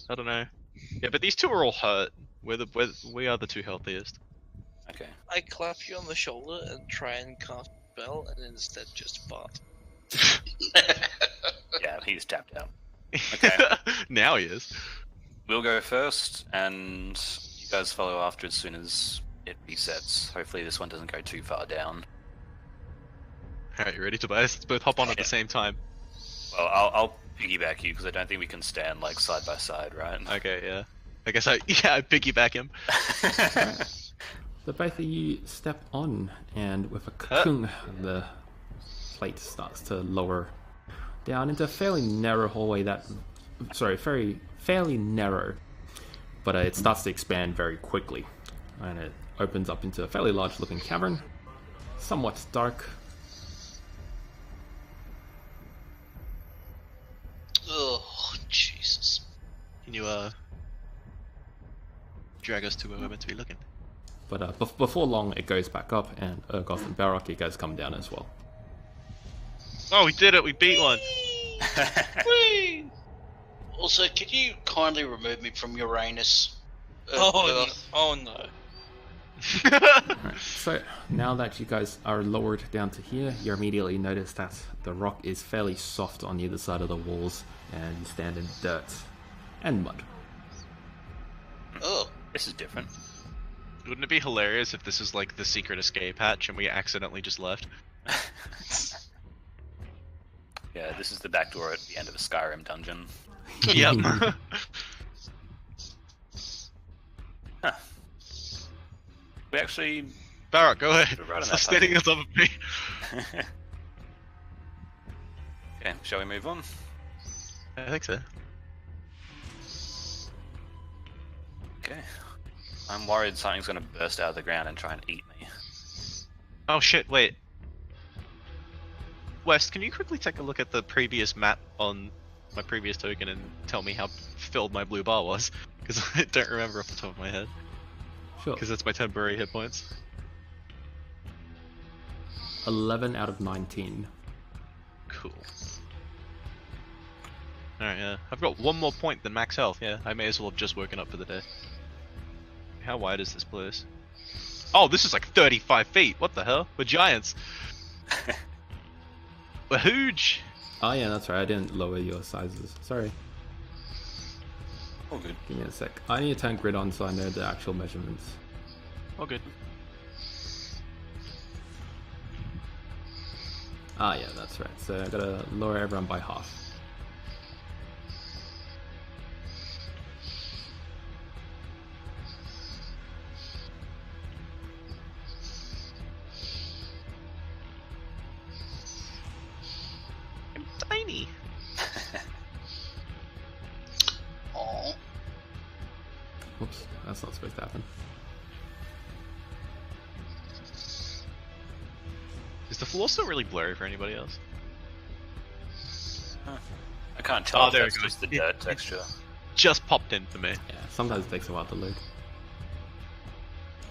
I don't know. Yeah, but these 2 are all hurt. We are the 2 healthiest. Okay. I clap you on the shoulder and try and cast a spell, and instead just fart. Yeah, he's tapped out. Okay. Now he is. We'll go first, and you guys follow after as soon as it resets. Hopefully this one doesn't go too far down. Alright, you ready, Tobias? Let's both hop on at the same time. Well, I'll piggyback you, because I don't think we can stand, like, side by side, right? Okay, yeah. I guess I piggyback him. So both of you step on, and with a kung, the plate starts to lower down into a fairly narrow hallway fairly narrow, but it starts to expand very quickly, and it opens up into a fairly large looking cavern, somewhat dark. Oh, Jesus. Can you, drag us to where we're meant to be looking? But before long, it goes back up, and Urgoth and Barak, you guys come down as well. Oh, we did it! We beat one! Whee! Also, could you kindly remove me from Uranus? Oh no. Right, so now that you guys are lowered down to here, you immediately notice that the rock is fairly soft on either side of the walls, and you stand in dirt and mud. Oh, This is different. Wouldn't it be hilarious if this is like the secret escape hatch and we accidentally just left? Yeah, this is the back door at the end of a Skyrim dungeon. Yep. Huh. We actually... Barrett, go ahead. Right on Stop that standing on top of me. Okay, shall we move on? I think so. Okay. I'm worried something's gonna burst out of the ground and try and eat me. Oh shit, wait. West, can you quickly take a look at the previous map on my previous token and tell me how filled my blue bar was? Because I don't remember off the top of my head. Sure. Because that's my temporary hit points. 11 out of 19. Cool. Alright, yeah. I've got one more point than max health, yeah. I may as well have just woken up for the day. How wide is this place? Oh, this is like 35 feet! What the hell? We're giants! We're huge! Oh yeah, that's right. I didn't lower your sizes. Sorry. All good. Give me a sec. I need to turn grid on so I know the actual measurements. Oh, good. Ah yeah, that's right. So I gotta lower everyone by half. I'm tiny! Oh, Oops, that's not supposed to happen. Is the floor still really blurry for anybody else? I can't tell Oh, if there that's we go. just the dirt texture. Just popped in for me. Yeah, sometimes it takes a while to load.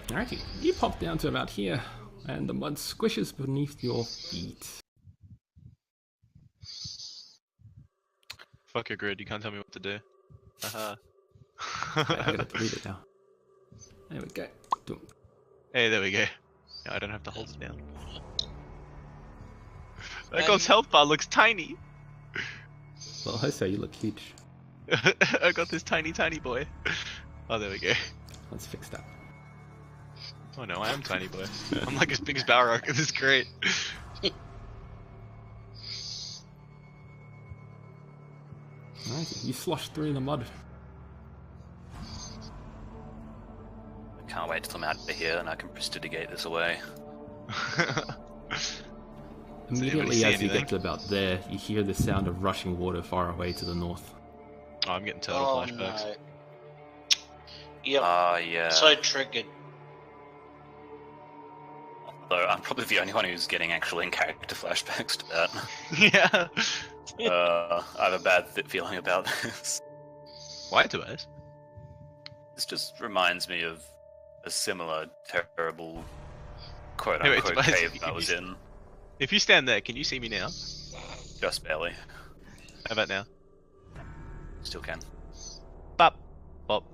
Alrighty, you pop down to about here, and the mud squishes beneath your feet. Fuck your grid, you can't tell me what to do. Haha. I gotta delete it now. There we go. Doom. Hey, there we go. Yeah, I don't have to hold it down. That guy's health bar looks tiny. Well, I say you look huge. I got this tiny boy. Oh, there we go. Let's fix that. Oh no, I am tiny boy. I'm like as big as Balrog. This is great. Alrighty, you slosh through the mud. I can't wait till I'm out of here and I can prestidigate this away. Immediately see as you anything? get to about there, you hear the sound of rushing water far away to the north. Oh, I'm getting turtle oh flashbacks. no. Yep, Ah, yeah. so triggered. Although I'm probably the only one who's getting actual in-character flashbacks to that. Yeah. I have a bad feeling about this. Why do I? This just reminds me of a similar terrible Hey, quote-unquote wait, Tobias, cave I was in. If you stand there, can you see me now? Just barely. How about now? Still can. Bop. Bop.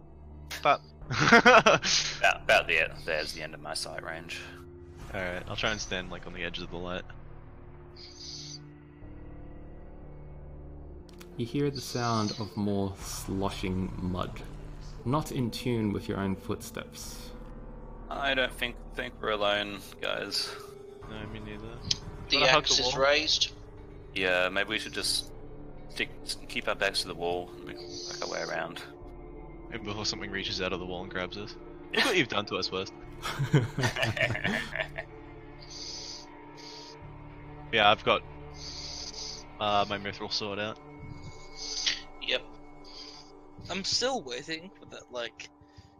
Bop. About there. There's the end of my sight range. Alright, I'll try and stand like on the edge of the light. You hear the sound of more sloshing mud, not in tune with your own footsteps. I don't think we're alone, guys. No, me neither. The Wanna hug axe the is wall? raised. Yeah, maybe we should just keep our backs to the wall and we can work our way around. Maybe before something reaches out of the wall and grabs us. Look what you've done to us, West. Yeah, I've got my mithril sword out. Yep. I'm still waiting for that, like,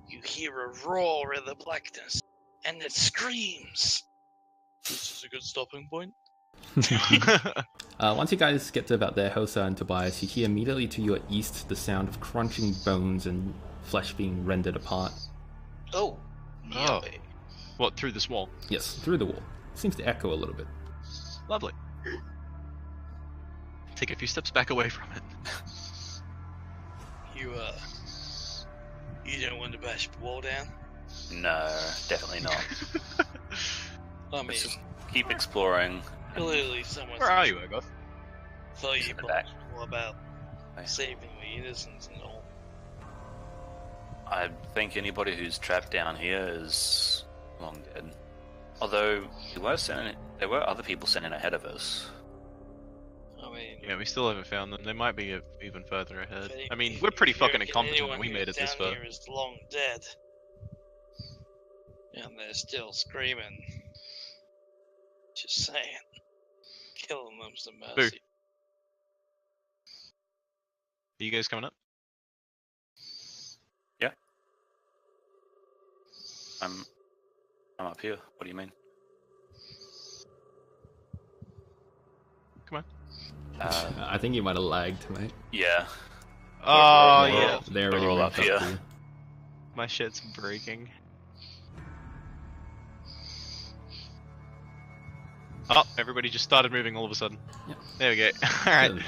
you hear a roar in the blackness, and it screams. This is a good stopping point. Once you guys get to about there, Hosa and Tobias, you hear immediately to your east the sound of crunching bones and flesh being rendered apart. Oh. Oh. Yummy. What, through this wall? Yes, through the wall. Seems to echo a little bit. Lovely. Take a few steps back away from it. You don't want to bash the wall down? No, definitely not. I mean, Let's just keep exploring. clearly someone's Where are you, Egoth? thought Just you in the back. all about Right. saving the innocents and all. I think anybody who's trapped down here is long dead. Although there were other people sent in ahead of us. I mean, Yeah, we still haven't found them. They might be even further ahead. if- I mean, if- we're pretty if you fucking reckon incompetent anyone and we who's made it this down far. here is long dead. And they're still screaming. Just saying. Killing them's the mercy. Are you guys coming up? I'm up here. What do you mean? Come on. I think you might have lagged, mate. Yeah. Oh, We're yeah. all- They're we're already all ramped up here. to you. My shit's breaking. Oh, everybody just started moving all of a sudden. Yeah. There we go. Alright. Good.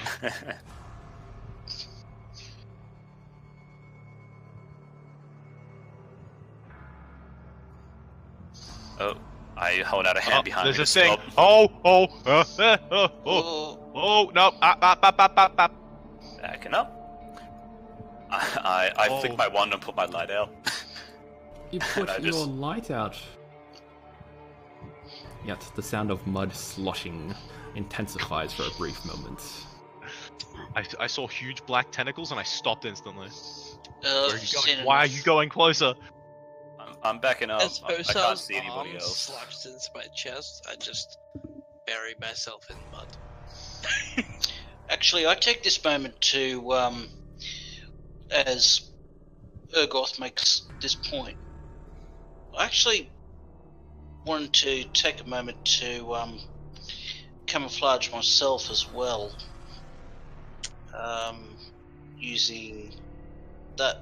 Oh, I hold out a hand behind me. There's to a thing. stop. Oh, no. Up. Backing up. I Oh. flick my wand and put my light out. You put I your just- light out. Yet the sound of mud sloshing intensifies for a brief moment. I saw huge black tentacles and I stopped instantly. Where are you seen going? Why are you going closer? I'm backing up. As I can't Osam's see anybody arm else. slashed into my chest, I just bury myself in mud. Actually, I take this moment to, as Urgoth makes this point, I actually wanted to take a moment to camouflage myself as well, using that.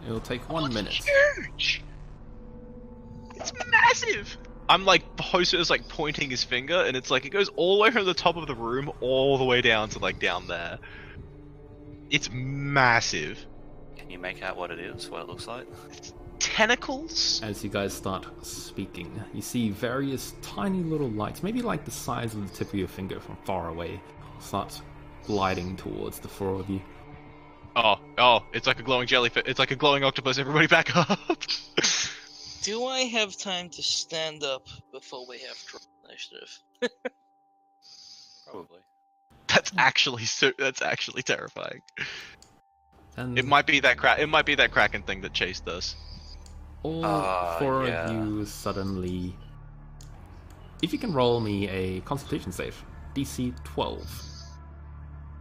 It'll take 1 minute. Huge! It's massive! I'm like, Hoser is like pointing his finger and it's like, it goes all the way from the top of the room all the way down to like down there. It's massive. Can you make out what it is? What it looks like? Tentacles? As you guys start speaking, you see various tiny little lights, maybe like the size of the tip of your finger from far away, start gliding towards the four of you. Oh, it's like a glowing jellyfish. It's like a glowing octopus. Everybody back up. Do I have time to stand up before we have draw initiative? Probably. That's actually terrifying. And It might be that Kraken thing that chased us. all Ah, four yeah. of you suddenly... If you can roll me a Constitution save, DC 12.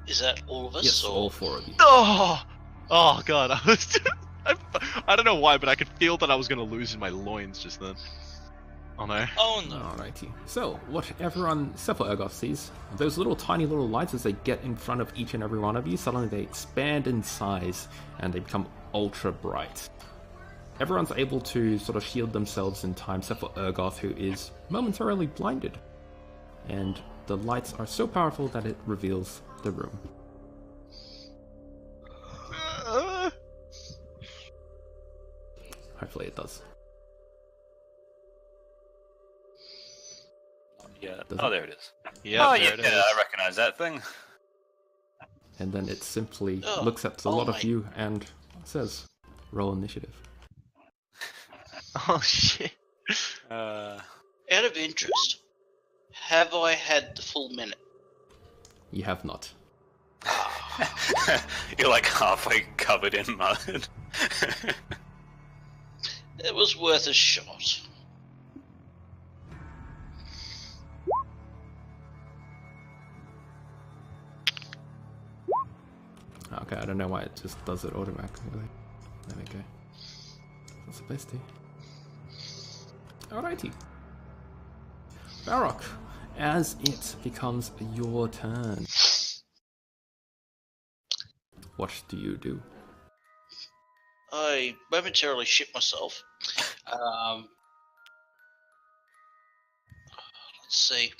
Is that all of us? Yes, or? all four of you. Oh god, I don't know why, but I could feel that I was gonna lose in my loins just then. Oh no. Oh no. Alrighty. So, what everyone, except for Urgoth, sees, those little tiny little lights as they get in front of each and every one of you, suddenly they expand in size and they become ultra bright. Everyone's able to sort of shield themselves in time, except for Urgoth, who is momentarily blinded. And the lights are so powerful that it reveals the room. Hopefully it does. Yeah. Does Oh, it? there it is. Yeah, Oh, there yeah, it is. I recognize that thing. And then it simply Oh, looks at a oh lot my- of you and says, roll initiative. Oh shit. Uh, Out of interest, have I had the full minute? You have not. you're like halfway covered in mud. It was worth a shot. Okay, I don't know why it just does it automatically. There we go. That's supposed to. Alrighty. Barrock, as it becomes your turn, what do you do? I momentarily shit myself. Let's see.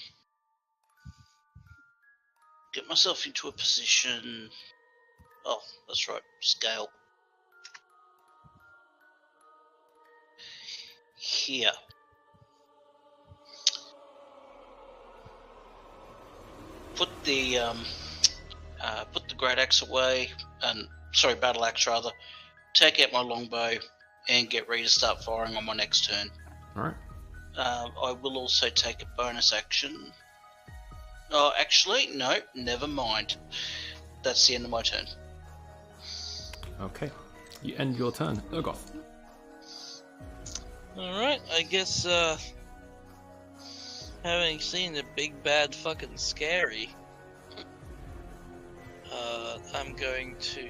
Get myself into a position. Oh, that's right. Scale. Here. Put the great axe away and battle axe rather, take out my longbow, and get ready to start firing on my next turn. Alright. I will also take a bonus action. Oh, actually, no, never mind. That's the end of my turn. Okay. You end your turn. Urgoth. Alright, I guess, having seen the big bad fucking scary, I'm going to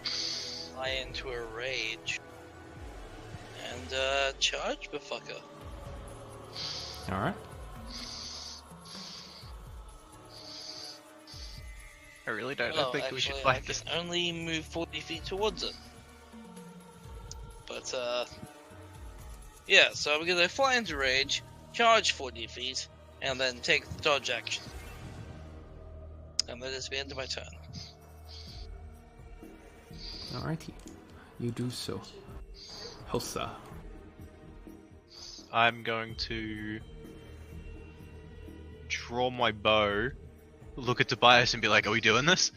fly into a rage and, charge the fucker. Alright. I really don't Well, think actually, we should I fight can this. only move 40 feet towards it. But, yeah, so I'm gonna fly into rage, charge 40 feet, and then take the dodge action. And that is the end of my turn. Alrighty. You do so. Hosa. I'm going to draw my bow, look at Tobias and be like, are we doing this?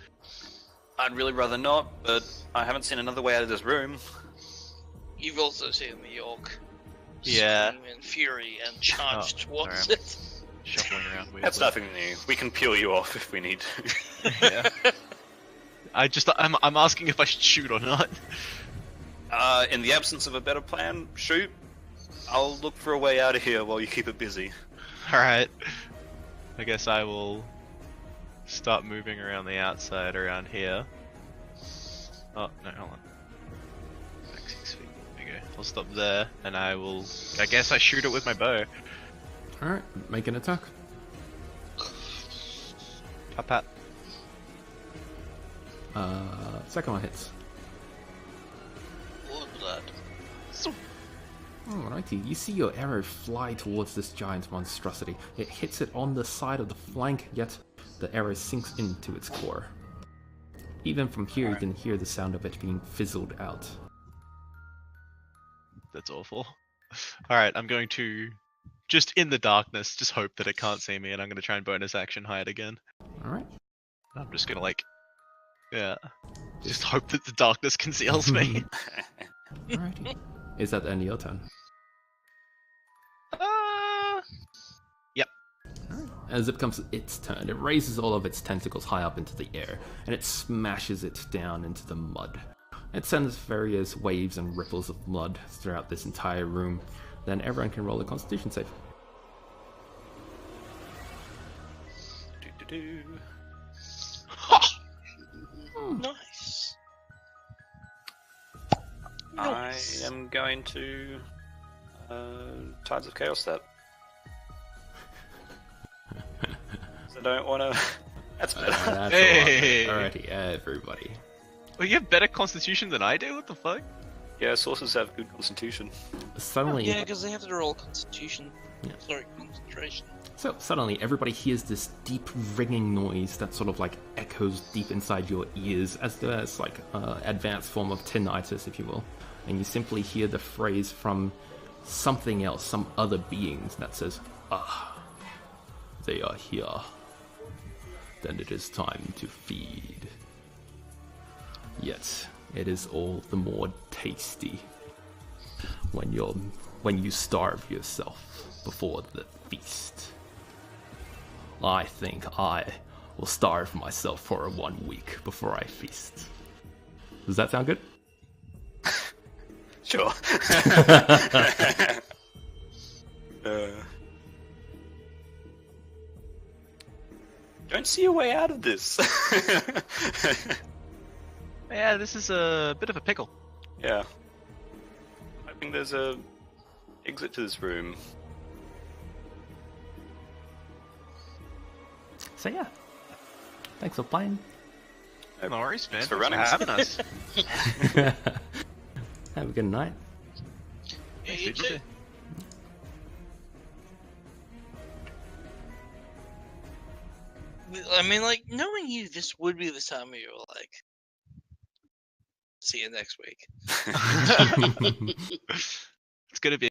I'd really rather not, but I haven't seen another way out of this room. You've also seen the York Yeah. scream in fury and charge towards sorry. it. Shuffling around weirdly. That's nothing new. We can peel you off if we need to. Yeah. I'm asking if I should shoot or not. In the absence of a better plan, shoot. I'll look for a way out of here while you keep it busy. Alright. I guess I will start moving around the outside around here. Oh, no, hold on. Back 6 feet. There we go. I'll stop there, and I guess I shoot it with my bow. Alright, make an attack. Pat pat. Second one hits. Blood. Alrighty, you see your arrow fly towards this giant monstrosity. It hits it on the side of the flank, yet the arrow sinks into its core. Even from here, you can hear the sound of it being fizzled out. That's awful. Alright, I'm going to, just in the darkness, just hope that it can't see me, and I'm going to try and bonus action hide again. Alright. I'm just going to just hope that the darkness conceals me. Alrighty. Is that the end of your turn? Yep. As it becomes its turn, it raises all of its tentacles high up into the air, and it smashes it down into the mud. It sends various waves and ripples of mud throughout this entire room. Then everyone can roll a Constitution save. Do-do-do. Nice. I am going to Tides of Chaos that. I don't want to. That's better. That's Hey! a lot better. Alrighty, everybody. Well, you have better constitution than I do? What the fuck? Yeah, sources have good constitution. Suddenly, Yeah, because they have to roll Constitution. Yeah. Sorry, concentration. suddenly everybody hears this deep ringing noise that sort of like echoes deep inside your ears, as there's like advanced form of tinnitus, if you will. And you simply hear the phrase from something else, some other beings that says, "Ah, they are here. Then it is time to feed. Yet it is all the more tasty when you starve yourself before the feast. I think I will starve myself for 1 week before I feast." Does that sound good? Sure. Don't see a way out of this. Yeah, this is a bit of a pickle. Yeah. I think there's a exit to this room. So yeah. Thanks for playing. No worries, man. Thanks for Thanks running. having us. Have a good night. Yeah, Thanks, you dude. too. I mean, like, knowing you, this would be the time where you're like, see you next week. It's gonna be